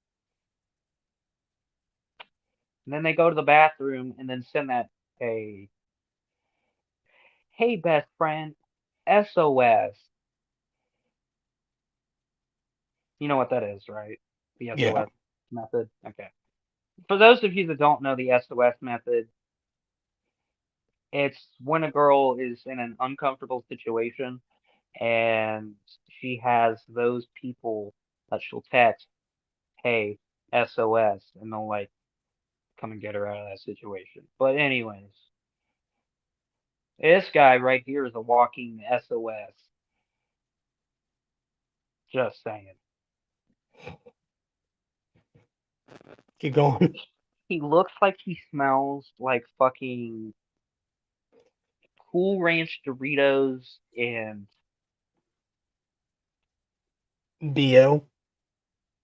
then they go to the bathroom and then send that, "Hey, hey, best friend, SOS." You know what that is, right? The Yeah. SOS method. Okay. For those of you that don't know the SOS method, it's when a girl is in an uncomfortable situation and she has those people that she'll text, "Hey, SOS," and they'll like come and get her out of that situation. But anyways, this guy right here is a walking SOS. Just saying. Keep going. He looks like he smells like fucking Cool Ranch Doritos and BO.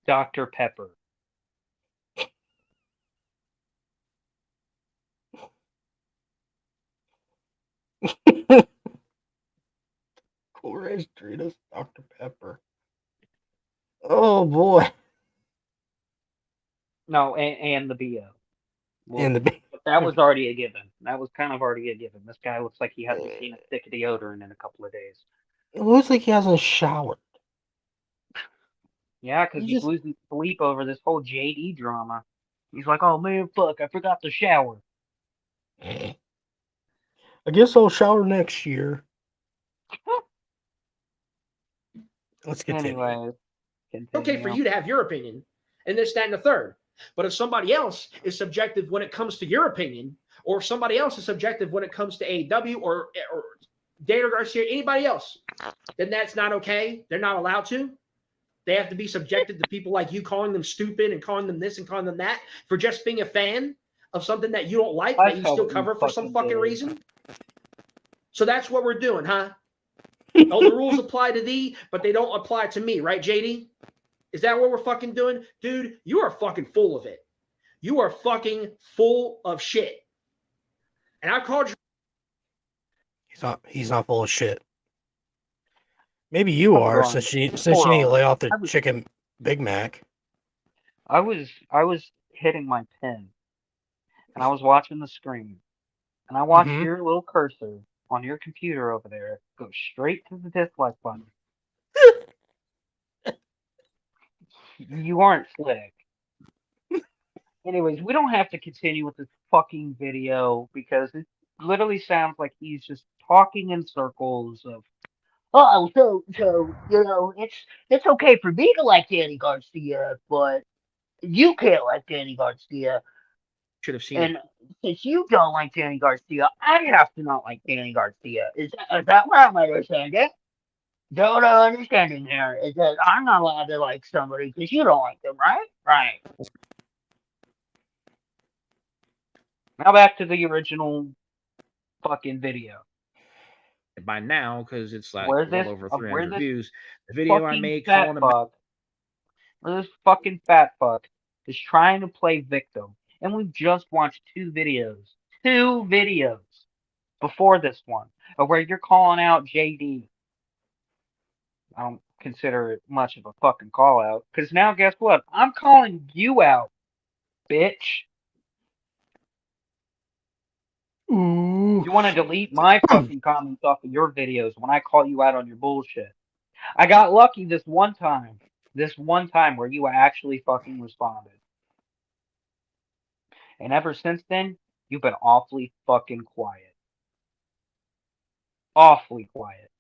Dr. Pepper. Cool Ranch Doritos, Dr. Pepper. Oh boy. No, and the BO. Well, And the but that was already a given. That was kind of already a given. This guy looks like he hasn't seen a stick of deodorant in a couple of days. it looks like he hasn't showered. Yeah, because He he's just losing sleep over this whole JD drama. He's like, "Oh man, fuck, I forgot to shower." I guess I'll shower next year. Let's continue. Anyways, Okay for continue. you to have your opinion and this, that, and the third. But if somebody else is subjective when it comes to your opinion, or somebody else is subjective when it comes to AEW or Daniel Garcia, anybody else, then that's not okay. They're not allowed to. They have to be subjected to people like you calling them stupid and calling them this and calling them that for just being a fan of something that you don't like, that you still cover for some fucking reason. So that's what we're doing, huh? Oh, the rules apply to thee, but they don't apply to me, right, JD? Is that what we're fucking doing? Dude, you are fucking full of it. You are fucking full of shit. And I called you. He's not full of shit. Maybe you Hold are, on. since you Hold need to on. lay off the I was- chicken Big Mac. I was hitting my pen, and I was watching the screen, and I watched Mhm. your little cursor on your computer over there go straight to the dislike button. You aren't slick. Anyways, we don't have to continue with this fucking video because it literally sounds like he's just talking in circles of, "Oh, so it's okay for me to like Danny Garcia, but you can't like Danny Garcia, Should have seen and it. since you don't like Danny Garcia, I have to not like Danny Garcia." Is that what I'm understanding? Is that what I'm understanding here? Is that I'm not allowed to like somebody because you don't like them, right? Right. Now back to the original fucking video. By now, because it's like Where well this over where 300 this views. The video I fucking made fat calling about fuck, where this fucking fat fuck is trying to play victim, and we've just watched two videos before this one, of where you're calling out JD. I don't consider it much of a fucking call out, because now guess what? I'm calling you out, bitch. Ooh. You want to delete my fucking comments off of your videos when I call you out on your bullshit. I got lucky this one time. This one time where you actually fucking responded. And ever since then, You've been awfully fucking quiet. Awfully quiet.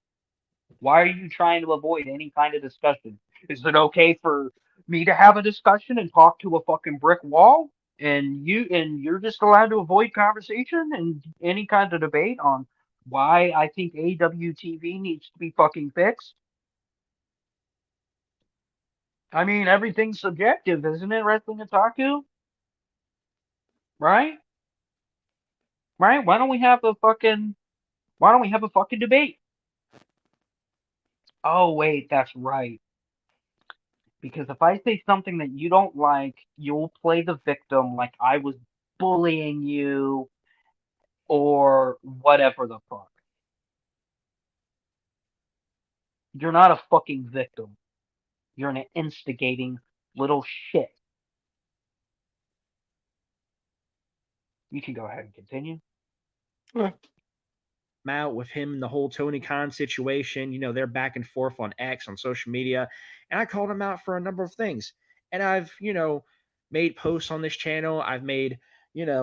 Why are you trying to avoid any kind of discussion? Is it okay for me to have a discussion and talk to a fucking brick wall? And you're just allowed to avoid conversation and any kind of debate on why I think AWTV needs to be fucking fixed? I mean, everything's subjective, isn't it, Wrestling Otaku? Right? Right? Why don't we have a fucking debate? Oh wait, that's right. Because if I say something that you don't like, you'll play the victim like I was bullying you or whatever the fuck. You're not a fucking victim. You're an instigating little shit. You can go ahead and continue. Out with him and the whole Tony Khan situation. They're back and forth on X, on social media, and I called him out for a number of things. And I've, made posts on this channel. I've made,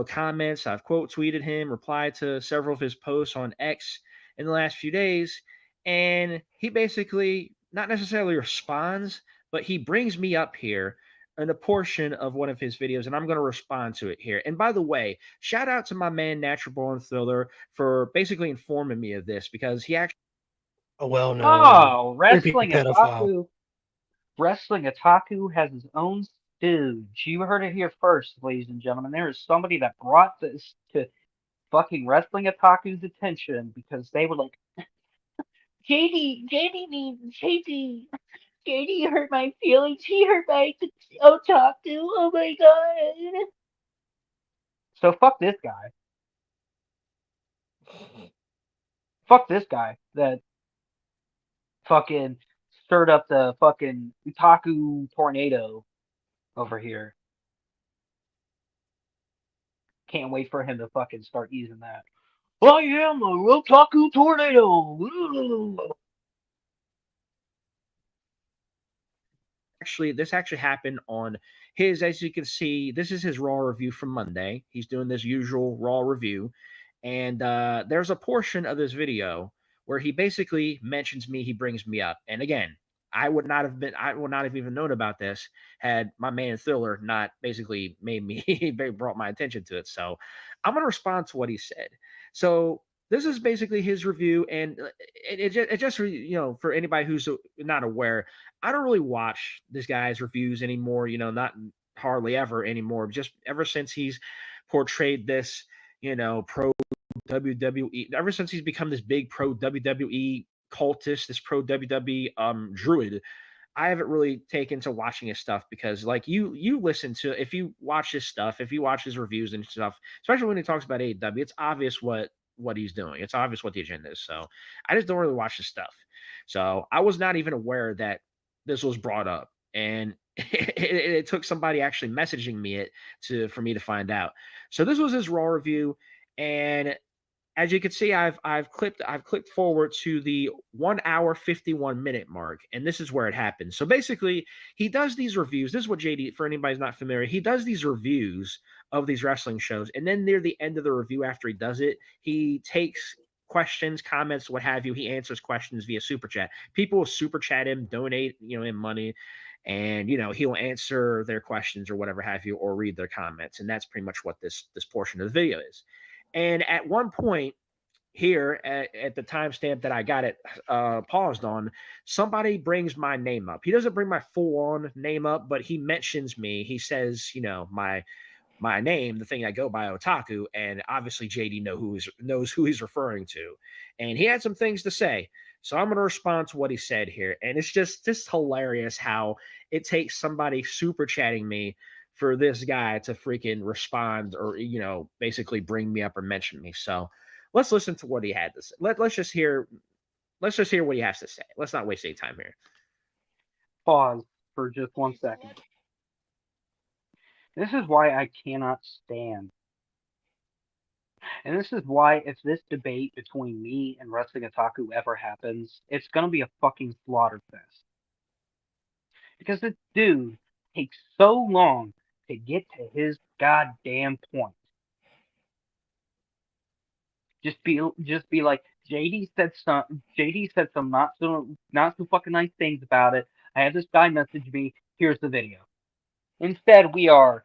comments. I've quote tweeted him, replied to several of his posts on X in the last few days. And he basically not necessarily responds, but he brings me up here in a portion of one of his videos, and I'm going to respond to it here. And by the way, shout out to my man Natural Born Thriller for basically informing me of this, because he actually A well-known Oh, creepy pedophile. Wrestling Otaku has his own stooge. You heard it here first, ladies and gentlemen. There is somebody that brought this to fucking Wrestling Otaku's attention because they were like, JD hurt my feelings. He hurt my otaku. Oh my god. So fuck this guy. Fuck this guy that fucking stirred up the fucking otaku tornado over here. Can't wait for him to fucking start using that. I am a otaku tornado. this actually happened on his, as you can see, this is his Raw review from Monday. He's doing this usual Raw review, and there's a portion of this video where he basically mentions me. He brings me up, and again, I would not have even known about this had my man Thriller not basically made me brought my attention to it. So I'm gonna respond to what he said. So this is basically his review, and it just for anybody who's not aware, I don't really watch this guy's reviews anymore. Not hardly ever anymore. Just ever since he's portrayed this, pro WWE. Ever since he's become this big pro WWE cultist, this pro WWE druid, I haven't really taken to watching his stuff, because like you listen to, if you watch his stuff, if you watch his reviews and stuff, especially when he talks about AEW, it's obvious what he's doing. It's obvious what the agenda is. So I just don't really watch his stuff. So I was not even aware that this was brought up. And it took somebody actually messaging me for me to find out. So this was his Raw review, and as you can see, I've clicked forward to the 1 hour 51 minute mark, and this is where it happens. So basically, he does these reviews. This is what JD, for anybody who's not familiar, he does these reviews of these wrestling shows, and then near the end of the review, after he does it, he takes questions, comments, what have you. He answers questions via super chat. People will super chat him, donate him money, and he'll answer their questions or whatever have you, or read their comments, and that's pretty much what this portion of the video is. And at one point here, at the timestamp that I got it paused on, somebody brings my name up. He doesn't bring my full-on name up, but he mentions me. He says, my name, the thing I go by, Otaku, and obviously JD knows who he's referring to. And he had some things to say. So I'm going to respond to what he said here. And it's just hilarious how it takes somebody super chatting me for this guy to freaking respond, or basically bring me up or mention me. So let's listen to what he had to say. Let's just hear what he has to say. Let's not waste any time here. Pause for just 1 second. This is why I cannot stand. And this is why, if this debate between me and Wrestling Otaku ever happens, it's gonna be a fucking slaughter fest. Because this dude takes so long to get to his goddamn point. Just be like, JD said some not so fucking nice things about it. I had this guy message me. Here's the video. Instead, we are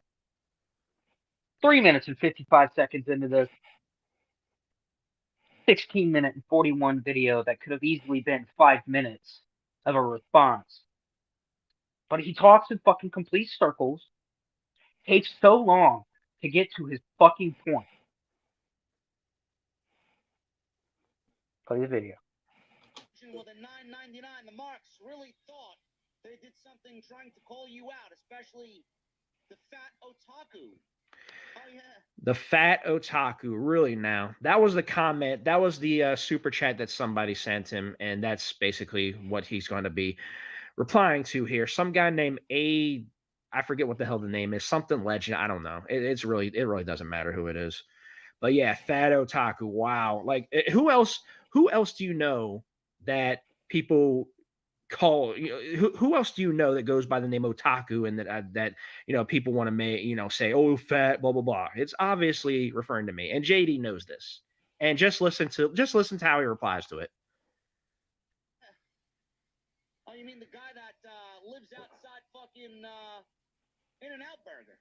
3 minutes and 55 seconds into this 16-minute and 41 video that could have easily been 5 minutes of a response. But he talks in fucking complete circles, takes so long to get to his fucking point. Play the video. Well, the 9.99, the marks really thought they did something trying to call you out, especially the fat otaku. Oh yeah. The fat otaku, really now. That was the comment. That was the super chat that somebody sent him, and that's basically what he's going to be replying to here. Some guy named I forget what the hell the name is. Something Legend. I don't know. It really doesn't matter who it is. But yeah, fat otaku. Wow. Like who else? Who else do you know that people call? Who else do you know that goes by the name otaku and that people want to make say, oh, fat, blah blah blah. It's obviously referring to me, and JD knows this. And just listen to how he replies to it. Oh, you mean the guy that lives outside fucking In-N-Out Burger?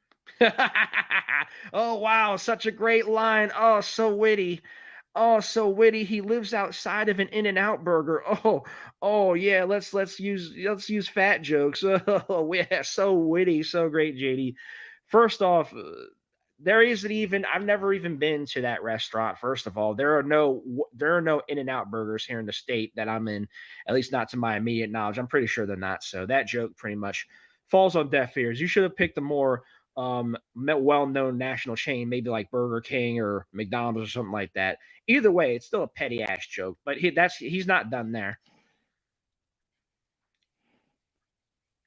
Oh wow, such a great line. Oh, so witty. Oh, so witty. He lives outside of an In-N-Out burger. Oh yeah. Let's use fat jokes. Oh yeah, so witty, so great, JD. First off, there isn't even. I've never even been to that restaurant. First of all, there are no In-N-Out burgers here in the state that I'm in. At least not to my immediate knowledge. I'm pretty sure they're not. So that joke pretty much falls on deaf ears. You should have picked a more well-known national chain, maybe like Burger King or McDonald's or something like that. Either way, it's still a petty ass joke, but he's not done there.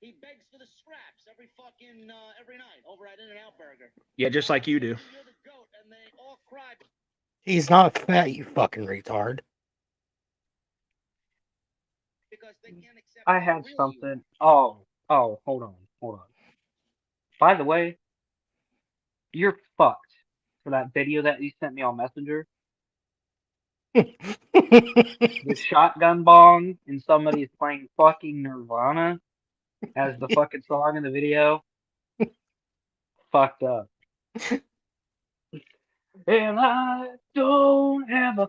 He begs for the scraps every night over at In-N-Out Burger. Yeah, just like you do. You're the goat, and they all cry. He's not fat, you fucking retard. Because they can't accept I how had real you something. Oh, hold on. By the way, you're fucked for that video that you sent me on Messenger. The shotgun bong and somebody's playing fucking Nirvana as the fucking song in the video. Fucked up. And I don't have a.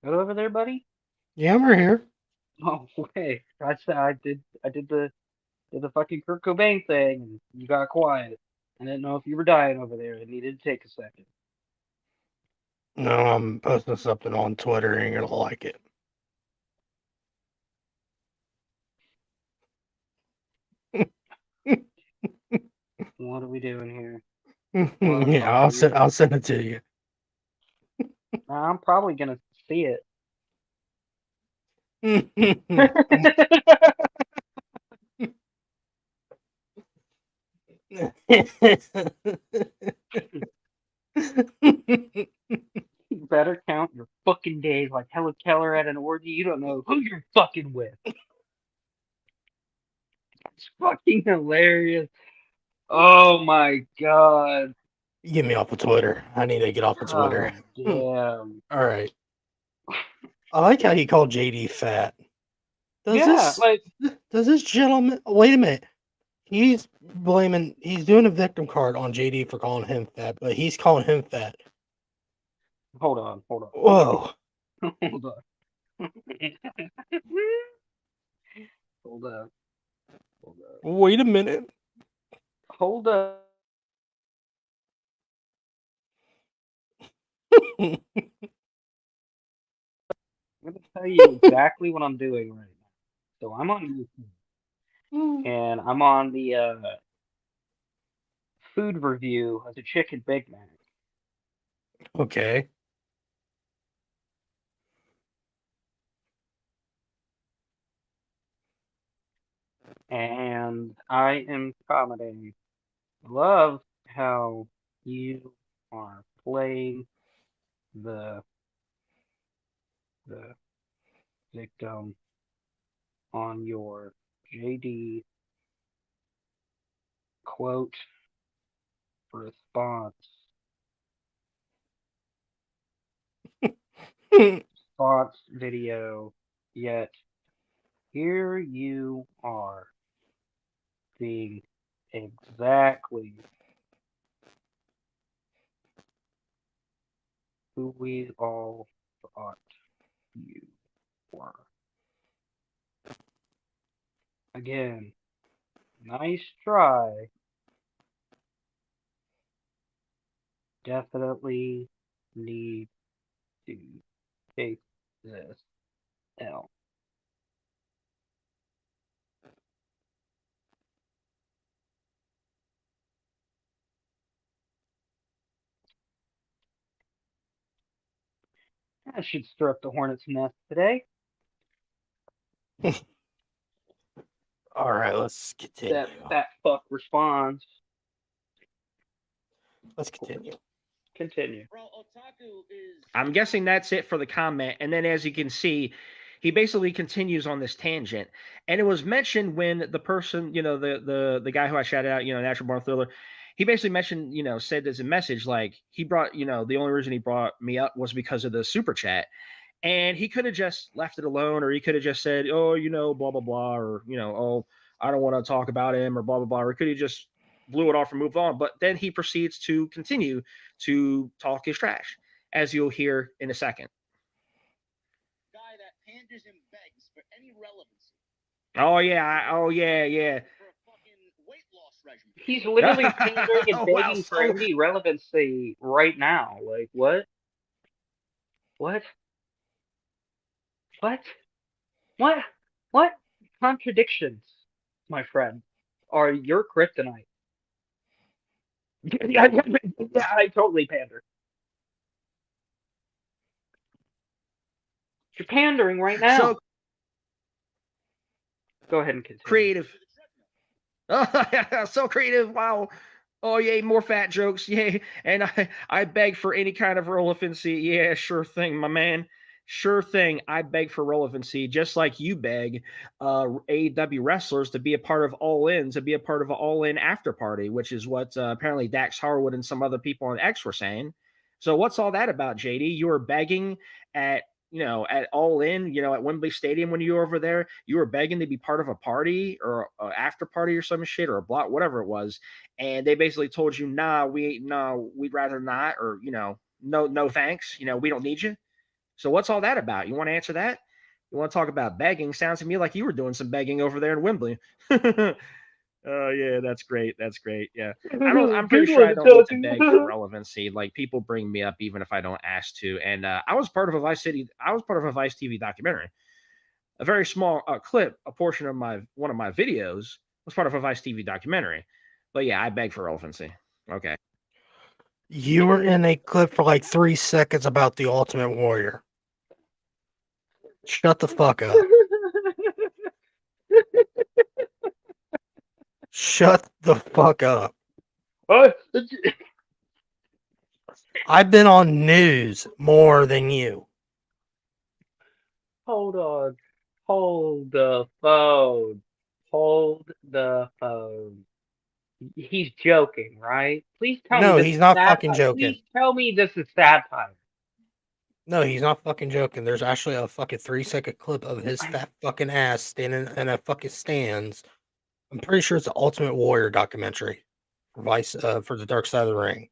Go over there, buddy. Yeah, we're here. Oh wait, I did the fucking Kurt Cobain thing, and you got quiet. I didn't know if you were dying over there. It needed to take a second. No, I'm posting something on Twitter and you're gonna like it. What are we doing here? Yeah, I'll send it to you. I'm probably gonna see it. You better count your fucking days like Helen Keller at an orgy. You don't know who you're fucking with. It's fucking hilarious. Oh my god. Get me off of Twitter. I need to get off of Twitter. Damn. All right. I like how he called JD fat. Yeah, Does this gentleman? Wait a minute. He's doing a victim card on JD for calling him fat, but he's calling him fat. hold on. Whoa. Hold on. Hold up. Wait a minute. Hold up. I'm going to tell you exactly what I'm doing right now. So I'm on YouTube, and I'm on the food review of the chicken Big Mac. Okay. And I am commenting. Love how you are playing the victim on your JD quote response. Response video. Yet here you are being exactly who we all thought you were. Again, nice try. Definitely need to take this L. I should stir up the hornet's nest today. All right, let's continue. That fat fuck responds. Let's continue. Continue. I'm guessing that's it for the comment. And then, as you can see, he basically continues on this tangent. And it was mentioned when the person, the guy who I shouted out, Natural Born Thriller, he basically mentioned, said as a message, like he brought, the only reason he brought me up was because of the super chat. And he could have just left it alone, or he could have just said, oh, blah, blah, blah, or, oh, I don't want to talk about him, or blah, blah, blah. Or he could have just blew it off and moved on. But then he proceeds to continue to talk his trash, as you'll hear in a second. Guy that panders and begs for any relevancy. Oh, yeah. For a fucking weight loss regimen. He's literally pandering and Oh, wow, begging for so- any relevancy right now. Like, what? What? What? What? What contradictions, my friend, are your kryptonite? Yeah, I totally pander. You're pandering right now. So Go ahead and continue. creative. So creative. Wow. Oh, yay, more fat jokes. Yay. And I beg for any kind of relevancy. Yeah, sure thing, my man. Sure thing. I beg for relevancy, just like you beg AEW wrestlers to be a part of All In, to be a part of an All In after party, which is what apparently Dax Harwood and some other people on X were saying. So what's all that about, JD? You were begging at at All In, at Wembley Stadium when you were over there, you were begging to be part of a party or after party or some shit or a block, whatever it was, and they basically told you, we'd rather not, or no thanks, we don't need you. So what's all that about? You want to answer that? You want to talk about begging? Sounds to me like you were doing some begging over there in Wembley. Oh yeah, that's great. That's great. Yeah, I'm pretty sure I don't need to beg for relevancy. Like people bring me up even if I don't ask to. And I was part of a Vice TV documentary. A very small clip, a portion of one of my videos was part of a Vice TV documentary. But yeah, I beg for relevancy. Okay. You were in a clip for like 3 seconds about the Ultimate Warrior. Shut the fuck up. Shut the fuck up. I've been on news more than you. Hold on. Hold the phone. Hold the phone. He's joking, right? Please tell No, me this he's is not satire. fucking joking. Please tell me this is satire. No, he's not fucking joking. There's actually a fucking 3-second clip of his fat fucking ass standing in a fucking stands. I'm pretty sure it's the Ultimate Warrior documentary for Vice for the Dark Side of the Ring.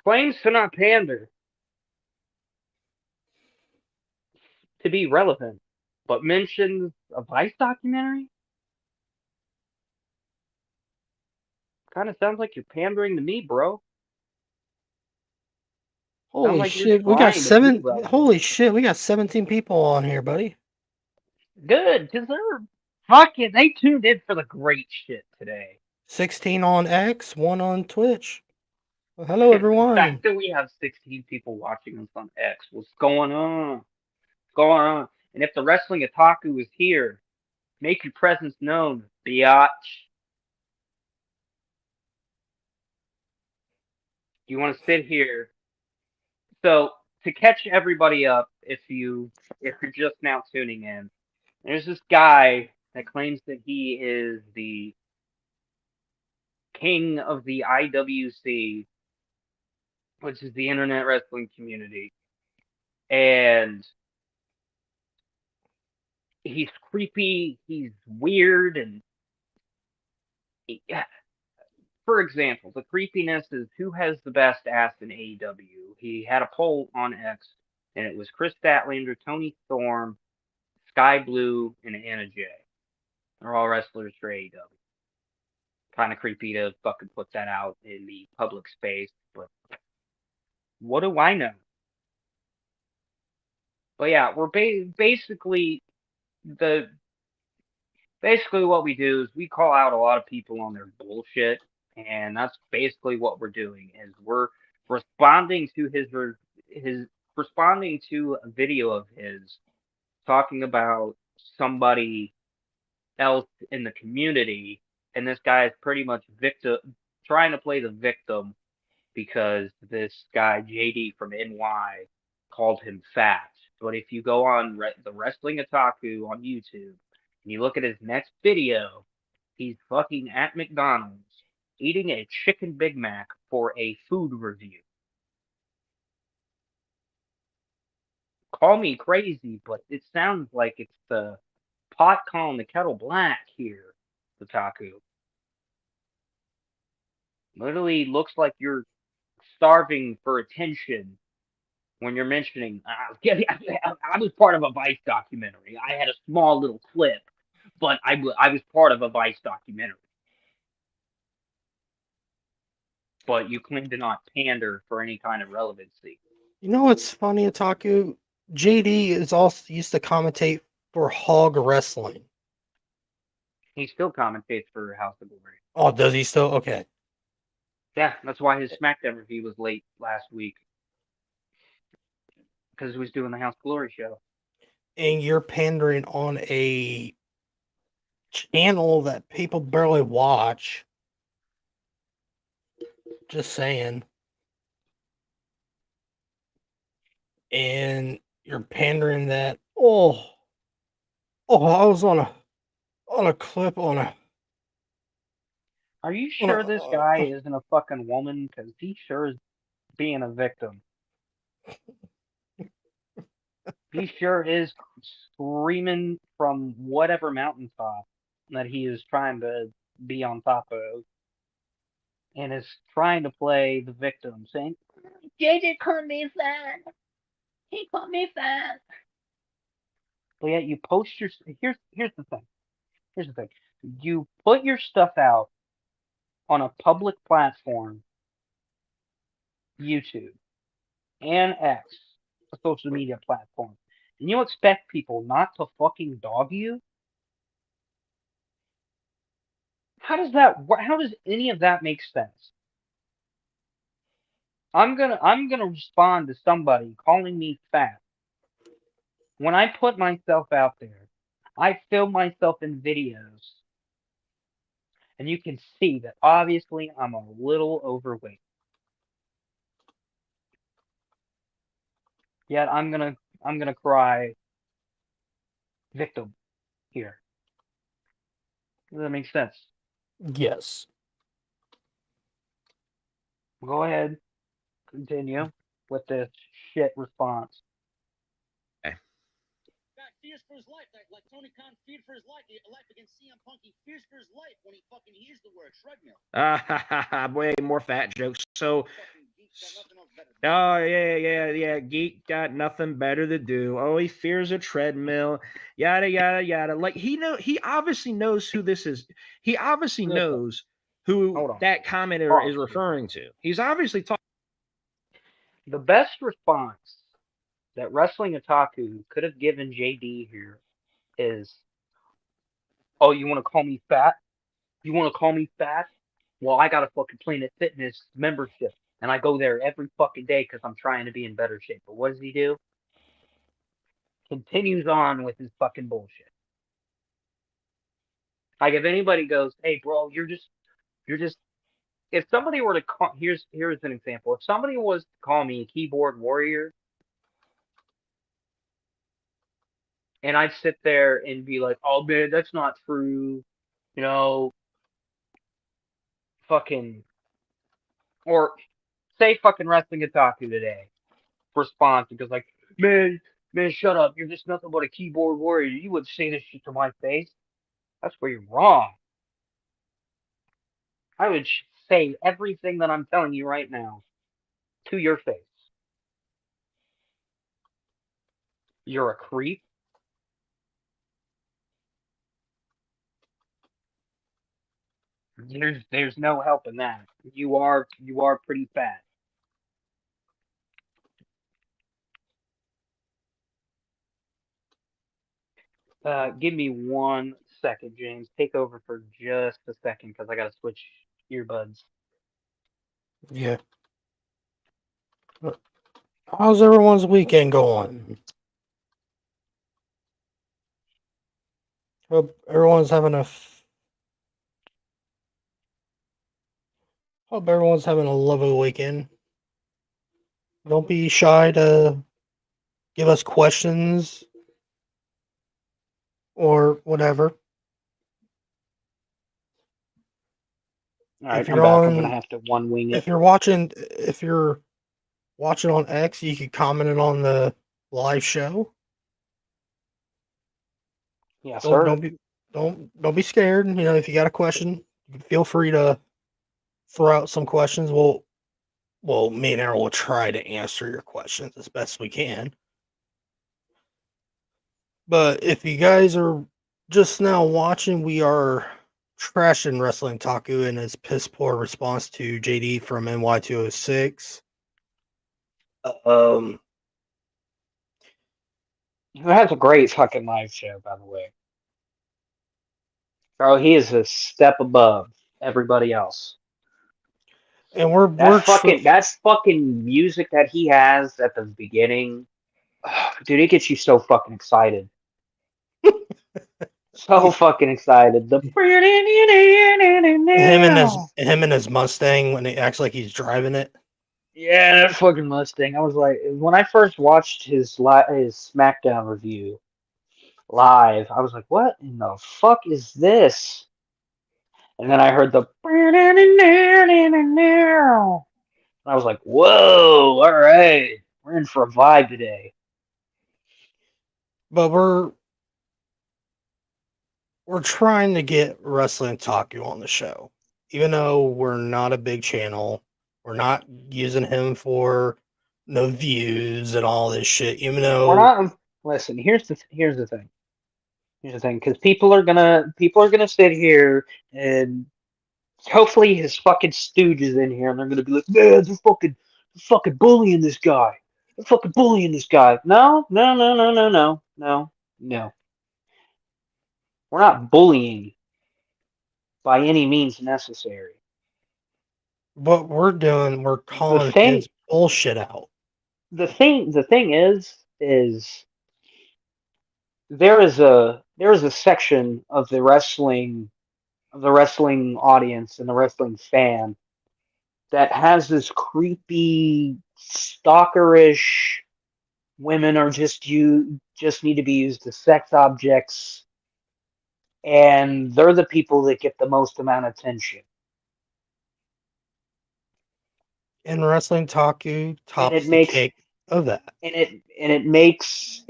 Claims to not pander. To be relevant, but mentions a Vice documentary? Kind of sounds like you're pandering to me, bro. Holy like you're shit, we got trying to be 7. relevant. Holy shit, we got 17 people on here, buddy. Good, because they're fucking, they tuned in for the great shit today. 16 on X, 1 on Twitch. Well, hello, The everyone. fact that we have 16 people watching us on X, what's going on? What's going on? And if the Wrestling Otaku is here, make your presence known, biatch. You want to sit here. So to catch everybody up, if you're just now tuning in, There's this guy that claims that he is the king of the IWC, which is the Internet Wrestling Community, and he's creepy, he's weird, and for example, the creepiness is who has the best ass in AEW. He had a poll on X, and it was Chris Statlander, Tony Storm, Sky Blue, and Anna Jay. They're all wrestlers for AEW. Kind of creepy to fucking put that out in the public space, but what do I know? But yeah, we're basically the basically what we do is we call out a lot of people on their bullshit, and that's basically what we're doing is we're responding to his responding to a video of his talking about somebody else in the community, and this guy is pretty much victim trying to play the victim because this guy JD from NY called him fat. But if you go on the Wrestling Otaku on YouTube and you look at his next video, he's fucking at McDonald's eating a chicken Big Mac for a food review. Call me crazy, but it sounds like it's the pot calling the kettle black here, Otaku. Literally looks like you're starving for attention when you're mentioning, I was part of a Vice documentary. I had a small little clip, but I was part of a Vice documentary. But you claim to not pander for any kind of relevancy. You know what's funny, Otaku? JD is also used to commentate for Hog Wrestling. He still commentates for House of Glory. Oh, does he still? Okay. Yeah, that's why his SmackDown review was late last week. Because he was doing the House of Glory show. And you're pandering on a channel that people barely watch. Just saying. And you're pandering that. Oh, I was on a clip on a. Are you sure this guy isn't a fucking woman? Because he sure is being a victim. He sure is screaming from whatever mountaintop that he is trying to be on top of. And is trying to play the victim, saying, JJ called me fat. He called me fat. But yet you post your... Here's the thing. Here's the thing. You put your stuff out on a public platform, YouTube, and X, a social media platform, and you expect people not to fucking dog you? How does any of that make sense? I'm gonna respond to somebody calling me fat. When I put myself out there, I film myself in videos, and you can see that obviously I'm a little overweight. Yet I'm gonna cry victim here. Does that make sense? Yes. Go ahead, continue with this shit response. Fears for his life, like Tony Khan feared for his life against CM Punk. He fears for his life when he fucking hears the word treadmill. Way more fat jokes. So, Geek got nothing better to do. Oh, he fears a treadmill. Yada yada yada. Like he obviously knows who this is. He obviously knows who that commenter is referring to. He's obviously talking. The best response that Wrestling Otaku could have given JD here is, oh, you want to call me fat? You want to call me fat? Well, I got a fucking Planet Fitness membership, and I go there every fucking day because I'm trying to be in better shape. But what does he do? Continues on with his fucking bullshit. Like if anybody goes, hey, bro, you're just. If somebody were to call, here's an example. If somebody was to call me a keyboard warrior, and I'd sit there and be like, "Oh man, that's not true," you know, fucking, or say fucking Wrestling Otaku today response because like, man, shut up, you're just nothing but a keyboard warrior. You would say this shit to my face. That's where you're wrong. I would say everything that I'm telling you right now to your face. You're a creep. There's no helping that. You are pretty fat. Give me 1 second, James. Take over for just a second because I gotta switch earbuds. Yeah. How's everyone's weekend going? Hope everyone's having a lovely weekend. Don't be shy to give us questions or whatever. All right, If I'm you're back. I'm gonna on, have to one wing it. if you're watching on X, you could comment it on the live show. Yes, Don't sir. don't be don't be scared. You know, if you got a question, feel free to throw out some questions. Well, me and Aaron will try to answer your questions as best we can. But if you guys are just now watching, we are trashing Wrestling Taku and his piss poor response to JD from NY206. Um, Who has a great fucking live show, by the way. Bro, he is a step above everybody else. and That's fucking music that he has at the beginning. Dude, it gets you so fucking excited. So fucking excited. The him and his Mustang when he acts like he's driving it. yeah, that fucking Mustang. I was like, when I first watched his SmackDown review live, I was like, what in the fuck is this? And then I heard the I was like, whoa, all right, we're in for a vibe today. But we're trying to get Wrestling Taku on the show. Even though we're not a big channel, we're not using him for no views and all this shit. Even We're though not. Listen, here's the thing, because people are gonna sit here and hopefully his fucking stooge is in here and they're gonna be like, man, they're fucking bullying this guy. They're fucking bullying this guy. No, no, no, no, no, no, no, no. We're not bullying by any means necessary. what we're doing, we're The calling thing, his bullshit out. the thing is there is a section of the wrestling audience and the wrestling fan that has this creepy stalkerish women are just need to be used as sex objects, and they're the people that get the most amount of attention, And Wrestling Taku and it tops the makes cake of that. and it makes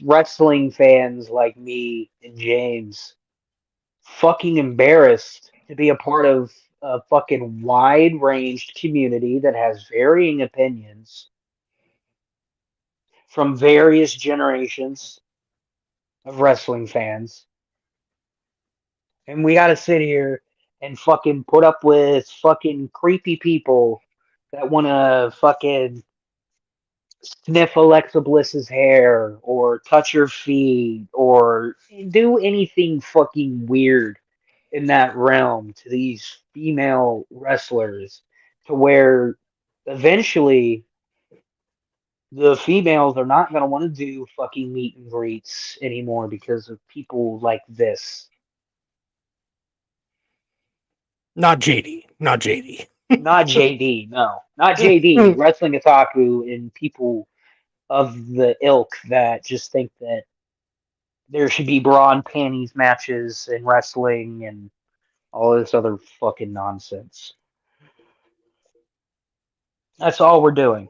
wrestling fans like me and James fucking embarrassed to be a part of a fucking wide ranged community that has varying opinions from various generations of wrestling fans. And we got to sit here and fucking put up with fucking creepy people that want to fucking sniff Alexa Bliss's hair or touch her feet or do anything fucking weird in that realm to these female wrestlers to where eventually the females are not going to want to do fucking meet and greets anymore because of people like this. Not JD. Not JD. Not JD, no. Not JD. Wrestling Otaku and people of the ilk that just think that there should be bra and panties matches in wrestling and all this other fucking nonsense. That's all we're doing.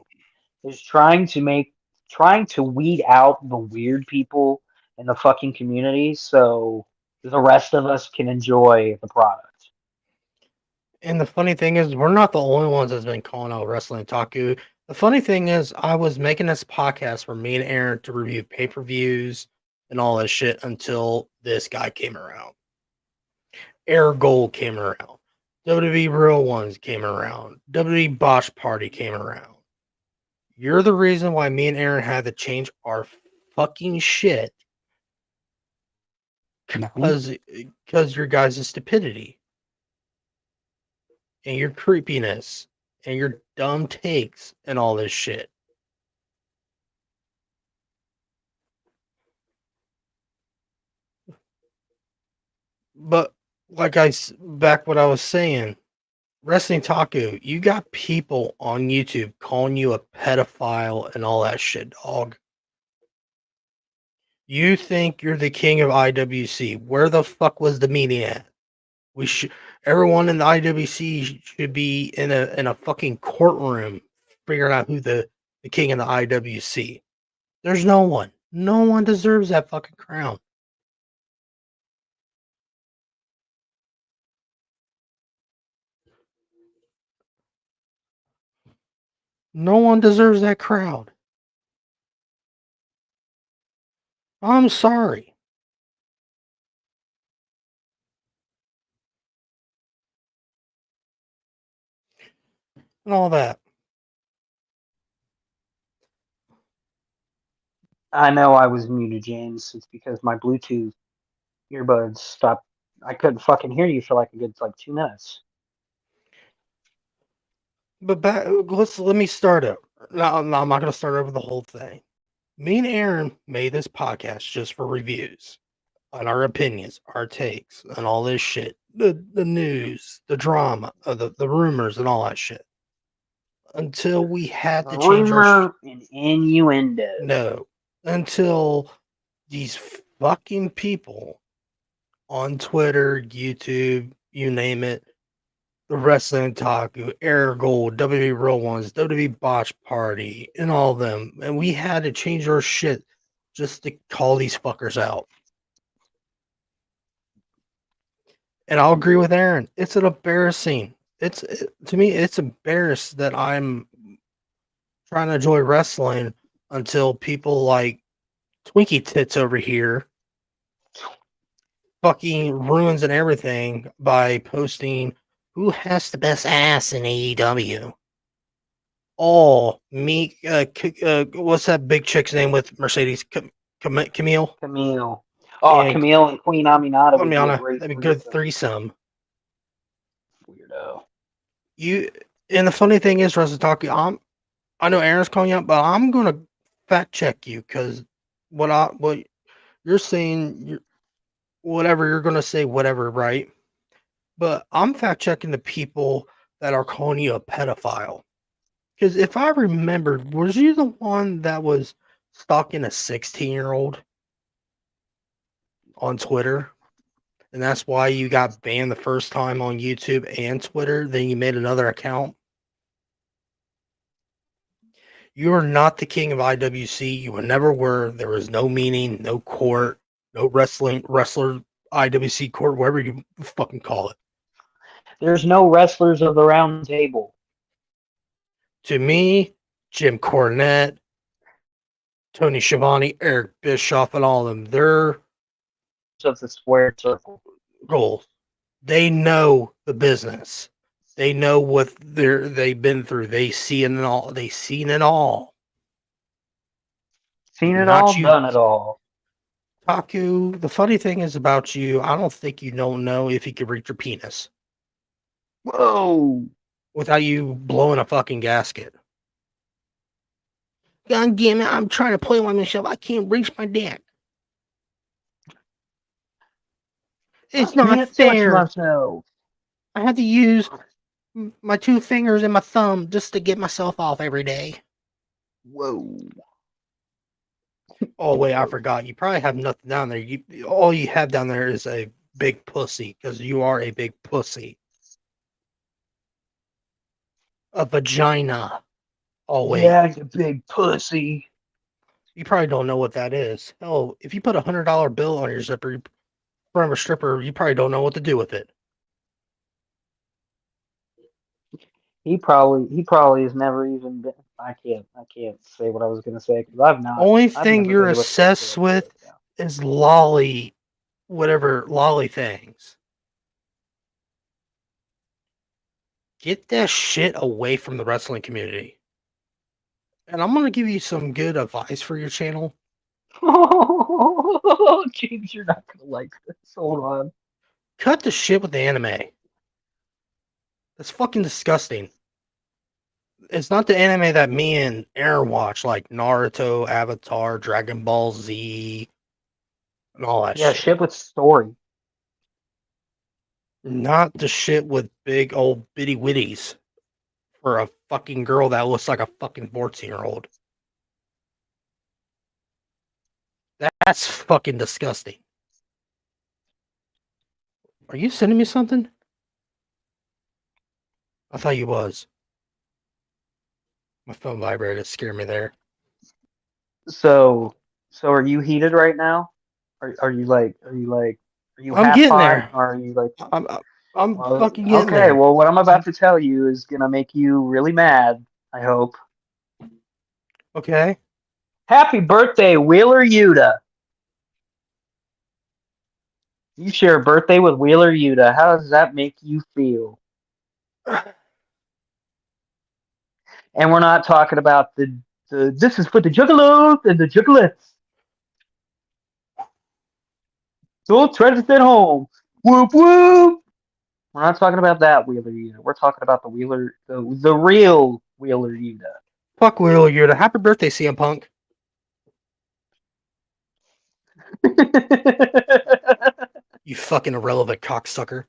Is trying to weed out the weird people in the fucking community so the rest of us can enjoy the product. And the funny thing is, we're not the only ones that's been calling out Wrestling Taku. The funny thing is, I was making this podcast for me and Aaron to review pay-per-views and all that shit until this guy came around. Air Gold came around. WWE Real Ones came around. WWE Botch Party came around. You're the reason why me and Aaron had to change our fucking shit because your guys' stupidity and your creepiness and your dumb takes and all this shit. But like back what I was saying, Wrestling Taco, you got people on YouTube calling you a pedophile and all that shit, dog. You think you're the king of IWC. Where the fuck was the meeting at? Everyone in the IWC should be in a fucking courtroom figuring out who the king of the IWC. There's no one. No one deserves that fucking crown. No one deserves that crowd. I'm sorry. And all that. I know I was muted, James. It's because my Bluetooth earbuds stopped. I couldn't fucking hear you for like a good 2 minutes. But let me start up. No, I'm not going to start over the whole thing. Me and Aaron made this podcast just for reviews on our opinions, our takes, and all this shit. The news, the drama, the rumors, and all that shit. Until we had to change our and innuendo. no. Until these fucking people on Twitter, YouTube, you name it, the Wrestling Taku, Air Gold, WWE Real Ones, WWE Botch Party, and all of them. And we had to change our shit just to call these fuckers out. And I'll agree with Aaron. It's an embarrassing. To me, it's embarrassed that I'm trying to enjoy wrestling until people like Twinkie Tits over here fucking ruins and everything by posting who has the best ass in AEW. Oh, me, what's that big chick's name with Mercedes? Camille? Camille. Oh, And Camille and Queen Aminata would be a Amiana, great that'd be good threesome. threesome. Weirdo. And the funny thing is, Russell talking, I know Aaron's calling you out, but I'm gonna fact check you because what you're saying, whatever you're gonna say, whatever, right? But I'm fact checking the people that are calling you a pedophile. Because if I remember, was you the one that was stalking a 16-year-old on Twitter? And that's why you got banned the first time on YouTube and Twitter. Then you made another account. You are not the king of IWC. You never were. There was no meeting, no court, no wrestler, IWC court, whatever you fucking call it. There's no wrestlers of the round table. To me, Jim Cornette, Tony Schiavone, Eric Bischoff, and all of them, they're of the squared circle. goals. They know the business. They know what they've been through. They see it all. They seen it all. Seen it Not all, you. done it all. Taku, the funny thing is about you, I don't think you don't know if you could reach your penis Whoa. without you blowing a fucking gasket. God damn it, I'm trying to play with myself. I can't reach my dick. It's not fair. Myself. I had to use my 2 fingers and my thumb just to get myself off every day. Whoa. Oh wait, I forgot. You probably have nothing down there. All you have down there is a big pussy because you are a big pussy. A vagina. Oh wait, Yeah, you big pussy. you probably don't know what that is. Hell, if you put $100 bill on your zipper in front of a stripper, you probably don't know what to do with it. He probably has never even been. I can't say what I was gonna say because Only I've thing never you're been to a strip obsessed club. So, with yeah. is lolly, whatever lolly things. Get that shit away from the wrestling community. And I'm gonna give you some good advice for your channel. James, you're not gonna like this. Hold on. Cut the shit with the anime. That's fucking disgusting. It's not the anime that me and Aaron watch, like Naruto, Avatar, Dragon Ball Z, and all that Yeah, shit. shit with story. Not the shit with big old bitty witties for a fucking girl that looks like a fucking 14-year-old. That's fucking disgusting. Are you sending me something? I thought you was. My phone vibrated, scared me there. So, are you heated right now? Are you I'm half getting hot? there. Or are you like? I'm Well, fucking getting okay. there. Well, what I'm about to tell you is gonna make you really mad. I hope. Okay. Happy birthday, Wheeler Yuta. You share a birthday with Wheeler Yuta. How does that make you feel? And we're not talking about the this is for the juggalos and the juggalettes. Don't try to stay home. Whoop whoop. We're not talking about that Wheeler Yuta. We're talking about the real Wheeler Yuta. Fuck Wheeler Yuta. Happy birthday, CM Punk. You fucking irrelevant cocksucker.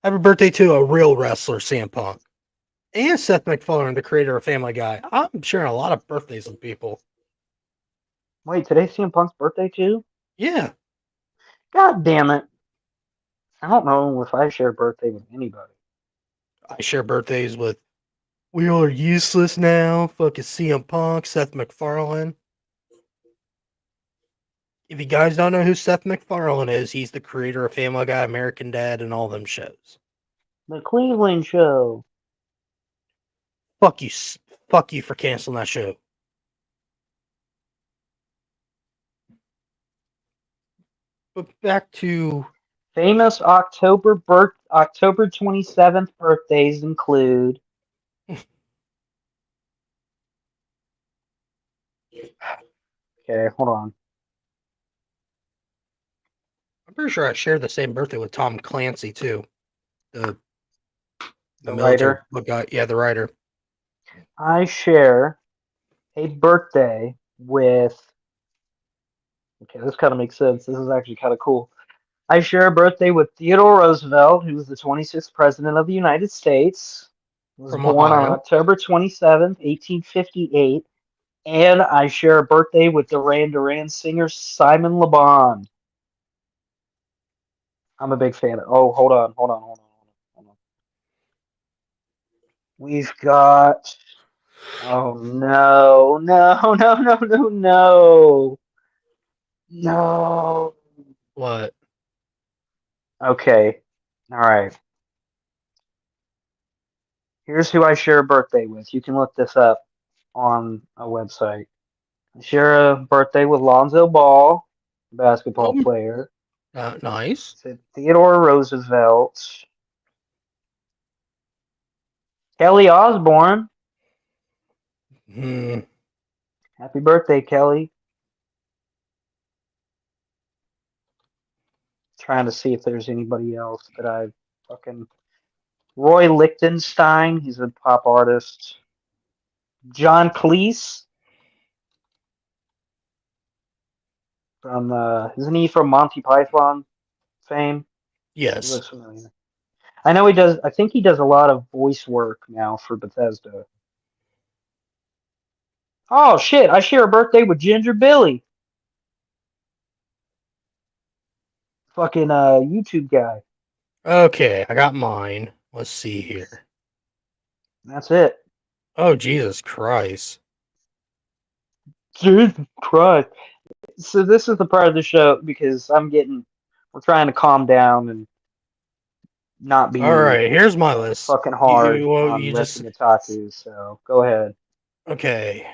Happy birthday to a real wrestler, CM Punk. And Seth MacFarlane, the creator of Family Guy. I'm sharing a lot of birthdays with people. Wait, today's CM Punk's birthday too? Yeah. God damn it. I don't know if I share a birthday with anybody. I share birthdays with We Are Useless Now, fucking CM Punk, Seth MacFarlane. If you guys don't know who Seth MacFarlane is, he's the creator of Family Guy, American Dad, and all them shows. The Cleveland show. Fuck you. Fuck you for canceling that show. But back to Famous October 27th birthdays include Okay, hold on. I'm pretty sure I share the same birthday with Tom Clancy too. The The military writer. guy. Yeah, the writer. I share a birthday with Okay, this kind of makes sense. This is actually kind of cool. I share a birthday with Theodore Roosevelt, who was the 26th president of the United States. He was From born on Ohio. October 27th, 1858. And I share a birthday with Duran Duran singer Simon Le Bon. I'm a big fan of. Oh, hold on. We've got. Oh no, no, no, no, no, no, no. What? Okay, all right. Here's who I share a birthday with. You can look this up on a website. I share a birthday with Lonzo Ball, basketball Oh, player. nice. Said Theodore Roosevelt. Kelly Osbourne. Hmm. Happy birthday, Kelly. Trying to see if there's anybody else that I fucking. Roy Lichtenstein. He's a pop artist. John Cleese. From isn't he from Monty Python fame? He Yes. looks familiar. I know he does. I think he does a lot of voice work now for Bethesda. Oh shit! I share a birthday with Ginger Billy, fucking YouTube guy. Okay, I got mine. Let's see here. That's it. Oh, Jesus Christ. Jesus Christ. So this is the part of the show because we're trying to calm down and not be All right, here's my list. fucking hard You on just Wrestling Otaku. So go ahead. okay.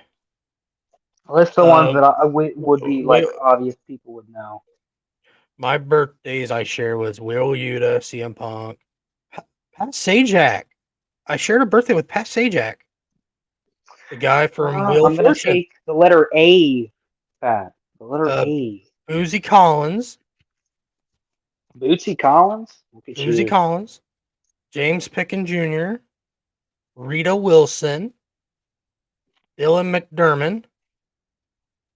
List the ones that would be like Will, obvious people would know. my birthdays I share was Will Yuta, CM Punk, Pat Sajak. I shared a birthday with Pat Sajak, the guy from Wheel I'm of gonna Fortune. take the letter A, Pat. The letter Uh, A. Boozy Collins, Bootsy Collins. Look at Boozy you. Collins, James Picken Jr., Rita Wilson, Dylan McDermott,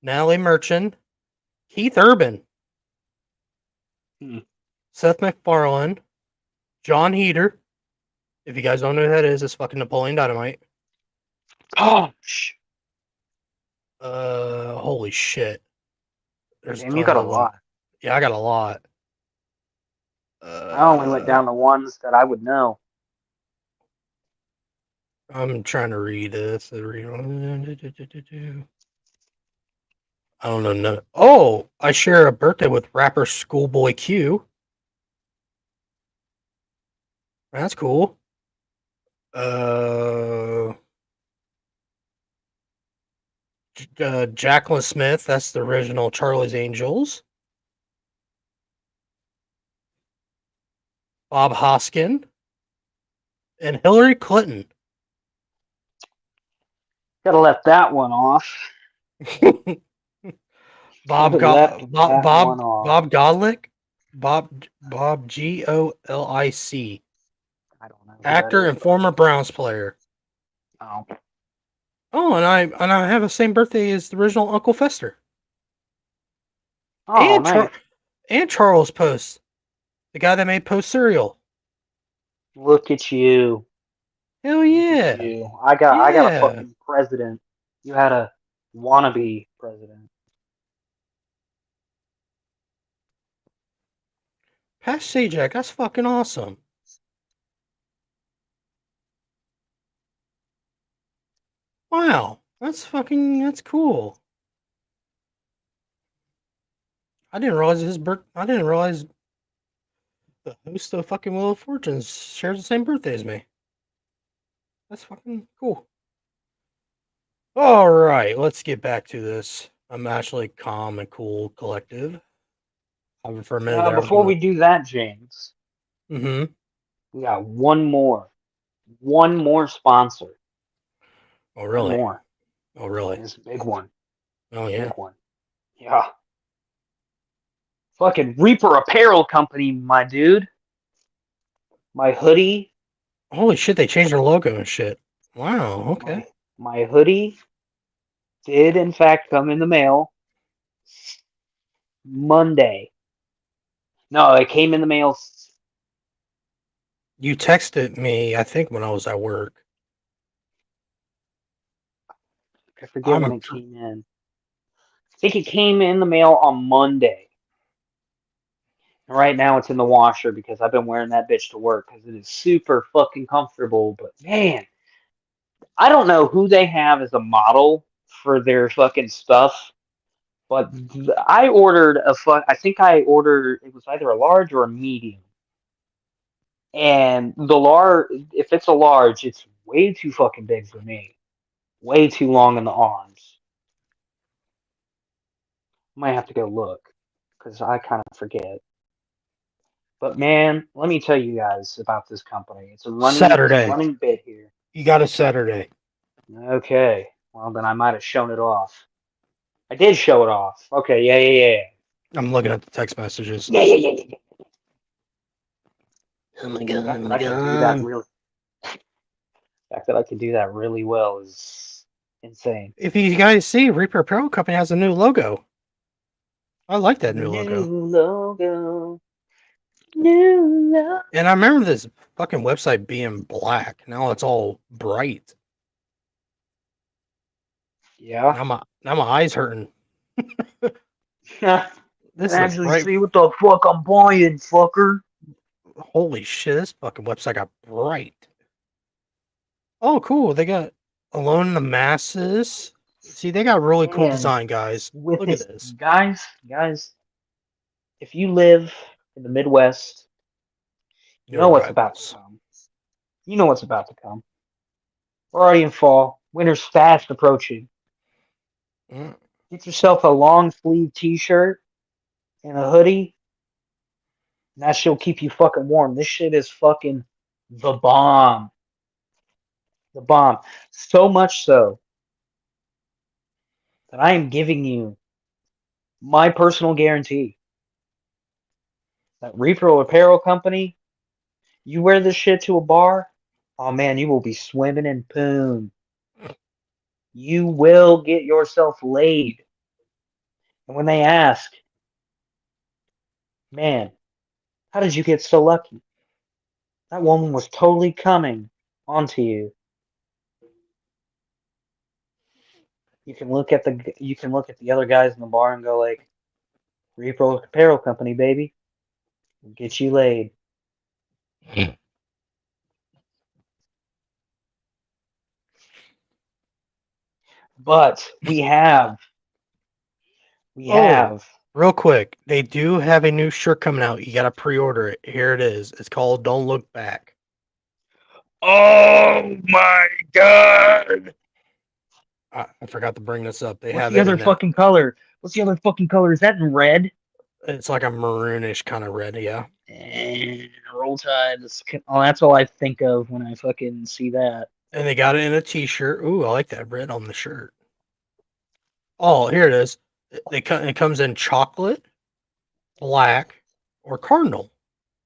Natalie Merchant, Keith Urban, Hmm. Seth MacFarlane, John Heater. If you guys don't know who that is, it's fucking Napoleon Dynamite. Gosh. Holy shit. There's Damn, you tons got a of them. lot. Yeah, I got a lot. I only went down the ones that I would know. I'm trying to read this. I don't know. None. Oh, I share a birthday with rapper Schoolboy Q. That's cool. Jacqueline Smith. That's the original Charlie's Angels. Bob Hoskin and Hillary Clinton. Gotta let that one off. Bob Left Go- Bob that Bob one off. Bob Godlick. Bob Golic. I don't know who that Actor is, and former Browns player. Oh. Oh, and I have the same birthday as the original Uncle Fester. Oh, And nice. and Charles Post, the guy that made Post cereal. Look at you. Hell Look yeah. at you. I got a Yeah. fucking president. You had a wannabe president. Pat Sajak, that's fucking awesome. Wow. That's cool. I didn't realize the host of fucking Wheel of Fortunes shares the same birthday as me. That's fucking cool. All right, let's get back to this. I'm actually calm and cool collective. For a minute there, I was Before gonna. we do that, James, Mm-hmm. we got one more sponsor. Oh One really? more. Oh really? It's a big one. Oh yeah. Big one. Yeah. Fucking Reaper Apparel Company, my dude. My hoodie. Holy shit! They changed their logo and shit. Wow. Okay. My hoodie did in fact come in the mail Monday. No, it came in the mail. You texted me, I think, when I was at work. I forget when it came in. I think it came in the mail on Monday. And right now it's in the washer because I've been wearing that bitch to work because it is super fucking comfortable. But man, I don't know who they have as a model for their fucking stuff. But I ordered I think I ordered, it was either a large or a medium. And the large, if it's a large, it's way too fucking big for me. Way too long in the arms. Might have to go look because I kind of forget. But man, let me tell you guys about this company. It's a Saturday. running bit here. You got a Saturday. Okay. Well, then I might have shown it off. I did show it off. Okay. Yeah. I'm looking at the text messages. Yeah. Oh my The god. fact Oh that my I can do that god. really, the fact that I can do that really well is insane. If you guys see, Reaper Apparel Company has a new logo. I like that new logo. New logo. And I remember this fucking website being black. Now it's all bright. Yeah. Now my eyes hurting. Can This is actually bright. see what the fuck I'm buying, fucker. Holy shit! This fucking website got bright. Oh, cool. They got Alone in the Masses. See, they got really cool And design, guys. with Look this, at this. guys, if you live in the Midwest, you know Your what's about to rivals. come. You know what's about to come. We're already in fall. Winter's fast approaching. Mm. Get yourself a long sleeve t-shirt and a hoodie. And that shit'll keep you fucking warm. This shit is fucking the bomb. The bomb. So much so that I am giving you my personal guarantee that Repro Apparel Company, you wear this shit to a bar, oh man, you will be swimming in poon. You will get yourself laid. And when they ask, man, how did you get so lucky? That woman was totally coming onto you. You can look at the other guys in the bar and go like, Repro Apparel Company, baby, will get you laid. But we have Oh, real quick, they do have a new shirt coming out. You got to pre-order it. Here it is. It's called "Don't Look Back." Oh my god! I forgot to bring this up. They what's have the it other in fucking color? What's the other fucking color? Is that in red? it's like a maroonish kind of red. Yeah, And Roll Tide. Oh, that's all I think of when I fucking see that. and they got it in a T-shirt. Ooh, I like that red on the shirt. Oh, here it is. It comes in chocolate, black, or cardinal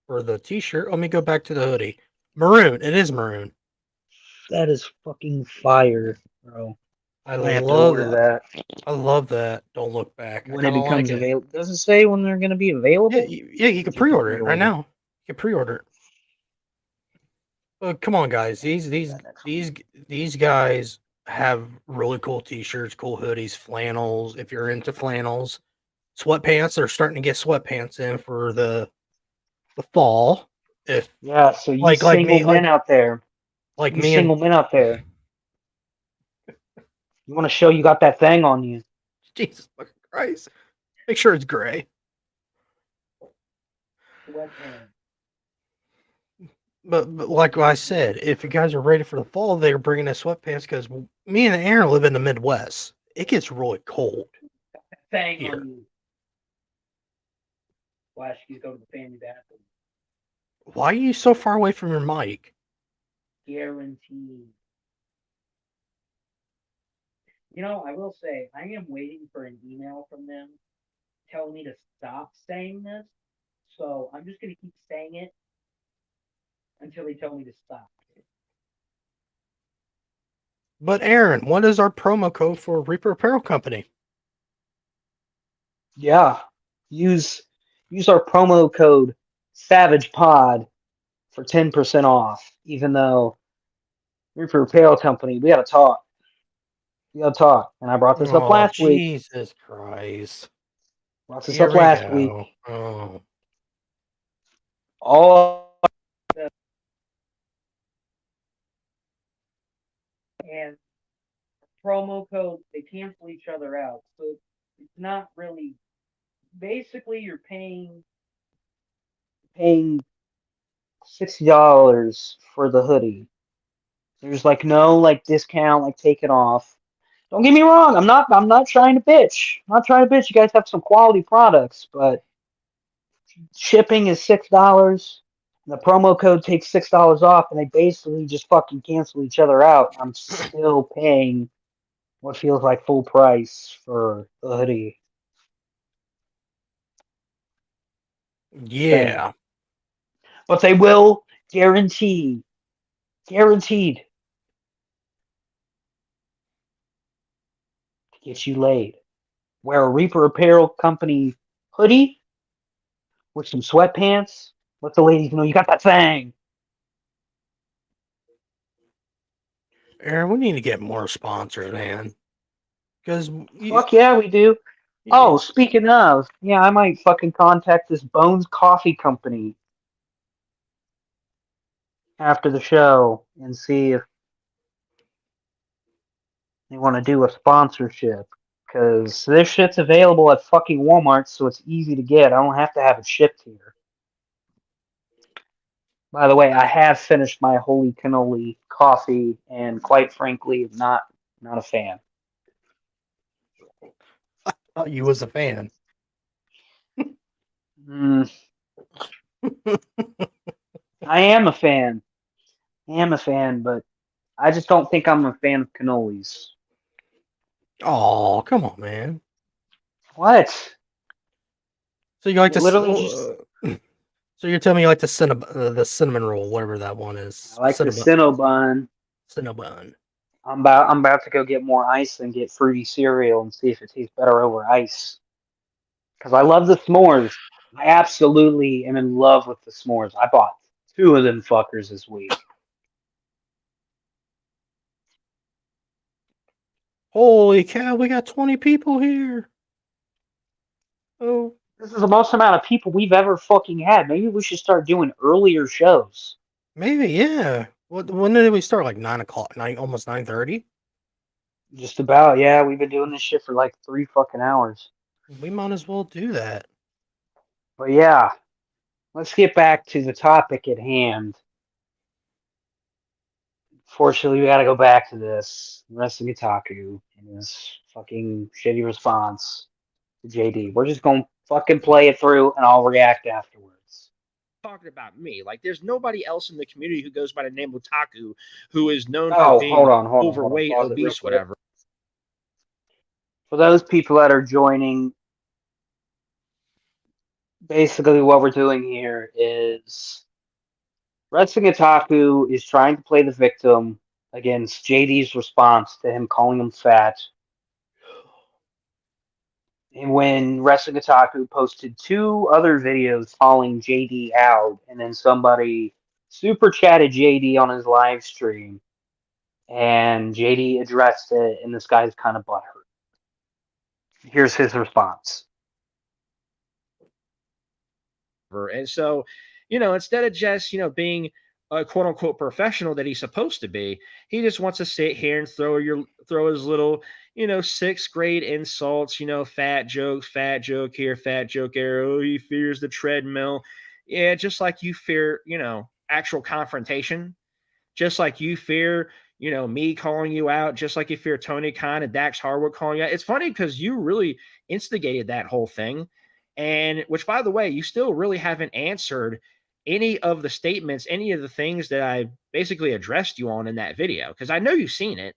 for the T-shirt. Let me go back to the hoodie. Maroon. It is maroon. That is fucking fire, bro. I I might have to love order that. that I love that. Don't look back. I when it kind of like becomes it. available. Does it say when they're going to be Yeah, available? you can You can pre-order it right pre-order. now. You can pre-order it. Come on, guys. That next one. These guys have really cool T-shirts, cool hoodies, flannels. If you're into flannels, sweatpants. They're starting to get sweatpants in for the fall. If Yeah, so you like single me, men out there, like you me and single men out there, you want to show you got that thing on you. Jesus fucking Christ, make sure it's gray. Sweatpants. But like I said, if you guys are ready for the fall, they're bringing us sweatpants because me and Aaron live in the Midwest. It gets really cold Thing here. on you. Flash, you go to the family bathroom. Why are you so far away from your mic? Guaranteed. You know, I will say, I am waiting for an email from them telling me to stop saying this. So I'm just going to keep saying it until they tell me to stop. But Aaron, what is our promo code for Reaper Apparel Company? Yeah. Use our promo code SavagePod for 10% off. Even though Reaper Apparel Company, we got to talk. We got to talk. And I brought this up Oh, last week. Jesus Christ. Brought this Here up we last week. go. Oh. All and promo code, they cancel each other out. So it's not really, basically you're paying $60 for the hoodie. There's like no like discount, like take it off. Don't get me wrong, I'm not trying to bitch. I'm not trying to bitch. You guys have some quality products, but shipping is $6. The promo code takes $6 off, and they basically just fucking cancel each other out. I'm still paying what feels like full price for the hoodie. Saying. Yeah. But they will guaranteed to get you laid. Wear a Reaper Apparel Company hoodie with some sweatpants. Let the ladies know you got that thing. Aaron, we need to get more sponsors, man. Because Fuck yeah, we do. Oh, speaking of, yeah, I might fucking contact this Bones Coffee Company after the show and see if they want to do a sponsorship. Because this shit's available at fucking Walmart, so it's easy to get. I don't have to have it shipped here. By the way, I have finished my holy cannoli coffee, and quite frankly, not a fan. thought you was a fan. Mm, I am a fan. But I just don't think I'm a fan of cannolis. Oh, come on, man. What? So you like to Literally just- So you're telling me you like the cinnamon roll, whatever that one is. I like the Cinnabon. Cinnabon. I'm about to go get more ice and get fruity cereal and see if it tastes better over ice. Because I love the s'mores. I absolutely am in love with the s'mores. I bought 2 of them fuckers this week. Holy cow, we got 20 people here. Oh. This is the most amount of people we've ever fucking had. Maybe we should start doing earlier shows. Maybe, yeah. When did we start? Like 9 o'clock, almost 9:30? Just about, yeah. We've been doing this shit for like 3 fucking hours. We might as well do that. But yeah, let's get back to the topic at hand. Fortunately, we gotta go back to this. Wrestling Otaku and his fucking shitty response to JD. We're just gonna fucking play it through and I'll react afterwards. Talking about me, like there's nobody else in the community who goes by the name Otaku who is known Oh, for being hold on, overweight, pause it real obese, quick. whatever. For those people that are joining, basically what we're doing here is Wrestling Otaku is trying to play the victim against JD's response to him calling him fat. And when Wrestling Otaku posted 2 other videos calling JD out, and then somebody super chatted JD on his live stream, and JD addressed it, and this guy's kind of butthurt. Here's his response. And so, instead of just, being a quote unquote professional that he's supposed to be, he just wants to sit here and throw his little, 6th grade insults, fat joke here, fat joke there. Oh, he fears the treadmill. Yeah, just like you fear, actual confrontation, just like you fear, me calling you out, just like you fear Tony Khan and Dax Harwood calling you out. It's funny because you really instigated that whole thing. And which, by the way, you still really haven't answered any of the statements, any of the things that I basically addressed you on in that video, because I know you've seen it.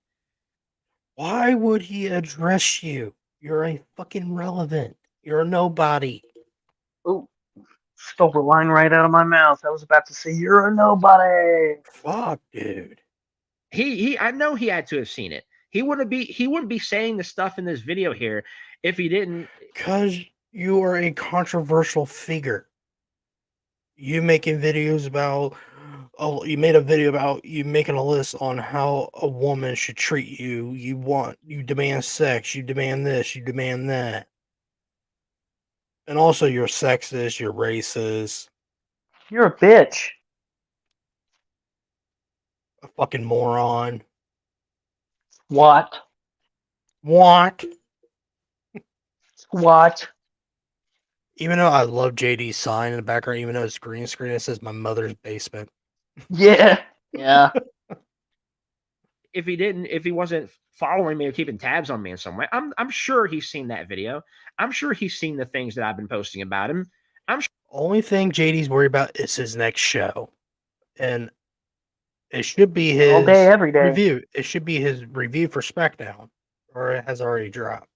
Why would he address you? You're a fucking relevant. You're a nobody. Oh, stole the line right out of my mouth. I was about to say, you're a nobody. Fuck, dude. I know he had to have seen it. He wouldn't be saying the stuff in this video here if he didn't. Because you are a controversial figure. You making videos about, you made a video about you making a list on how a woman should treat you. You demand sex, you demand this, you demand that. And also you're sexist, you're racist. You're a bitch. A fucking moron. What? What? What? Even though I love JD's sign in the background, even though it's green screen, it says my mother's basement. Yeah. Yeah. If he wasn't following me or keeping tabs on me in some way, I'm sure he's seen that video. I'm sure he's seen the things that I've been posting about him. I'm sure. Only thing JD's worried about is his next show. And it should be his all day, every day. review. It should be his review for SmackDown. Or it has already dropped.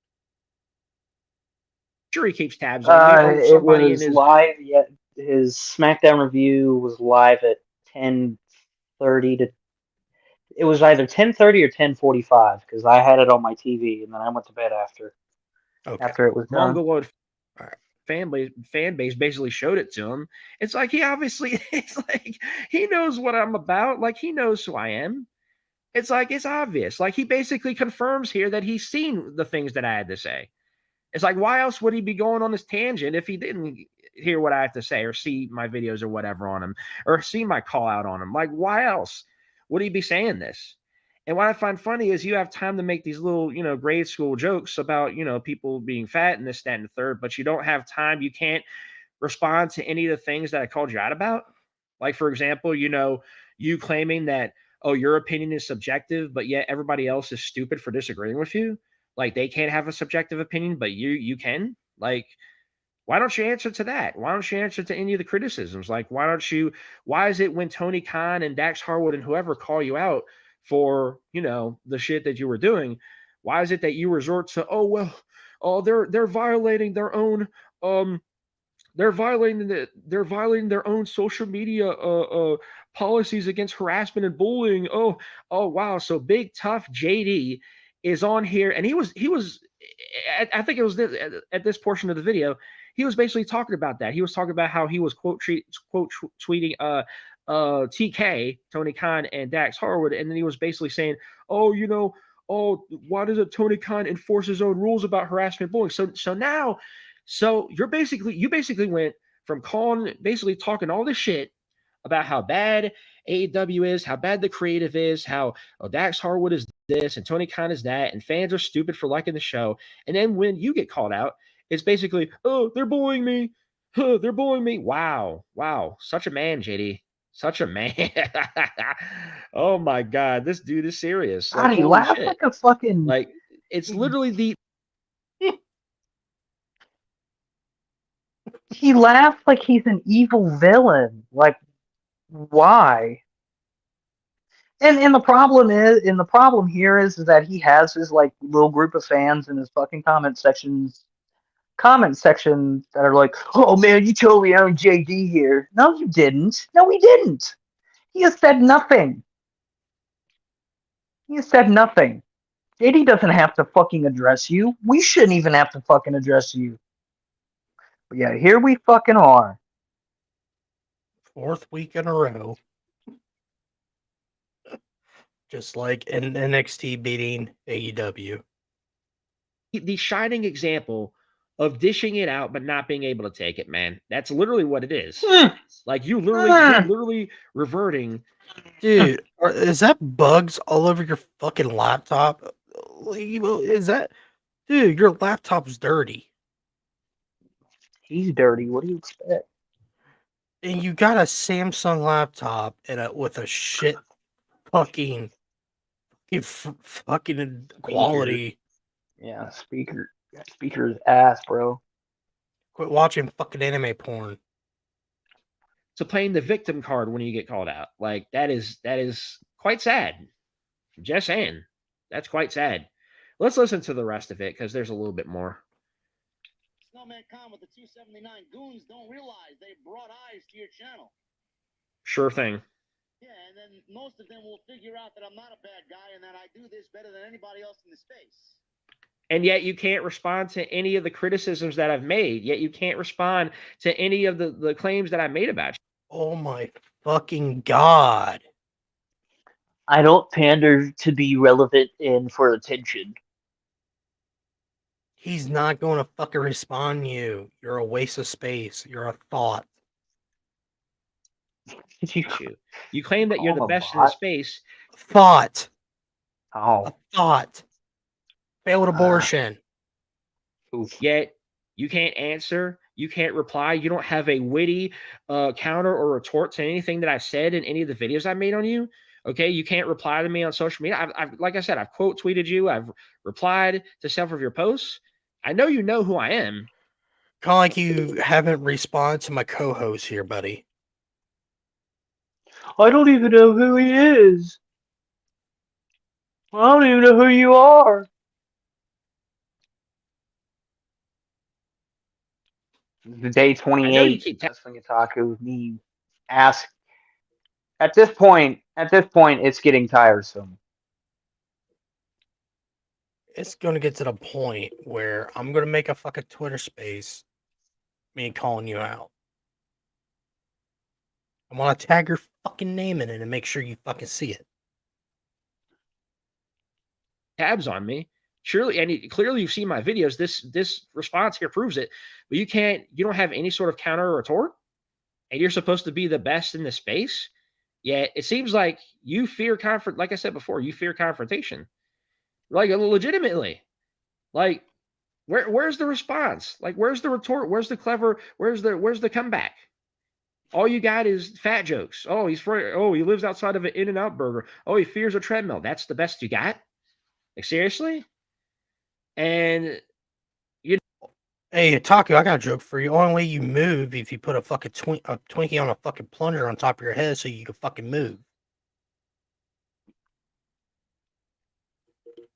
Sure he keeps tabs on me. It was live. Yeah, his SmackDown review was live at 10:30 to. It was either 10:30 or 10:45 because I had it on my TV and then I went to bed after. Okay. After it was done. Mongoloid fan base basically showed it to him. It's like he knows what I'm about. Like he knows who I am. It's like it's obvious. Like he basically confirms here that he's seen the things that I had to say. It's like, why else would he be going on this tangent if he didn't hear what I have to say or see my videos or whatever on him or see my call out on him? Like, why else would he be saying this? And what I find funny is you have time to make these little, grade school jokes about, people being fat and this, that, and the third, but you don't have time. You can't respond to any of the things that I called you out about. Like, for example, you claiming that, oh, your opinion is subjective, but yet everybody else is stupid for disagreeing with you. Like they can't have a subjective opinion, but you can. Like, why don't you answer to that? Why don't you answer to any of the criticisms? Like, why is it when Tony Khan and Dax Harwood and whoever call you out for, the shit that you were doing, why is it that you resort to, they're violating their own they're violating their own social media policies against harassment and bullying. Oh wow. So big tough JD is on here, and he was I think it was at this portion of the video, he was basically talking about that. He was talking about how he was tweeting TK, Tony Khan, and Dax Harwood, and then he was basically saying, why doesn't Tony Khan enforce his own rules about harassment and bullying? So you basically went from basically talking all this shit about how bad AEW is, how bad the creative is, how Dax Harwood is this and Tony Khan is that, and fans are stupid for liking the show. And then when you get called out, it's basically, oh, they're bullying me. They're bullying me. Wow. Such a man, JD. Such a man. Oh my God. This dude is serious. God, he holy laughed shit. like a fucking. Like, it's literally the He laughs like he's an evil villain. Like, why? And the problem here is that he has his like little group of fans in his fucking comment section that are like, oh man, you totally own JD here. No, you didn't. No, he didn't. He has said nothing. JD doesn't have to fucking address you. We shouldn't even have to fucking address you. But yeah, here we fucking are. 4th week in a row. Just like in NXT beating AEW. the shining example of dishing it out but not being able to take it, man. That's literally what it is. Like you're literally reverting. Dude, is that bugs all over your fucking laptop? Is that, dude? Your laptop's dirty, He's dirty. What do you expect? and you got a Samsung laptop and with a shit fucking quality. Yeah, speaker's ass, bro. Quit watching fucking anime porn. To playing the victim card when you get called out. Like that is quite sad. Just saying. That's quite sad. Let's listen to the rest of it because there's a little bit more. Snowman Con with the 279 goons don't realize they brought eyes to your channel. Sure thing. Yeah, and then most of them will figure out that I'm not a bad guy and that I do this better than anybody else in the space. And yet you can't respond to any of the criticisms that I've made. Yet you can't respond to any of the claims that I made about you. Oh my fucking God. I don't pander to be relevant and for attention. He's not going to fucking respond to you. You're a waste of space. You're a thought. You claim that you're the Call him a best in the bot? space. Thought. Oh, A thought. Failed abortion. oof. Yet you can't answer. You can't reply. You don't have a witty counter or retort to anything that I said in any of the videos I made on you. Okay, you can't reply to me on social media. I've like I said, I've quote tweeted you. I've replied to several of your posts. I know you know who I am. Kind of like you haven't responded to my co-host here, buddy. I don't even know who he is. I don't even know who you are. The day I know you 28 keep Wrestling Otaku me ask. At this point, it's getting tiresome. It's going to get to the point where I'm going to make a fucking Twitter space, me calling you out. I want to tag your fucking name in it and make sure you fucking see it. tabs on me. Surely, and clearly you've seen my videos. This response here proves it. But you don't have any sort of counter retort, and you're supposed to be the best in the space. Yet it seems like you fear like I said before, you fear confrontation. Like legitimately. Like where's the response? Like where's the retort? Where's the clever? Where's the comeback? All you got is fat jokes. Oh, he lives outside of an In-N-Out burger. Oh, he fears a treadmill. That's the best you got? Like seriously? And Hey, Taco, I got a joke for you. Only way you move if you put a fucking Twinkie on a fucking plunger on top of your head so you can fucking move.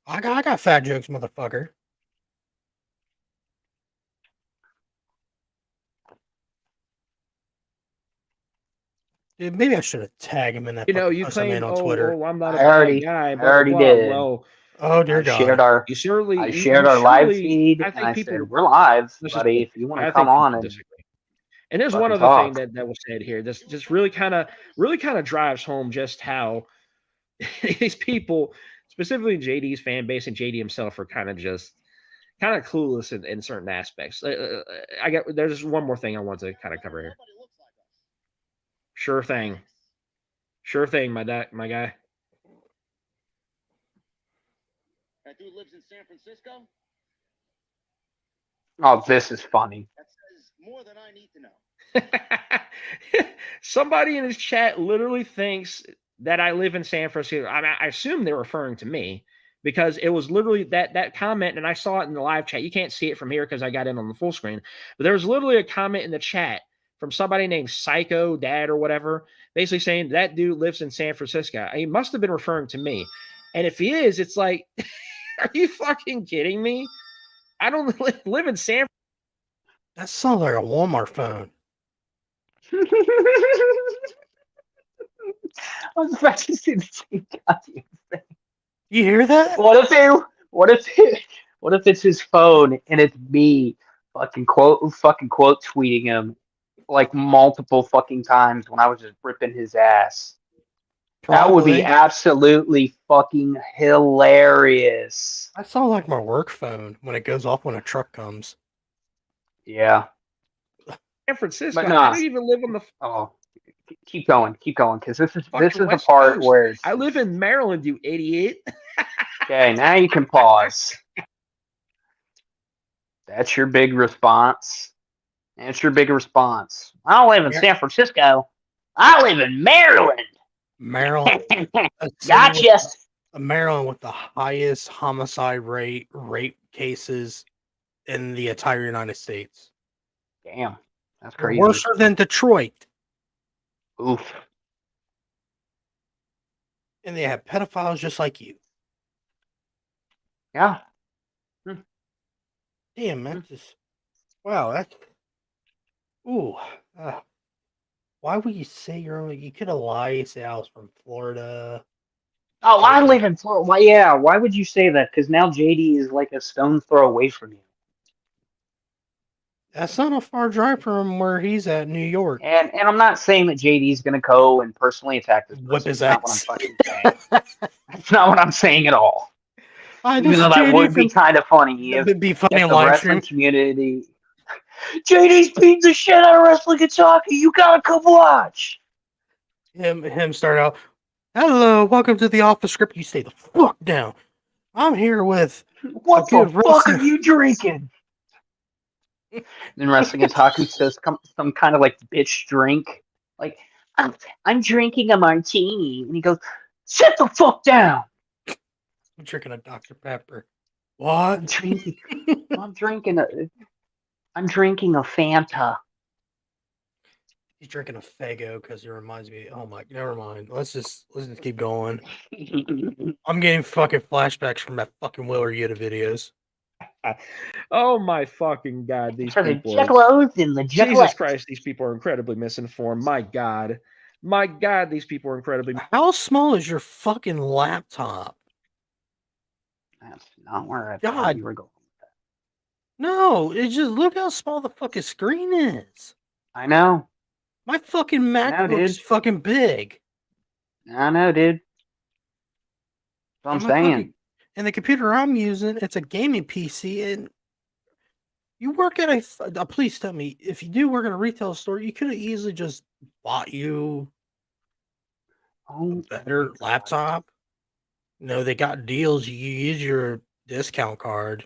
I got fat jokes, motherfucker. Dude, maybe I should have tagged him in that. you post I made claim, on Twitter. I'm not a I already- bad guy. I Blah, already blah, blah. did. Well, Oh dear I God! shared our you certainly I you- shared you our live surely- feed, I and think I people said, "We're live, Let's just buddy. wait. If you want I to think come on people and disagree. And there's fucking one other thing talk." that was said here. This just really kind of drives home just how these people, specifically JD's fan base and JD himself, are kind of clueless in certain aspects. There's one more thing I want to kind of cover here. Sure thing, my guy. That dude lives in San Francisco? Oh, this is funny. That says more than I need to know. Somebody in his chat literally thinks that I live in San Francisco. I assume they're referring to me because it was literally that comment, and I saw it in the live chat. You can't see it from here because I got in on the full screen, but there was literally a comment in the chat from somebody named Psycho Dad or whatever, basically saying that dude lives in San Francisco. He must have been referring to me. And if he is, it's like, are you fucking kidding me? I don't live in San Francisco. That sounds like a Walmart phone. I was about to say the same goddamn thing. You hear that? What if it's his phone and it's me fucking quote tweeting him like multiple fucking times when I was just ripping his ass? That would be Probably. absolutely fucking hilarious. That sounds like my work phone when it goes off when a truck comes. Yeah. San Francisco. But nah. I don't even live on the Oh, keep going, because this is fucking the West part Coast. where I live in Maryland, you idiot. okay, now you can pause. That's your big response. I don't live in San Francisco. I live in Maryland. Maryland. a city Gotcha. Maryland with the highest homicide rape cases in the entire United States. Damn, that's crazy. Worse than Detroit. Oof. And they have pedophiles just like you. Yeah. Damn, man. Wow, that's... Ooh. Why would you say you're only... You could have lied, say I was from Florida. Oh, I live in Florida. Why, yeah, why would you say that? Because now JD is like a stone's throw away from you. That's not a far drive from where he's at, New York. And I'm not saying that JD's going to go and personally attack this person. Whip his That's not what I'm ass. fucking saying. That's not what I'm saying at all. Hi, Even this though is that JD would be from... kind of funny if, It'd be funny if in the live wrestling stream. community... JD's beating the shit out of Wrestling Kentucky. You gotta come watch. Him start out, hello, welcome to the office script. You stay the fuck down. I'm here with... What A the good fuck wrestling- are you drinking? Then Wrestling Kentucky says some kind of like bitch drink. Like, I'm drinking a martini. And he goes, sit the fuck down. I'm drinking a Dr. Pepper. What? I'm drinking a Fanta. He's drinking a Fago because it reminds me. Oh my, never mind. Let's just keep going. I'm getting fucking flashbacks from that fucking Willer Yuta videos. Oh my fucking god, these For the people are, juggalos and the Jesus juggalettes. Christ, these people are incredibly misinformed. My god, these people are incredibly. How small is your fucking laptop? That's not where I God. thought you were going. No, it's just look how small the fucking screen is. I know. My fucking MacBook's dude. fucking big. I know, dude. That's what I'm saying. And the computer I'm using, it's a gaming PC. And you work at please tell me, if you do work at a retail store, you could have easily just bought you a Oh, better laptop. No, they got deals. You use your discount card.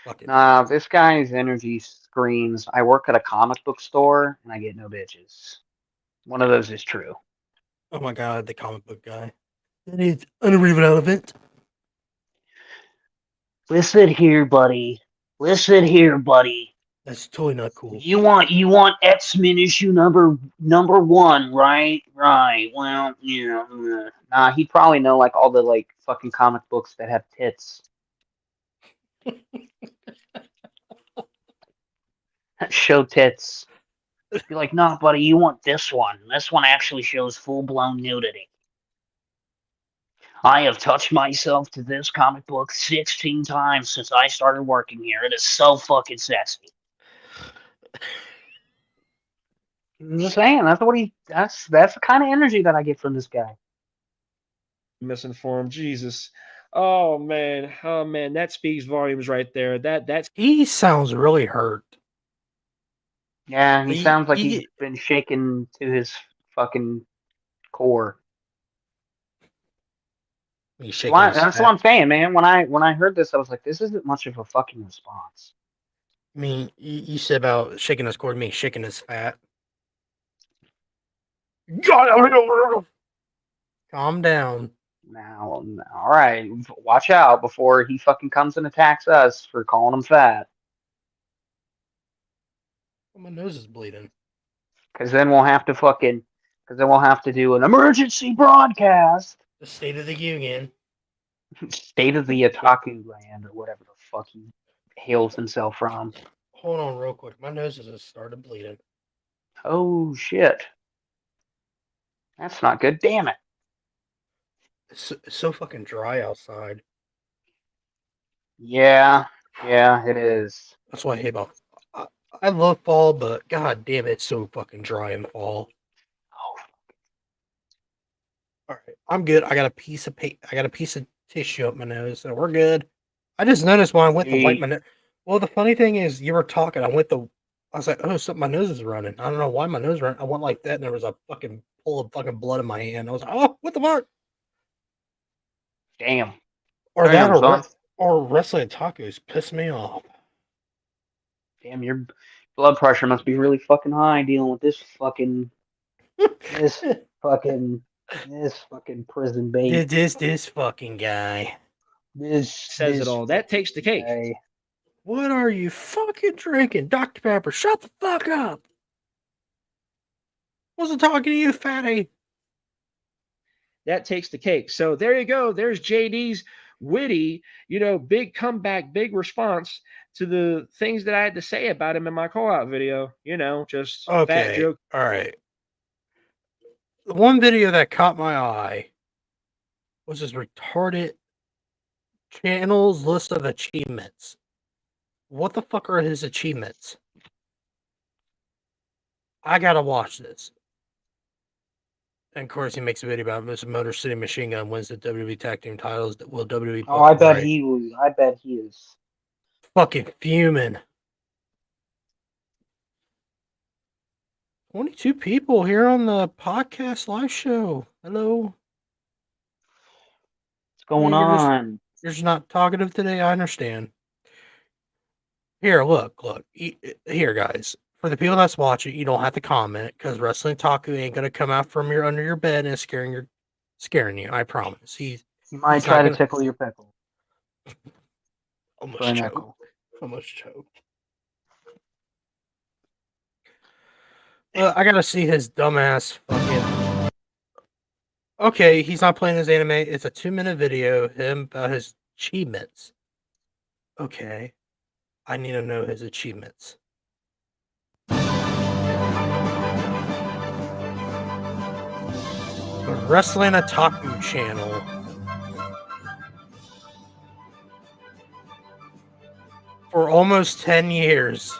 Fucking nah, this guy's energy screams, I work at a comic book store and I get no bitches. One of those is true. oh my god, the comic book guy. That is irrelevant. Listen here, buddy. Listen here, buddy. That's totally not cool. You want X-Men issue number 1, right? Right. Well, nah, he'd probably know like all the like fucking comic books that have tits. Show tits. Be like, nah, buddy, you want this one. This one actually shows full-blown nudity. I have touched myself to this comic book 16 times since I started working here. It is so fucking sexy. I'm just saying, that's the kind of energy that I get from this guy. Misinformed. Jesus. Oh man. That speaks volumes right there. That's He sounds really hurt. Yeah, he He- sounds like he- he's been shaken to his fucking core. He's shaking his That's fat. what I'm saying, man. When I heard this, I was like, this isn't much of a fucking response. I mean, you said about shaking his cord, me shaking his fat. Calm down. Now, all right, watch out before he fucking comes and attacks us for calling him fat. My nose is bleeding. Because then we'll have to do an emergency broadcast. The State of the Union. State of the Otaku land or whatever the fuck he hails himself from. Hold on real quick. My nose has just started bleeding. Oh shit. That's not good. Damn it. It's so fucking dry outside. Yeah, it is. That's why I hate about. I love fall, but god damn it, it's so fucking dry in fall. Oh, All right, I'm good. I got a piece of tissue up my nose, so we're good. I just noticed when I went to wipe my nose. Well, the funny thing is, you were talking. I was like, oh, something. My nose is running. I don't know why my nose ran. I went like that, and there was a fucking pool of fucking blood in my hand. I was like, oh, what the fuck? damn. Or Damn, that, son. or wrestling tacos piss me off. Damn, your blood pressure must be really fucking high dealing with this fucking fucking prison bait. This fucking guy. says it all. That takes the cake. guy. What are you fucking drinking, Dr. Pepper? Shut the fuck up. Wasn't talking to you, fatty. That takes the cake. So there you go. There's JD's witty, big comeback, big response to the things that I had to say about him in my call-out video. Just fat Okay. joke. All right. The one video that caught my eye was his retarded channel's list of achievements. What the fuck are his achievements? I gotta watch this. And of course, he makes a video about this Motor City Machine Gun wins the WWE Tag Team titles. Will WWE? Oh, I book him, bet right? he was. I bet he is. Fucking fuming. 22 people here on the podcast live show. Hello. What's going on? You're just not talkative today. I understand. Here, look. Here, guys. For the people that's watching, you don't have to comment because Wrestling Taku ain't gonna come out from under your bed and scaring you. I promise. He might he's try not to gonna- tickle your pickle. Almost For an choke. echo. Almost choke. Well, I gotta see his dumbass fucking. Okay, he's not playing his anime. It's a 2-minute video. Him about his achievements. Okay, I need to know his achievements. The Wrestling Otaku channel. For almost 10 years.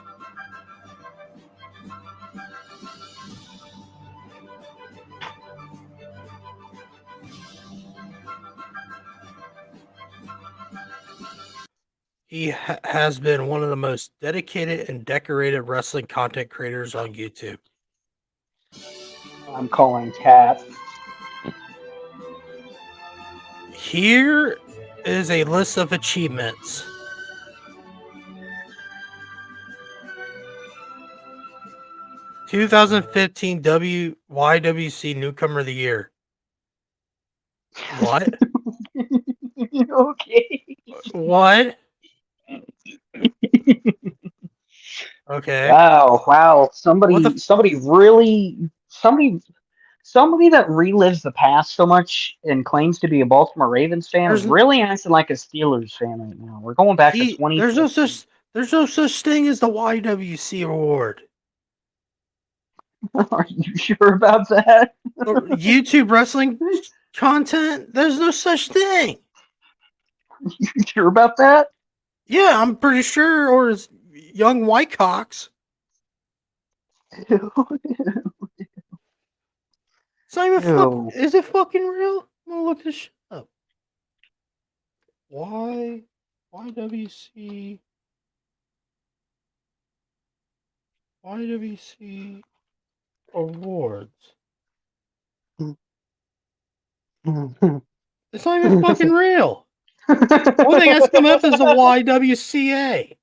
He has been one of the most dedicated and decorated wrestling content creators on YouTube. I'm calling Cat. Here is a list of achievements. "2015 YWC Newcomer of the Year." What? Okay. What? Okay. Wow. What the Somebody that relives the past so much and claims to be a Baltimore Ravens fan is There's really acting like a Steelers fan right now. We're going back to 20. there's no such thing as the YWC award. Are you sure about that? YouTube wrestling content, there's no such thing. You sure about that? Yeah, I'm pretty sure. Or it's Young Whitecocks. It's not even Ew. is it fucking real? I'm gonna look this shit up. YWC awards. It's not even fucking real. The only thing that's come up is the YWCA.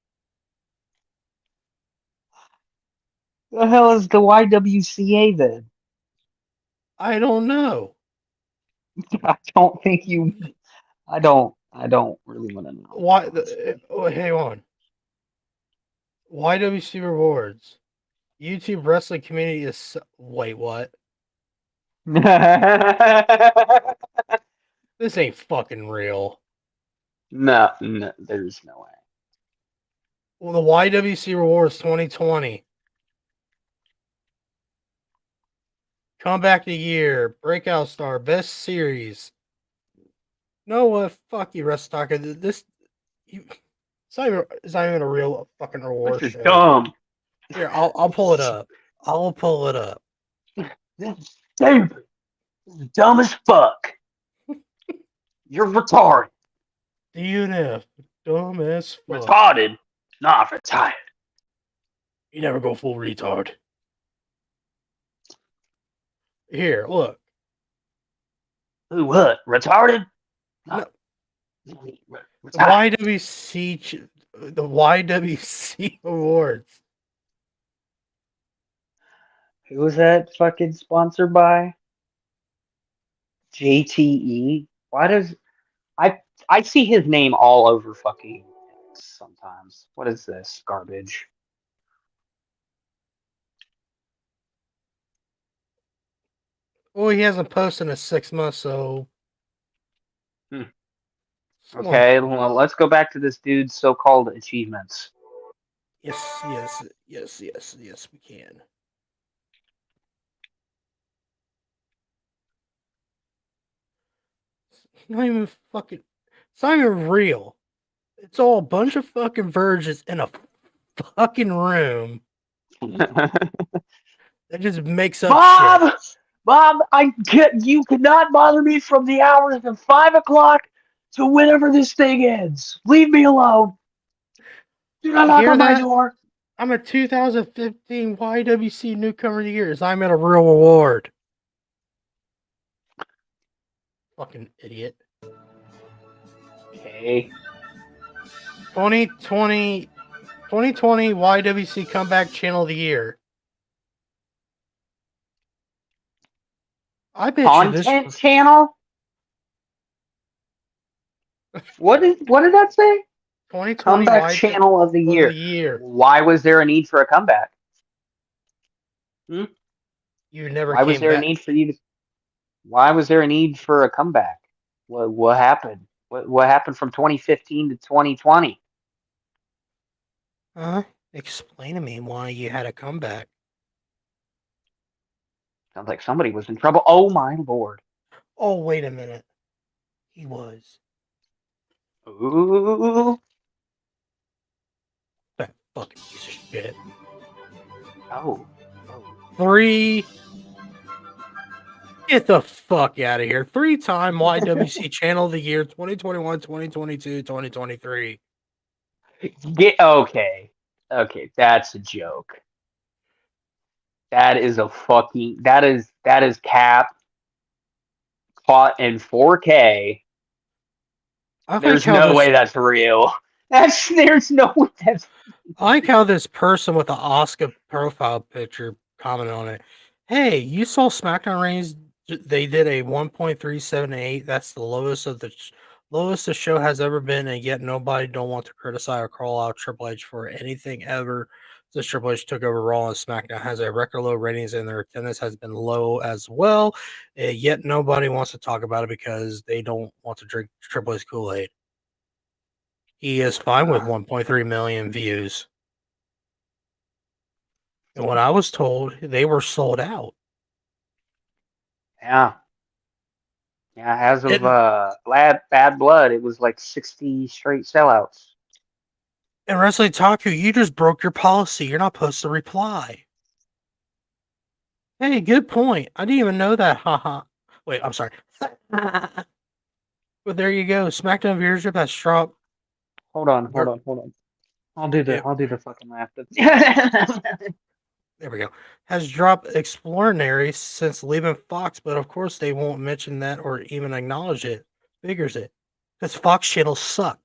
The hell is the YWCA then? I don't know. I don't think you. I don't really want to know. Why? Hang on. YWC rewards. YouTube wrestling community is. Wait, what? This ain't fucking real. No, there's no way. Well, the YWC rewards 2020. Comeback of the year, breakout star, best series. No, what? Fuck you, Restalker. It's not even a real fucking reward This is show. dumb. Here, I'll pull it up. I'll pull it up. This is stupid. This is dumb as fuck. You're retarded. DNF, dumb as fuck. Retarded, not retired. You never go full retard. Here, look. Who? What? Retarded? No. Retired. The YWC awards. Who was that fucking sponsored by? JTE. Why does I see his name all over fucking things sometimes. What is this garbage? Well, he hasn't posted in 6 months, so. Okay, well, let's go back to this dude's so-called achievements. Yes, we can. It's not even fucking. It's not even real. It's all a bunch of fucking virgins in a fucking room that just makes up shit. Bob, you cannot bother me from the hours of 5 o'clock to whenever this thing ends. Leave me alone. Do not knock on my door. I'm a 2015 YWC Newcomer of the Year. I'm at a real award. Fucking idiot. Okay. 2020 YWC Comeback Channel of the Year. I bet you this Content channel? What did that say? 2020 Comeback channel of the year. Why was there a need for a comeback? You never Why was there a need for you to Why was there a need for a comeback? What happened? What happened from 2015 to 2020? Explain to me why you had a comeback. Sounds like somebody was in trouble. Oh my lord. Oh, wait a minute. He was. Ooh. That fucking piece of shit. Oh. 3. Get the fuck out of here. 3-time YWC Channel of the Year 2021, 2022, 2023. Get okay. Okay, that's a joke. That is a fucking that is Cap caught in 4K. I like There's how no this. way that's real. There's no way that's I like how this person with the Oscar profile picture commented on it. Hey, you saw SmackDown ratings? They did a 1.378. That's the lowest of lowest the show has ever been, and yet nobody don't want to criticize or call out Triple H for anything ever. Since Triple H took over Raw and SmackDown has a record low ratings, and their attendance has been low as well. Yet nobody wants to talk about it because they don't want to drink Triple H Kool-Aid. He is fine with 1.3 million views. And when I was told, they were sold out. yeah. Yeah, as of And, Bad Blood, it was like 60 straight sellouts. and Wrestling Taku, you just broke your policy. You're not supposed to reply. Hey, good point. I didn't even know that. Haha. Wait, I'm sorry. But there you go. SmackDown viewership has dropped. Hold on. I'll do Yep, the fucking laugh. there we go. Has dropped extraordinary since leaving Fox, but of course they won't mention that or even acknowledge it. Figures it. Because Fox channels suck.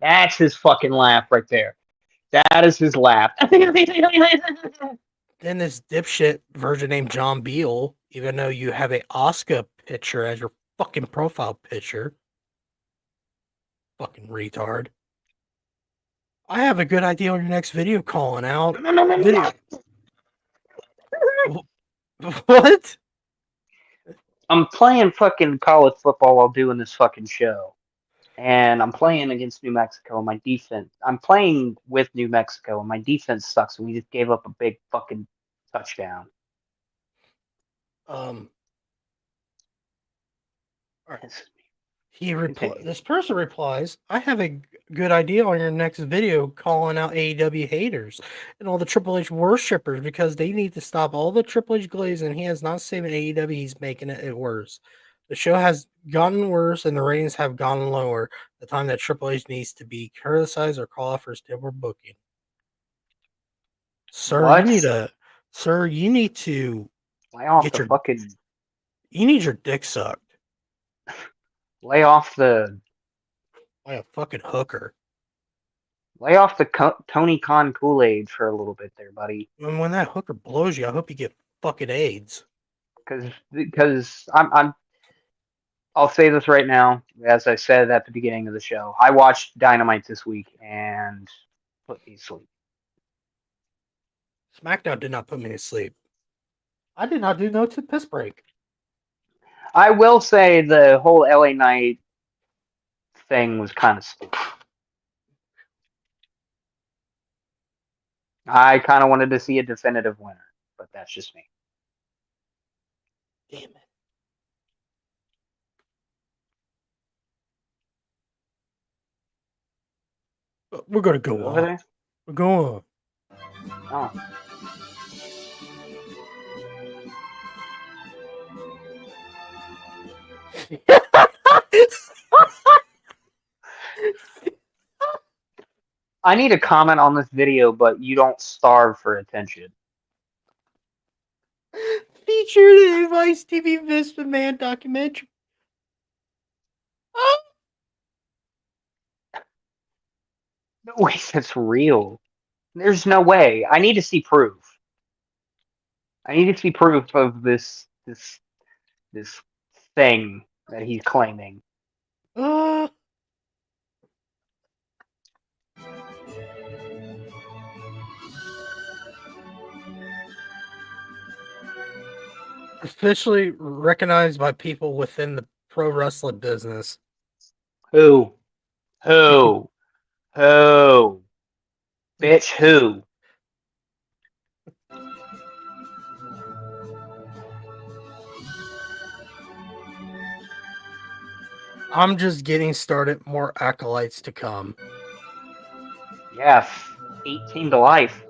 That's his fucking laugh right there. That is his laugh. Then this dipshit virgin named John Beal, even though you have a Oscar picture as your fucking profile picture. Fucking retard. I have a good idea on your next video calling out. Video. What? I'm playing fucking college football while doing this fucking show. And I'm playing against New Mexico and my defense. I'm playing with New Mexico and my defense sucks and we just gave up a big fucking touchdown. Um, It's- this person replies, I have a good idea on your next video calling out AEW haters and all the Triple H worshippers because they need to stop all the Triple H glaze and he has not saving AEW, he's making it worse. The show has gotten worse and the ratings have gone lower. The time that Triple H needs to be criticized or call out for stable booking. Sir, What? you need to Lay off get the your fucking. you need your dick sucked Lay off the. by a fucking hooker. Lay off the Tony Khan Kool-Aid for a little bit there, buddy. And when that hooker blows you, I hope you get fucking AIDS. Because I'll say this right now, as I said at the beginning of the show. I watched Dynamite this week and put me to sleep. SmackDown did not put me to sleep. I did not do no piss break. I will say the whole LA Knight thing was kind of stupid. I kind of wanted to see a definitive winner, but that's just me. Damn it. But we're gonna go Over on. there? We're going Oh. I need a comment on this video, but you don't starve for attention. Featured in Vice TV Vista Man documentary. Oh. No way that's real. There's no way. I need to see proof. I need to see proof of this thing that he's claiming. Officially recognized by people within the pro wrestling business. Who? Who? Who? Bitch, who? I'm just getting started. More acolytes to come. Yes. 18 to life.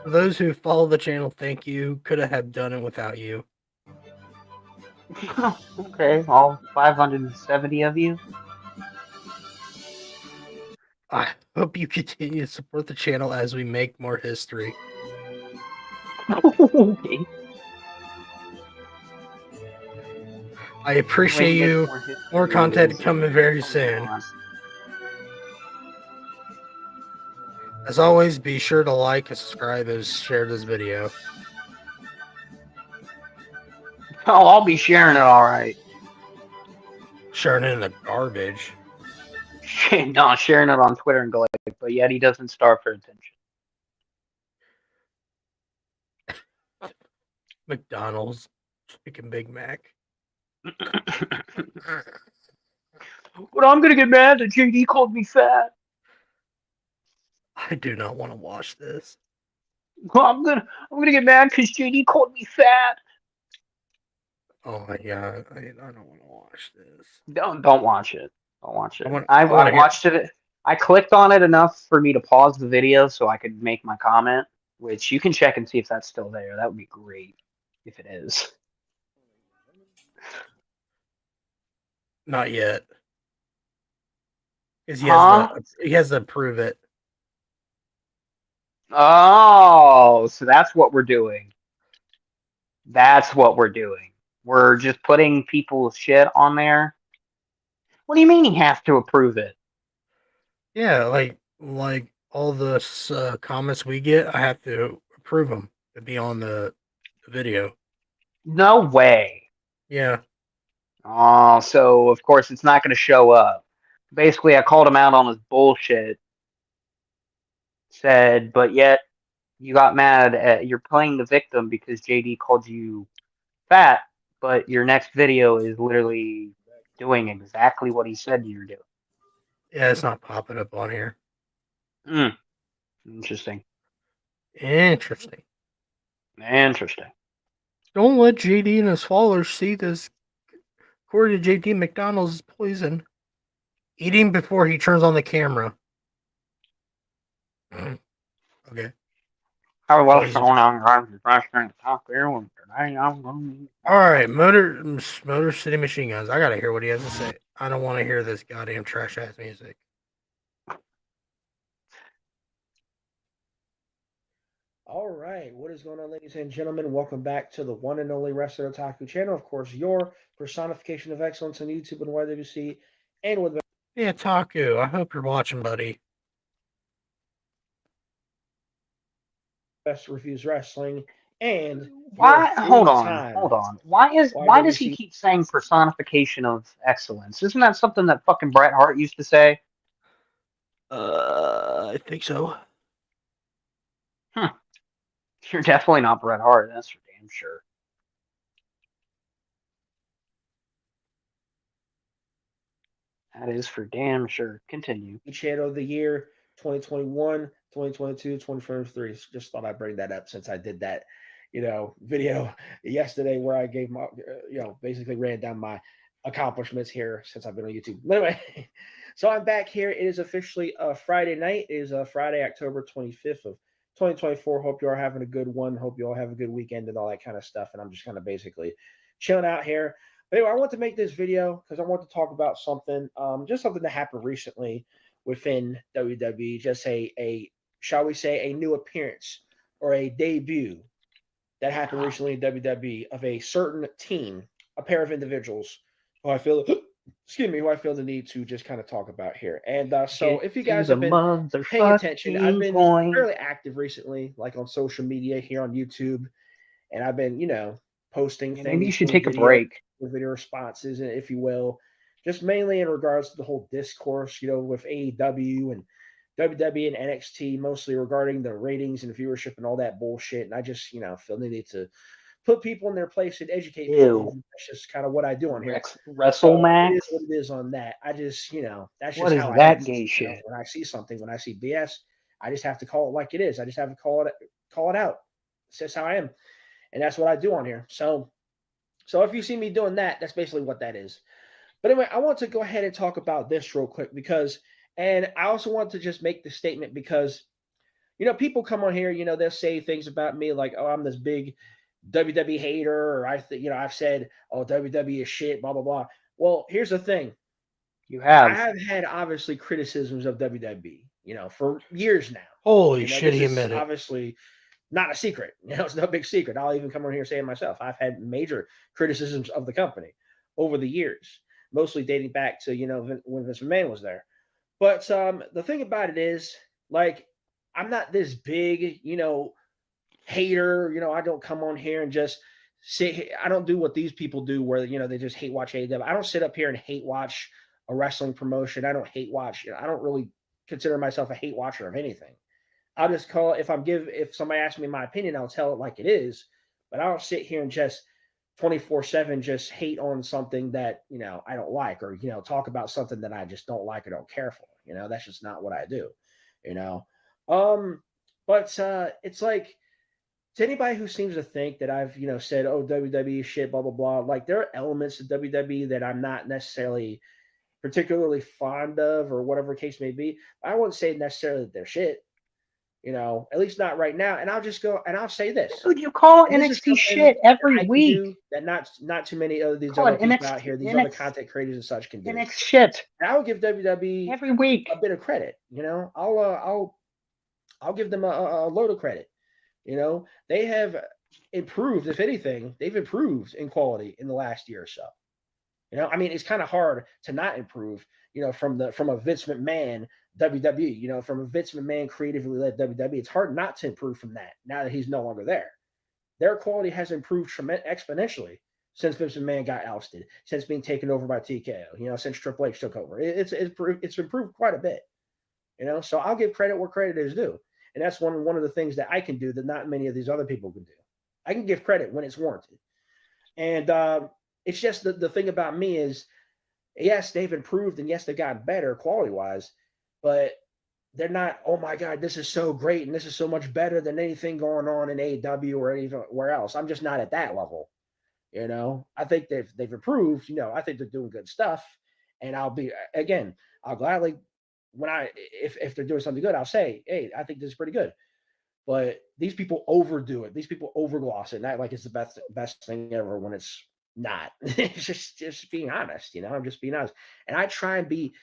For those who follow the channel, thank you. Could have done it without you. Okay, all 570 of you. I hope you continue to support the channel as we make more history. Okay. I appreciate Wait, you. more history More content is- coming very Come soon. on. As always, be sure to like and subscribe and share this video. Oh, I'll be sharing it all right. Sharing it in the garbage. No, sharing it on Twitter and go like, but yet he doesn't starve for attention. McDonald's chicken Big Mac. But I'm gonna get mad that JD called me fat. I do not want to watch this. Well, I'm gonna get mad because JD called me fat. Oh my god, I don't want to watch this. Don't watch it. Don't watch it. I I wanna hear- watched it. I clicked on it enough for me to pause the video so I could make my comment, which you can check and see if that's still there. That would be great if it is. Not yet. Because Huh? he has to approve it. Oh, so that's what we're doing. That's what we're doing. We're just putting people's shit on there. What do you mean he has to approve it? Yeah, like all the comments we get, I have to approve them to be on the video. No way. Yeah. Oh, so of course it's not going to show up. Basically, I called him out on his bullshit. Said, but yet you got mad at you're playing the victim because JD called you fat, but your next video is literally doing exactly what he said you're doing. Yeah, it's not popping up on here. Interesting. Interesting. Interesting. Don't let JD and his followers see this. According to JD, McDonald's is poison. Eating before he turns on the camera. Okay. How well Poison. going on, guys? Refreshing talk here. And today I'm going to All right, Motor City Machine Guns. I gotta hear what he has to say. I don't want to hear this goddamn trash ass music. All right, what is going on, ladies and gentlemen? Welcome back to the one and only Wrestler Otaku channel. Of course, your personification of excellence on YouTube and YWC, and with Yeah, Taku. I hope you're watching, buddy. best reviews wrestling and Why? your Hold on. three-time Hold on. Why does he YWC keep saying personification of excellence? Isn't that something that fucking Bret Hart used to say? I think so. You're definitely not Bret Hart. That's for damn sure. That is for damn sure. Continue. channel of the year 2021, 2022, 2023. Just thought I'd bring that up since I did that, video yesterday where I gave my, basically ran down my accomplishments here since I've been on YouTube. But anyway, so I'm back here. It is officially a Friday night. It is Friday, October 25th of 2024. Hope you are having a good one. Hope you all have a good weekend and all that kind of stuff. And I'm just kind of basically chilling out here. But anyway, I want to make this video because I want to talk about something, just something that happened recently within WWE. Just shall we say, a new appearance or a debut that happened recently in WWE of a certain team, a pair of individuals who I feel, who I feel the need to just kind of talk about here. And so, if you guys have been paying attention, I've been fairly active recently, like on social media here on YouTube, and I've been, posting things. Maybe you should take a break. Video responses, if you will, just mainly in regards to the whole discourse, with AEW and WWE and NXT, mostly regarding the ratings and viewership and all that bullshit. And I just, feel the need to put people in their place and educate people. That's just kind of what I do on here. WrestleMax. It is what it is on that. I just, that's just What is how that I am. gay shit? When I see something, when I see BS, I just have to call it like it is. I just have to call it out. It's just how I am. And that's what I do on here. So if you see me doing that, that's basically what that is. But anyway, I want to go ahead and talk about this real quick and I also want to just make the statement because, people come on here, they'll say things about me like, oh, I'm this big, WWE hater, or I've said, oh, WWE is shit, blah blah blah. Well, here's the thing. You I have. have had obviously criticisms of WWE, for years now. Holy shit, This he is admitted it. obviously not a secret. It's no big secret. I'll even come on here and say it myself. I've had major criticisms of the company over the years, mostly dating back to when Vince McMahon was there. But the thing about it is, like, I'm not this big, hater. I don't come on here and just sit. I don't do what these people do, where they just hate watch AEW. I don't sit up here and hate watch a wrestling promotion. I don't hate watch. I don't really consider myself a hate watcher of anything. I'll just call it if somebody asks me my opinion, I'll tell it like it is. But I don't sit here and just 24/7 just hate on something that I don't like, or talk about something that I just don't like or don't care for. That's just not what I do. You know, but it's like, to anybody who seems to think that I've said, oh, WWE shit, blah blah blah. Like, there are elements of WWE that I'm not necessarily particularly fond of, or whatever case may be. I wouldn't say necessarily that they're shit. At least not right now. And I'll just go and I'll say this. Dude, you call And this is NXT something shit that every I can week. do that not too many of these Call other it people NXT out here, these other content creators and such can do. NXT shit And I would give WWE every week. a bit of credit. I'll give them a load of credit. They have improved. If anything, they've improved in quality in the last year or so. I mean, it's kind of hard to not improve. From a Vince McMahon WWE. From a Vince McMahon creatively led WWE, it's hard not to improve from that. Now that he's no longer there, their quality has improved exponentially since Vince McMahon got ousted, since being taken over by TKO. Since Triple H took over, it's improved quite a bit. So I'll give credit where credit is due, and that's one of the things that I can do that not many of these other people can do. I can give credit when it's warranted, and it's just the thing about me is, yes, they've improved, and yes, they've gotten better quality-wise, but they're not, oh my God, this is so great, and this is so much better than anything going on in AEW or anywhere else. I'm just not at that level. I think they've improved. I think they're doing good stuff, and I'll gladly, if they're doing something good, I'll say, hey, I think this is pretty good. But these people overdo it. These people overgloss it, and act like it's the best thing ever when it's not. It's just being honest. I'm just being honest, and I try and be.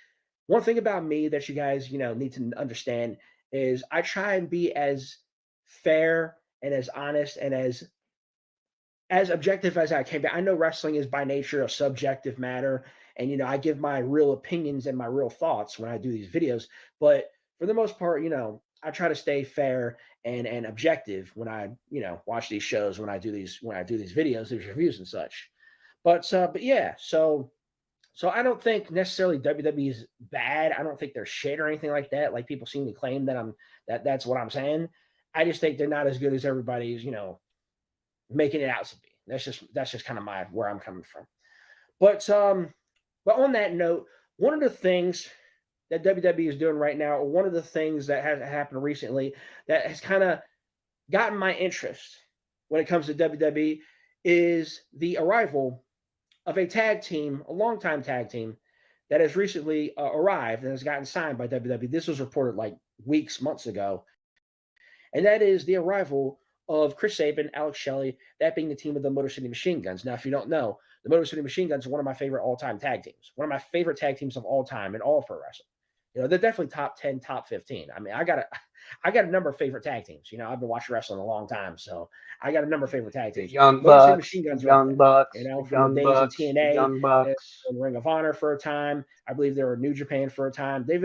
One thing about me that you guys need to understand is I try and be as fair and as honest and as objective as I can be. I know wrestling is by nature a subjective matter, and I give my real opinions and my real thoughts when I do these videos, but for the most part, I try to stay fair and objective when I watch these shows, when I do these videos, these reviews and such. But yeah, so I don't think necessarily WWE is bad. I don't think they're shit or anything like that. Like people seem to claim that's what I'm saying. I just think they're not as good as everybody's, making it out to be. That's just kind of where I'm coming from. But on that note, one of the things that WWE is doing right now, or one of the things that has happened recently that has kind of gotten my interest when it comes to WWE, is the arrival of a longtime tag team that has recently arrived and has gotten signed by WWE. This was reported like months ago. And that is the arrival of Chris Sabin, Alex Shelley, that being the team of the Motor City Machine Guns. Now, if you don't know, the Motor City Machine Guns are one of my favorite all-time tag teams. One of my favorite tag teams of all time in all of pro wrestling. They're definitely top 10, top 15. I mean, I got a number of favorite tag teams. I've been watching wrestling a long time, so I got a number of favorite tag teams. Young Motor City Bucks, Machine Guns, Young Bucks, from the days in TNA, Young Bucks. in Ring of Honor for a time. I believe they were in New Japan for a time. They've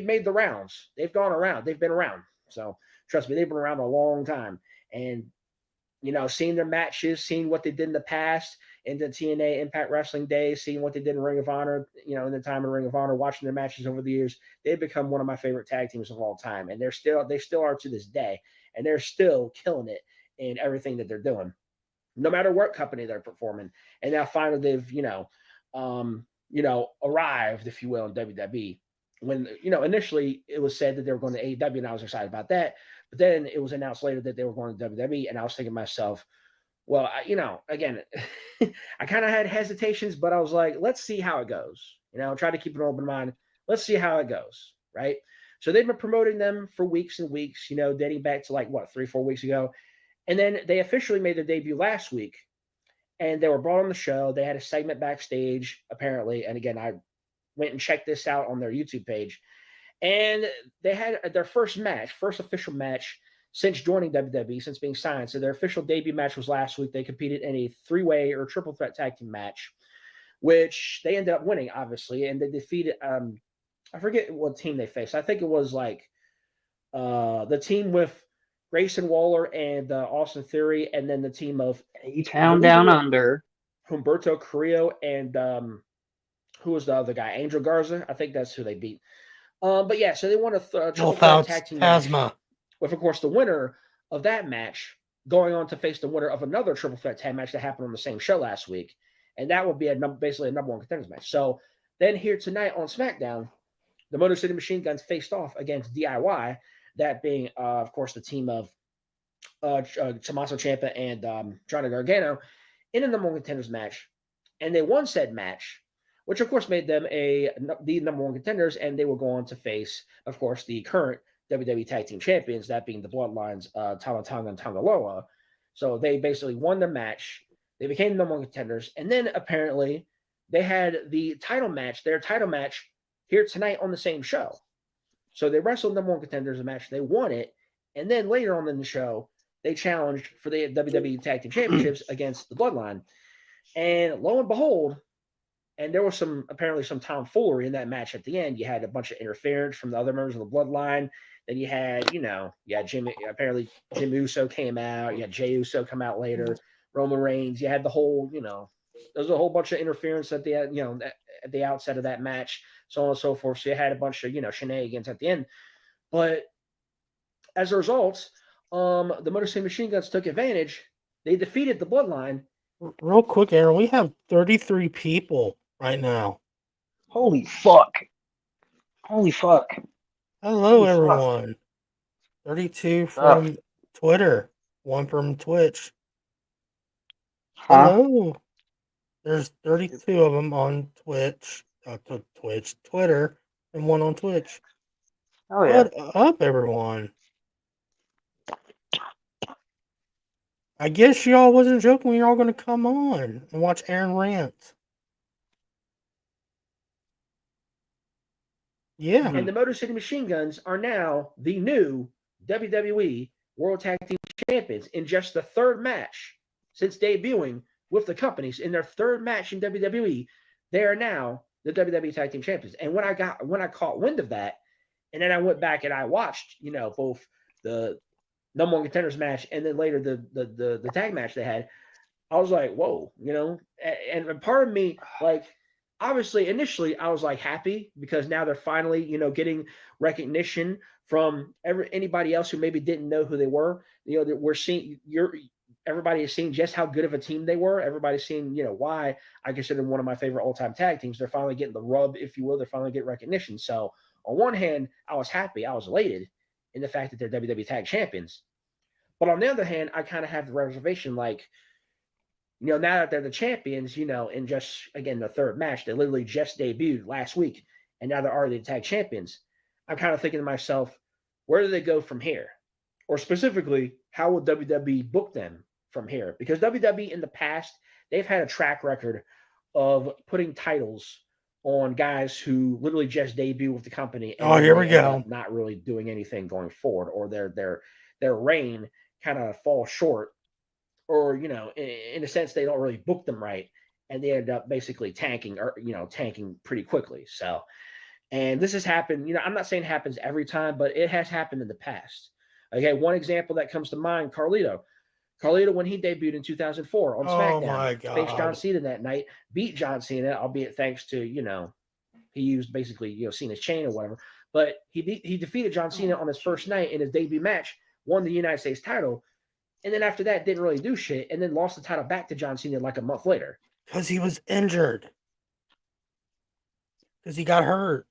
made the rounds. They've gone around. They've been around. So trust me, they've been around a long time. And seeing their matches, seeing what they did in the past, in the TNA Impact Wrestling days, seeing what they did in Ring of Honor, in their time in Ring of Honor, watching their matches over the years, they've become one of my favorite tag teams of all time. And they still are to this day. And they're still killing it in everything that they're doing, no matter what company they're performing. And now finally they've, arrived, if you will, in WWE. When, initially it was said that they were going to AEW, and I was excited about that. But then it was announced later that they were going to WWE, and I was thinking to myself, well, again, I kind of had hesitations, but I was like, let's see how it goes. Try to keep an open mind. Let's see how it goes, right? So they've been promoting them for weeks and weeks, dating back to 3-4 weeks ago. And then they officially made their debut last week, and they were brought on the show. They had a segment backstage, apparently. And again, I went and checked this out on their YouTube page. And they had their first official match since joining WWE, since being signed. So their official debut match was last week. They competed in a 3-way or triple threat tag team match, which they ended up winning, obviously. And they defeated, I forget what team they faced. I think it was like the team with Grayson Waller and Austin Theory, and then the team of A-Town Down Under. Humberto Carrillo and who was the other guy? Angel Garza. I think that's who they beat. But yeah, so they won a triple threat tag team match with, of course, the winner of that match going on to face the winner of another triple threat tag match that happened on the same show last week, and that would be basically a number one contenders match. So then here tonight on SmackDown, the Motor City Machine Guns faced off against DIY, that being, of course, the team of Tommaso Ciampa and Johnny Gargano in a number one contenders match, and they won said match, which of course made them the number one contenders, and they will go on to face, of course, the current WWE Tag Team Champions, that being the Bloodlines, Tama Tonga and Tonga Loa. So they basically won their match. They became the number one contenders, and then apparently they had their title match here tonight on the same show. So they wrestled number one contenders a match. They won it, and then later on in the show, they challenged for the WWE Tag Team Championships against the Bloodline. And lo and behold, and there was apparently some tomfoolery in that match at the end. You had a bunch of interference from the other members of the Bloodline. Then you had, Jim Uso came out. You had Jey Uso come out later. Roman Reigns. You had the whole, there was a whole bunch of interference at the outset of that match, so on and so forth. So you had a bunch of, shenanigans at the end. But as a result, the Motor City Machine Guns took advantage. They defeated the Bloodline. Real quick, Aaron, we have 33 people right now. Holy fuck. Holy fuck. Hello, Holy everyone. 32 from Twitter, 1 from Twitch. Huh? Hello. There's 32 of them on Twitter, and 1 on Twitch. Oh, yeah. What up, everyone? I guess y'all wasn't joking when y'all going to come on and watch Aaron rant. Yeah. And the Motor City Machine Guns are now the new WWE World Tag Team Champions in just the third match since debuting with the companies. In their third match in WWE, they are now the WWE Tag Team Champions. And when I caught wind of that, and then I went back and I watched, both the number one contenders match and then later the tag match they had, I was like, whoa, and part of me, like, obviously initially I was like happy because now they're finally, getting recognition from anybody else who maybe didn't know who they were. We're seeing everybody is seeing just how good of a team they were. Everybody's seeing, why I consider them one of my favorite all-time tag teams. They're finally getting the rub, if you will. They're finally getting recognition. So on one hand, I was happy. I was elated in the fact that they're WWE Tag Champions. But on the other hand, I kind of have the reservation, like, now that they're the champions, in just, again, the third match, they literally just debuted last week, and now they're already the tag champions. I'm kind of thinking to myself, where do they go from here? Or specifically, how will WWE book them from here? Because WWE in the past, they've had a track record of putting titles on guys who literally just debut with the company. And here we go. Not really doing anything going forward, or their reign kind of falls short, or, in a sense, they don't really book them right, and they end up basically tanking pretty quickly. So, and this has happened, I'm not saying it happens every time, but it has happened in the past. Okay, one example that comes to mind, Carlito, when he debuted in 2004 on SmackDown, my God, faced John Cena that night, beat John Cena, albeit thanks to, he used basically, Cena's chain or whatever, but he defeated John Cena on his first night in his debut match, won the United States title, and then after that didn't really do shit, and then lost the title back to John Cena like a month later. Because he was injured. Because he got hurt.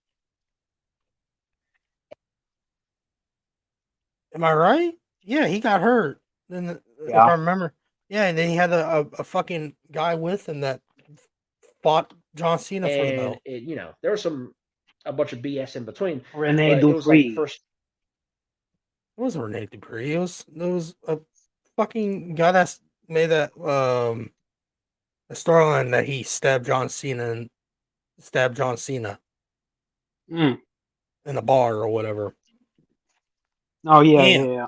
Am I right? Yeah, he got hurt. Then, if I remember. Yeah, and then he had a fucking guy with him that fought John Cena for the belt. There was a bunch of BS in between. Rene Dupree. It wasn't Rene Dupree. It was fucking guy that made that the storyline that he stabbed John Cena Mm. in a bar or whatever. Oh yeah, Yeah.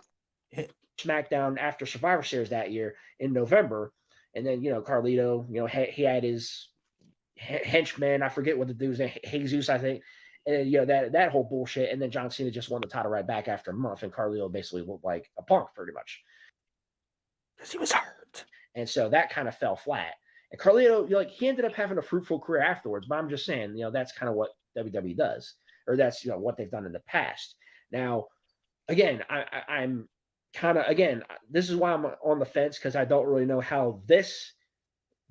yeah. SmackDown after Survivor Series that year in November, and then Carlito, he had his henchman. I forget what the dude's name, Jesus, I think. And that whole bullshit, and then John Cena just won the title right back after a month, and Carlito basically looked like a punk pretty much. Because he was hurt. And so that kind of fell flat. And Carlito, he ended up having a fruitful career afterwards. But I'm just saying, that's kind of what WWE does, or that's what they've done in the past. Now, again, I'm kind of this is why I'm on the fence, because I don't really know how this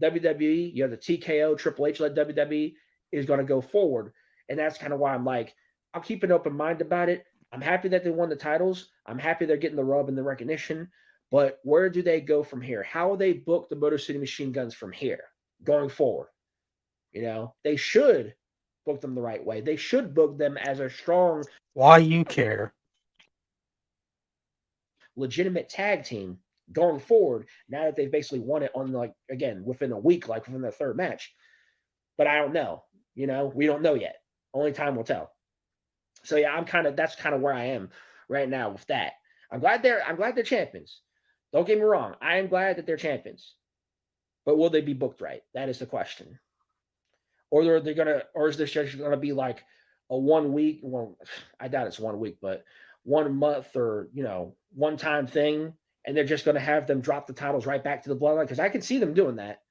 WWE, the TKO Triple H led WWE is going to go forward, and that's kind of why I'm like, I'll keep an open mind about it. I'm happy that they won the titles. I'm happy they're getting the rub and the recognition. But where do they go from here? How will they book the Motor City Machine Guns from here going forward? They should book them the right way. They should book them as a strong, Why you care? legitimate tag team going forward, now that they've basically won it on, within a week, within their third match. But I don't know. We don't know yet. Only time will tell. So yeah, that's kind of where I am right now with that. I'm glad they're champions. Don't get me wrong. I am glad that they're champions. But will they be booked right? That is the question. Or is this just gonna be like a 1 week? Well, I doubt it's 1 week, but 1 month or one time thing, and they're just gonna have them drop the titles right back to the Bloodline, because I can see them doing that.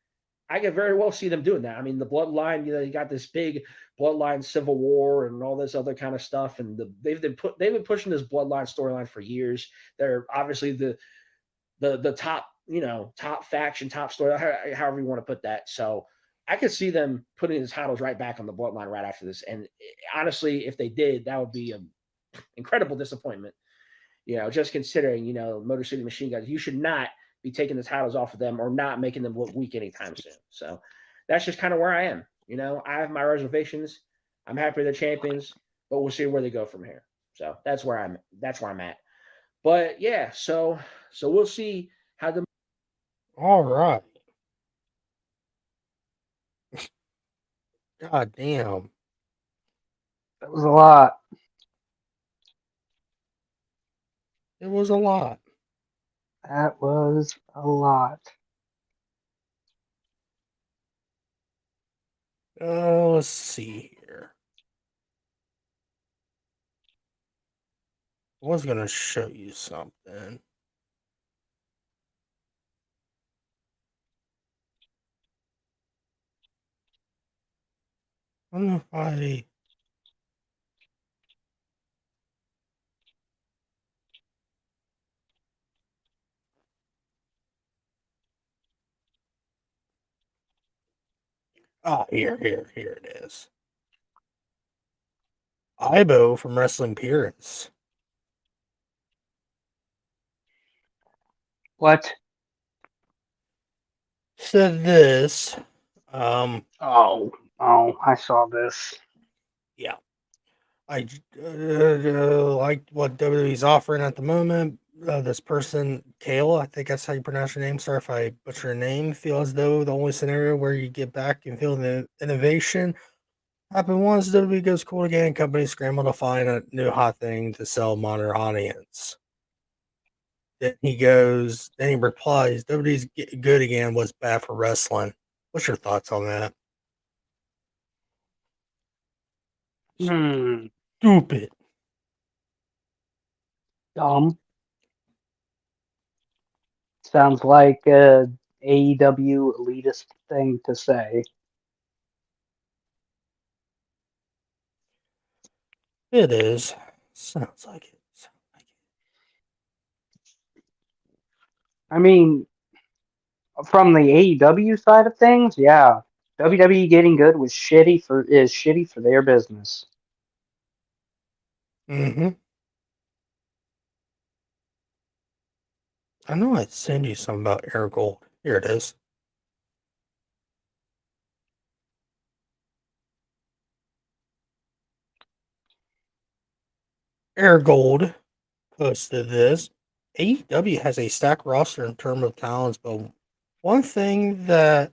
I can very well see them doing that. I mean, the Bloodline, you got this big Bloodline civil war and all this other kind of stuff, and they've been pushing this Bloodline storyline for years. They're obviously the top top faction, top story, however you want to put that. So I could see them putting the titles right back on the Bloodline right after this. And honestly, if they did, that would be an incredible disappointment. Just considering Motor City Machine Guns, you should not be taking the titles off of them or not making them look weak anytime soon. So that's just kind of where I am. I have my reservations. I'm happy they're champions, but we'll see where they go from here. So that's where I'm at. But yeah, so we'll see how the All right. God damn. That was a lot. It was a lot. That was a lot. Let's see here. I was going to show you something. I don't know if I... Here it is. Ibo from Wrestling Appearance. What? Said this. Oh, I saw this. Yeah. I like what WWE's offering at the moment. This person, Kale, I think that's how you pronounce your name. Sorry if I butcher your name. Feel as though the only scenario where you get back and feel the innovation happen once WWE goes cool again. Companies scramble to find a new hot thing to sell modern audience. Then he replies, WWE's good again. What's bad for wrestling? What's your thoughts on that? Stupid. Dumb. Sounds like a AEW elitist thing to say. It is. Sounds like it. I mean, from the AEW side of things, yeah, WWE getting good is shitty for their business. Mm-hmm. I know I'd send you something about Air Gold. Here it is. Air Gold posted this. AEW has a stacked roster in terms of talents, but one thing that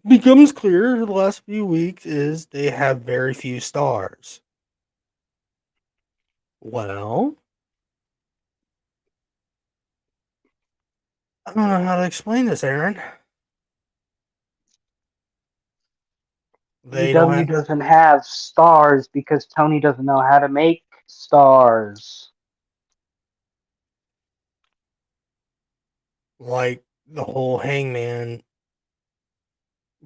becomes clear the last few weeks is they have very few stars. Well, I don't know how to explain this, Aaron. They don't AEW have, doesn't have stars because Tony doesn't know how to make stars. like, the whole Hangman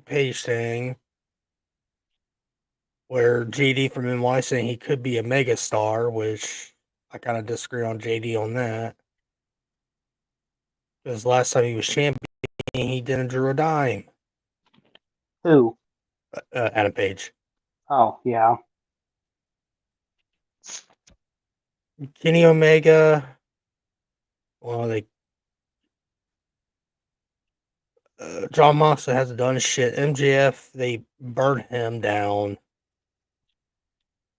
Page thing, where JD from NY saying he could be a mega star, which I kind of disagree on JD on that. Because last time he was champion, he didn't draw a dime. Who? Adam Page. Oh, yeah. Kenny Omega. Well, John Moxley hasn't done shit. MJF, they burned him down.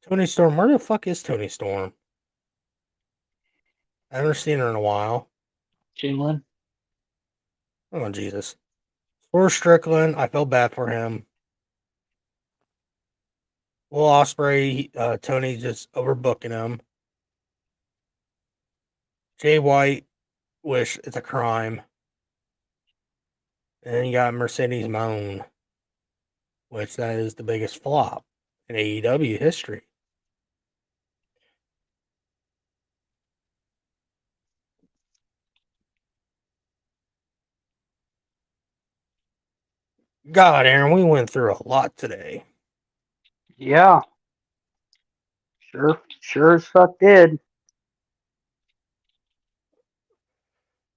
Tony Storm, where the fuck is Tony Storm? I haven't seen her in a while. Jalen? Oh, Jesus. For Strickland, I felt bad for him. Will Ospreay, Tony just overbooking him. Jay White, wish it's a crime. And then you got Mercedes Moan, which that is the biggest flop in AEW history. God, Aaron, we went through a lot today. Yeah. Sure as fuck did.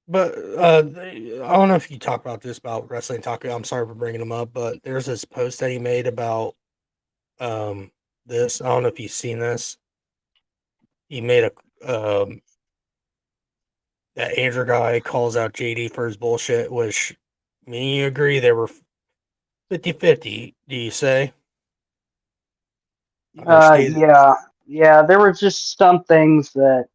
But I don't know if you talk about this about Wrestling Taco. I'm sorry for bringing him up, but there's this post that he made about this. I don't know if you've seen this. He made a that Andrew guy calls out JD for his bullshit, which me and you agree they were 50-50, do you say? Yeah. There were just some things that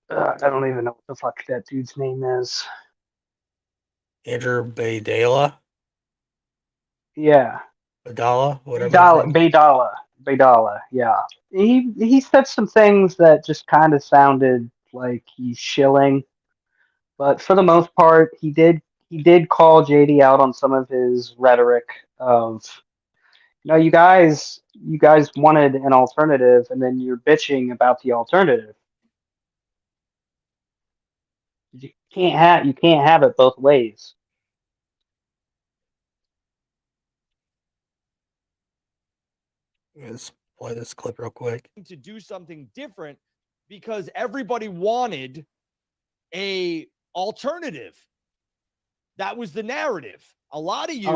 I don't even know what the fuck that dude's name is. Andrew Badala, Yeah. whatever his name is. Baydala. Yeah. He said some things that just kind of sounded like he's shilling, but for the most part, he did call JD out on some of his rhetoric of, you guys wanted an alternative, and then you're bitching about the alternative. You can't have it both ways. Let's play this clip real quick. To do something different because everybody wanted a alternative. That was the narrative. A lot of you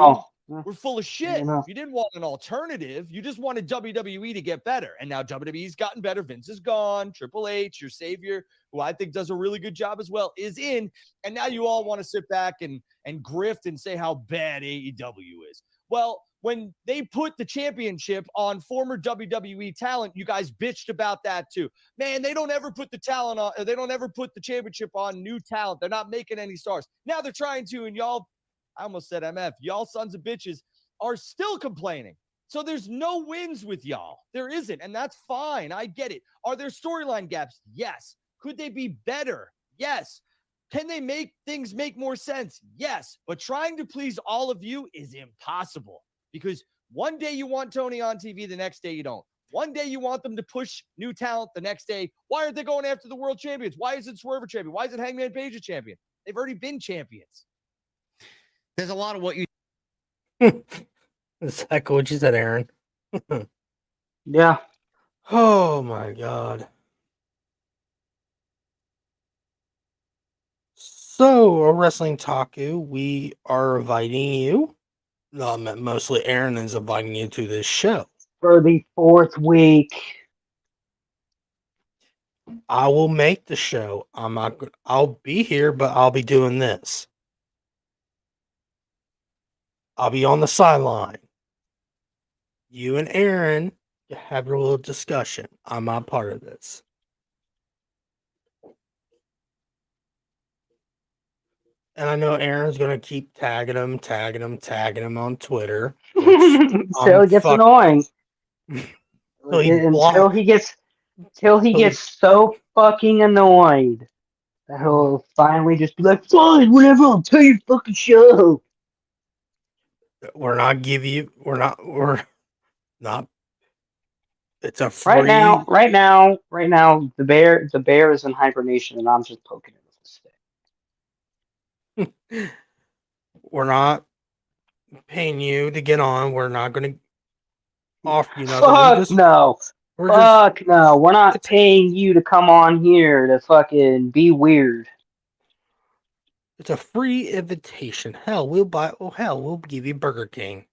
were full of shit. You didn't want an alternative. You just wanted WWE to get better. And now WWE's gotten better. Vince is gone. Triple H, your savior, who I think does a really good job as well, is in. And now you all want to sit back and grift and say how bad AEW is. Well, when they put the championship on former WWE talent, you guys bitched about that too. Man, they don't ever put the talent on, they don't ever put the championship on new talent. They're not making any stars. Now they're trying to, and y'all, I almost said MF, y'all sons of bitches are still complaining. So there's no wins with y'all. There isn't, and that's fine. I get it. Are there storyline gaps? Yes. Could they be better? Yes. Can they make things make more sense? Yes. But trying to please all of you is impossible. Because one day you want Tony on TV, the next day you don't. One day you want them to push new talent, the next day. Why aren't they going after the world champions? Why isn't Swerve a champion? Why isn't Hangman Page a champion? They've already been champions. There's a lot of what you That's exactly what you said, Aaron. Yeah. Oh my god. So, Wrestling Taku, we are inviting you. Mostly Aaron is inviting you to this show. For the 4th week. I will make the show. I'll be here, but I'll be doing this. I'll be on the sideline. You and Aaron have your little discussion. I'm not part of this. And I know Aaron's gonna keep tagging him on Twitter, which Until it gets fuck annoying. till he Until he gets so fucking annoyed that he'll finally just be like, fine, whatever, I'll tell your fucking show. we're not. It's a Right free. now, the bear is in hibernation, and I'm just poking it with a stick. We're not paying you to get on. We're not going to offer you nothing. Fuck no. We're Fuck no. We're not it's- paying you to come on here to fucking be weird. It's a free invitation. Hell, we'll give you Burger King.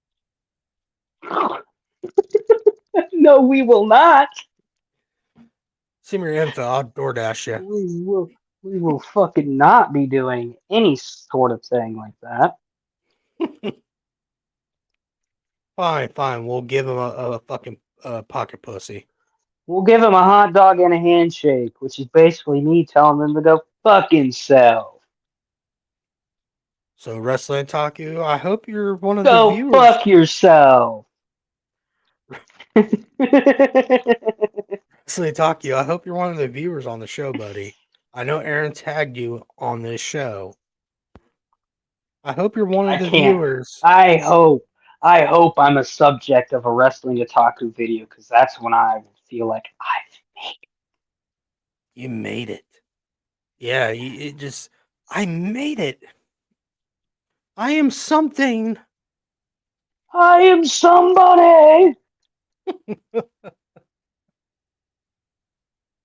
No, we will not. Send me your info. I'll DoorDash you. We will fucking not be doing any sort of thing like that. Fine. We'll give him a fucking pocket pussy. We'll give him a hot dog and a handshake, which is basically me telling him to go fuck himself. So, Wrestling Taku, I hope you're one of Go the viewers. fuck yourself. Wrestling Taku, I hope you're one of the viewers on the show, buddy. I know Aaron tagged you on this show. I hope you're one of the viewers. I hope I'm a subject of a Wrestling Otaku video, because that's when I feel like I've made it. You made it. Yeah, I made it. I am something. I am somebody.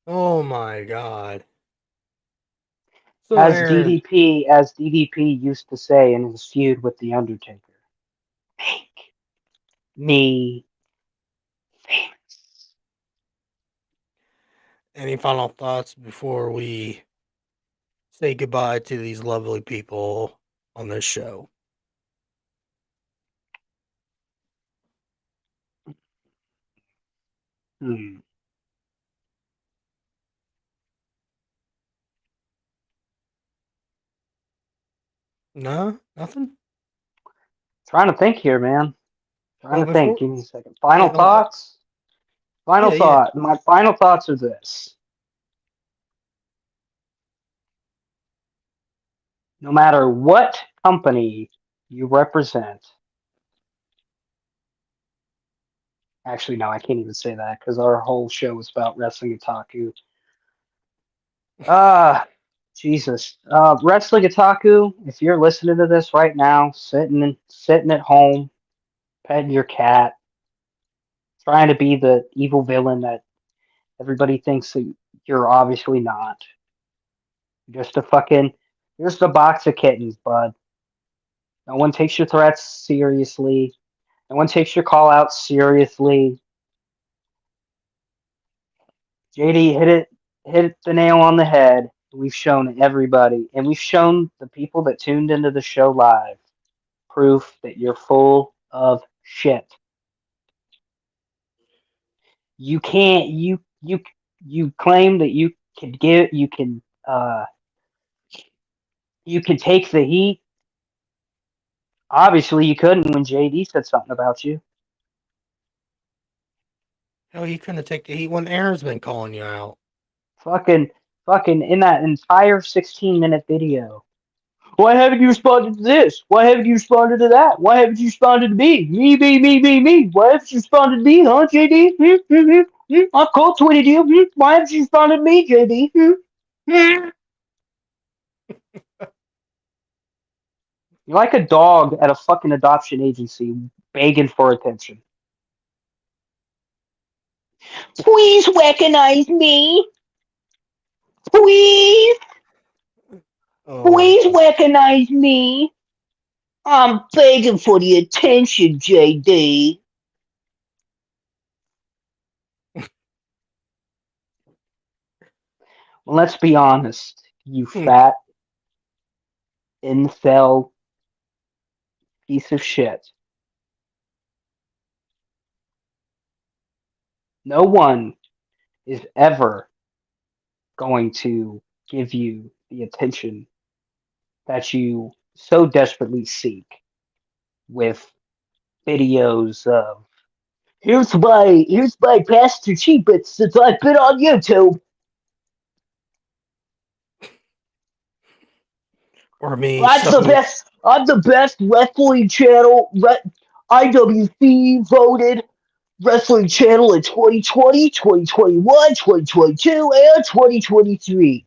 Oh my god. So As Aaron, DDP used to say in his feud with The Undertaker, make me famous. any final thoughts before we say goodbye to these lovely people on this show? No, nothing. Trying to think here, man. Trying to think. Before, Give me a second. Final yeah, thoughts. Final yeah. thought. My final thoughts are this. No matter what company you represent. Actually, no, I can't even say that because our whole show is about Wrestling Otaku. Jesus. Wrestling Otaku, if you're listening to this right now, sitting at home, petting your cat, trying to be the evil villain that everybody thinks that you're obviously not. Just a box of kittens, bud. No one takes your threats seriously. No one takes your call out seriously. JD hit the nail on the head. We've shown everybody, and we've shown the people that tuned into the show live proof that you're full of shit. You can't you claim that you can take the heat. Obviously you couldn't when JD said something about you. Hell, you couldn't take the heat when Aaron's been calling you out. Fucking in that entire 16-minute video. Why haven't you responded to this? Why haven't you responded to that? Why haven't you responded to me? Me. Why haven't you responded to me, huh, JD? I've cold tweeted you. Why haven't you responded to me, JD? You're like a dog at a fucking adoption agency begging for attention. Please recognize me. Please recognize me. I'm begging for the attention, JD. Well, let's be honest, you fat incel piece of shit. No one is ever going to give you the attention that you so desperately seek with videos of here's my past achievements since I've been on YouTube. Or me I'm the sucking. best. I'm the best wrestling channel. IWC voted wrestling channel in 2020, 2021, 2022, and 2023.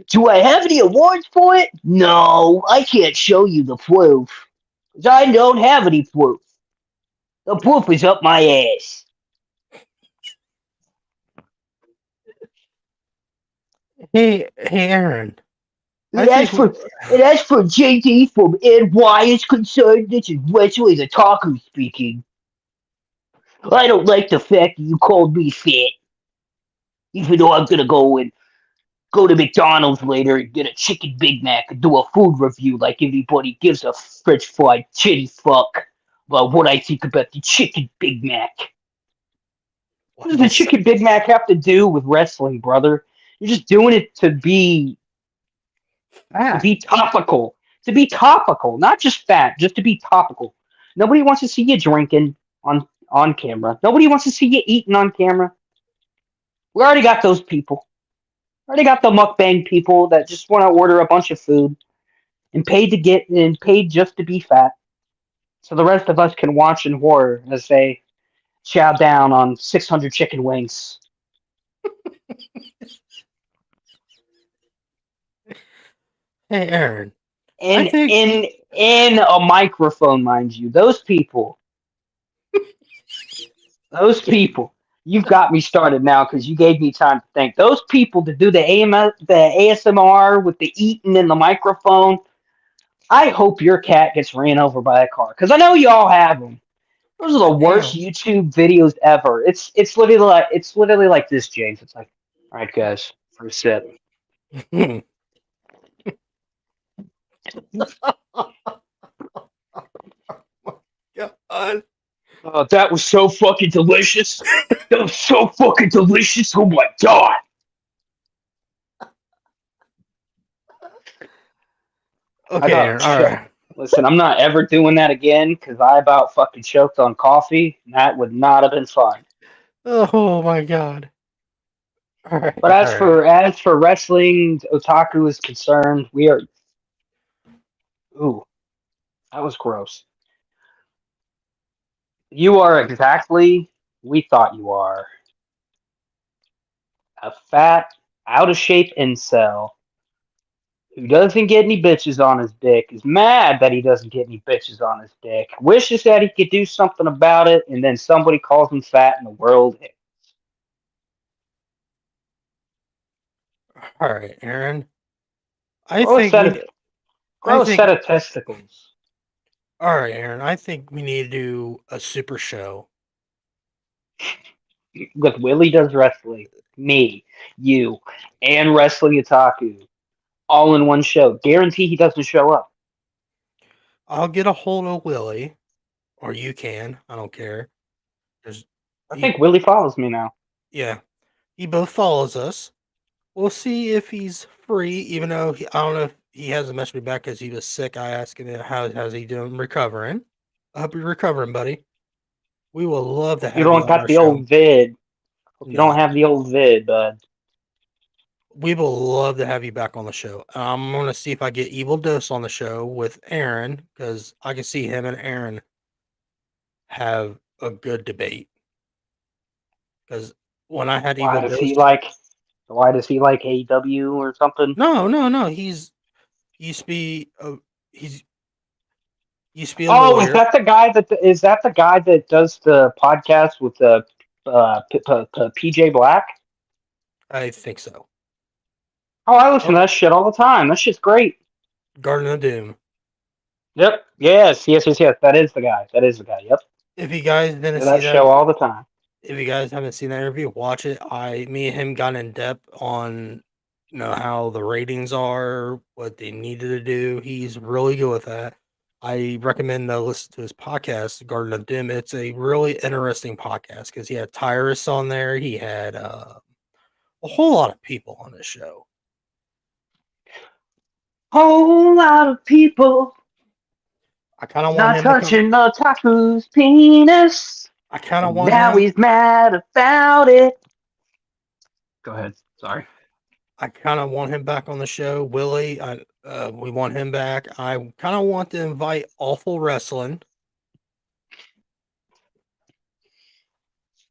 Do I have any awards for it? No, I can't show you the proof. 'Cause I don't have any proof. The proof is up my ass. Hey, Aaron. And as for JD from NY is concerned, this is Wesley the Talker speaking. I don't like the fact that you called me fat. Even though I'm gonna go to McDonald's later and get a chicken Big Mac and do a food review like anybody gives a French fried titty fuck about what I think about the chicken Big Mac. What does the chicken Big Mac have to do with wrestling, brother? You're just doing it to be topical. To be topical, not just fat, just to be topical. Nobody wants to see you drinking on camera. Nobody wants to see you eating on camera. We already got those people. Already got the mukbang people that just want to order a bunch of food and paid just to be fat. So the rest of us can watch in horror as they chow down on 600 chicken wings. Hey, Aaron. In a microphone, mind you. Those people. You've got me started now because you gave me time to think. Those people to do the ASMR with the eating in the microphone. I hope your cat gets ran over by a car because I know you all have them. Those are the worst YouTube videos ever. It's literally like this, James. It's like, all right, guys, for a sip. God. Oh, that was so fucking delicious. That was so fucking delicious. Oh my god. Okay, Aaron, all right. Listen, I'm not ever doing that again because I about fucking choked on coffee. And that would not have been fun. Oh my god. All right. But as for wrestling, otaku is concerned, we are. Ooh, that was gross. You are exactly we thought you are. A fat, out of shape incel who doesn't get any bitches on his dick, is mad that he doesn't get any bitches on his dick, wishes that he could do something about it, and then somebody calls him fat and the world ends. All right, Aaron. Grow a set of testicles. All right, Aaron. I think we need to do a super show. With Willie Does Wrestling, me, you, and Wrestling Otaku, all in one show. Guarantee he doesn't show up. I'll get a hold of Willie, or you can. I don't care. I think Willie follows me now. Yeah, he both follows us. We'll see if he's free, even though I don't know if he hasn't messaged me back because he was sick. I asked him how's he doing, recovering. I hope you're recovering, buddy. We will love to have you. Don't got the old vid. Hope you don't have the old vid, bud. We will love to have you back on the show. I'm going to see if I get Evil Dose on the show with Aaron because I can see him and Aaron have a good debate. Because when I had Evil Dose, why does he like AEW or something? No. He used to be a lawyer. Is that the guy that does the podcast with the PJ Black? I think so. Oh, I listen to that shit all the time. That shit's great. Garden of Doom. Yep. Yes. That is the guy. Yep. If you guys didn't see that show all the time. If you guys haven't seen that interview, watch it. Me and him got in depth on how the ratings are, what they needed to do. He's really good with that. I recommend listen to his podcast, Garden of Doom. It's a really interesting podcast because he had Tyrus on there. He had a whole lot of people on his show. Whole lot of people I kind of want not him to come. touching Otaku's penis. I kind of And want now him. he's mad about it. Go ahead. Sorry. I kind of want him back on the show. Willie, we want him back. I kind of want to invite Awful Wrestling.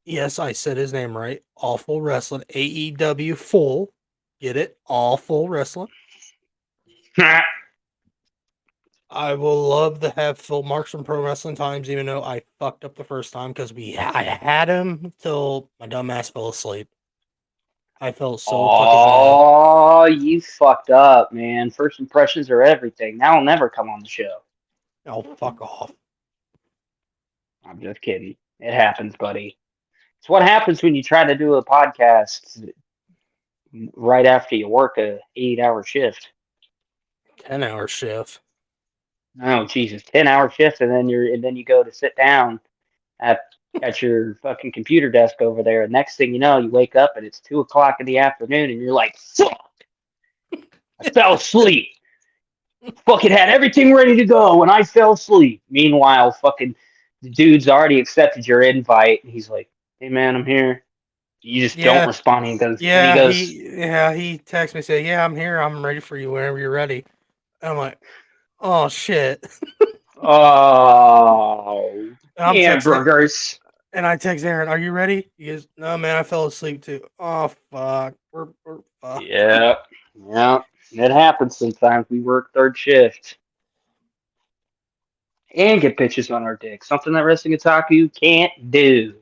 Yes, I said his name right. Awful Wrestling. AEW Full. Get it? Awful Wrestling. I will love to have Phil Marks from Pro Wrestling Times, even though I fucked up the first time because I had him till my dumb ass fell asleep. I felt so fucking Oh, you fucked up, man. First impressions are everything. Now I'll never come on the show. bad. Oh, fuck off. I'm just kidding. It happens, buddy. It's what happens when you try to do a podcast right after you work a 8-hour shift. 10-hour shift. Oh Jesus, 10-hour shift, and then you go to sit down at your fucking computer desk over there. And next thing you know, you wake up and it's 2 o'clock in the afternoon, and you're like, "Fuck! I fell asleep. Fucking had everything ready to go, and I fell asleep." Meanwhile, fucking the dude's already accepted your invite, and he's like, "Hey man, I'm here." You just Yeah. don't respond. And he goes, He texted me, said, "Yeah, I'm here. I'm ready for you whenever you're ready." And I'm like, "Oh shit!" "Oh, I'm hamburgers." And I text Aaron, "Are you ready?" He goes, "No, man, I fell asleep too." Oh fuck, we're fucked. Yeah, it happens sometimes. We work third shift and get bitches on our dick. Something that Wrestling Otaku can't do.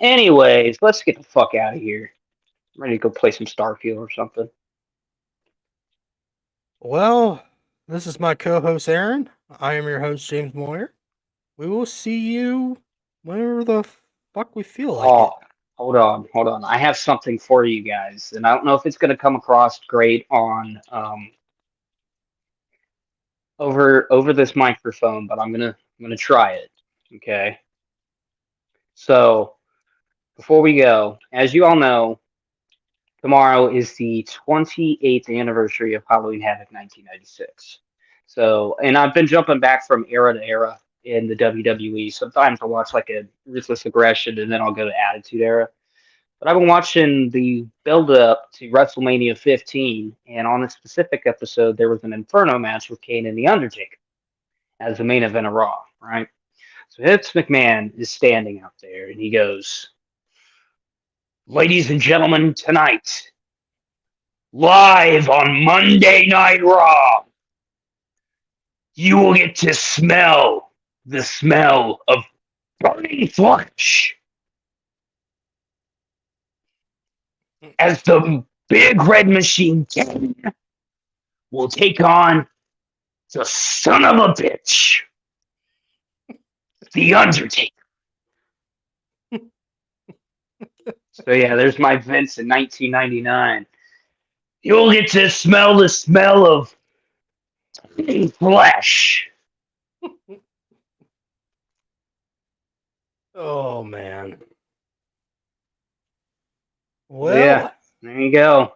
Anyways, let's get the fuck out of here. I'm ready to go play some Starfield or something. Well, this is my co-host Aaron. I am your host James Moyer. We will see you whenever the fuck we feel like Oh, it. hold on. I have something for you guys, and I don't know if it's going to come across great on over this microphone, but I'm gonna try it. Okay. So before we go, as you all know, tomorrow is the 28th anniversary of Halloween Havoc 1996. So, and I've been jumping back from era to era in the WWE. Sometimes I'll watch like a Ruthless Aggression, and then I'll go to Attitude Era. But I've been watching the build up to WrestleMania 15, and on a specific episode, there was an Inferno match with Kane and The Undertaker as the main event of Raw, right? So Vince McMahon is standing out there, and he goes, "Ladies and gentlemen, tonight, live on Monday Night Raw, you will get to smell the smell of burning flesh as the big red machine Kane will take on the son of a bitch, The Undertaker." So yeah, there's my Vince in 1999. You'll get to smell the smell of flesh. Oh man. Well, Yeah, there you go.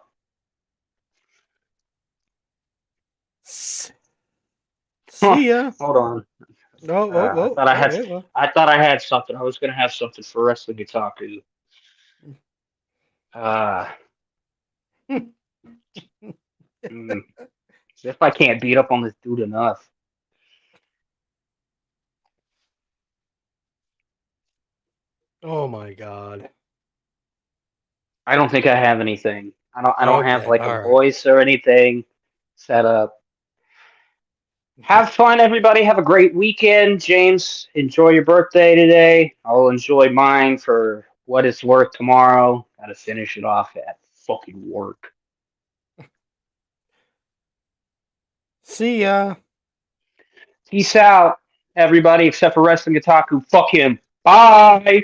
see ya. Hold on. I thought I had something. I was gonna have something for Wrestling Otaku. If I can't beat up on this dude enough. Oh my god. I don't think I have anything. I don't have Okay, like a alright. voice or anything set up. Have fun, everybody. Have a great weekend. James, enjoy your birthday today. I'll enjoy mine for what it's worth tomorrow. Gotta finish it off at fucking work. See ya. Peace out, everybody, except for Wrestling Otaku. Fuck him. Bye.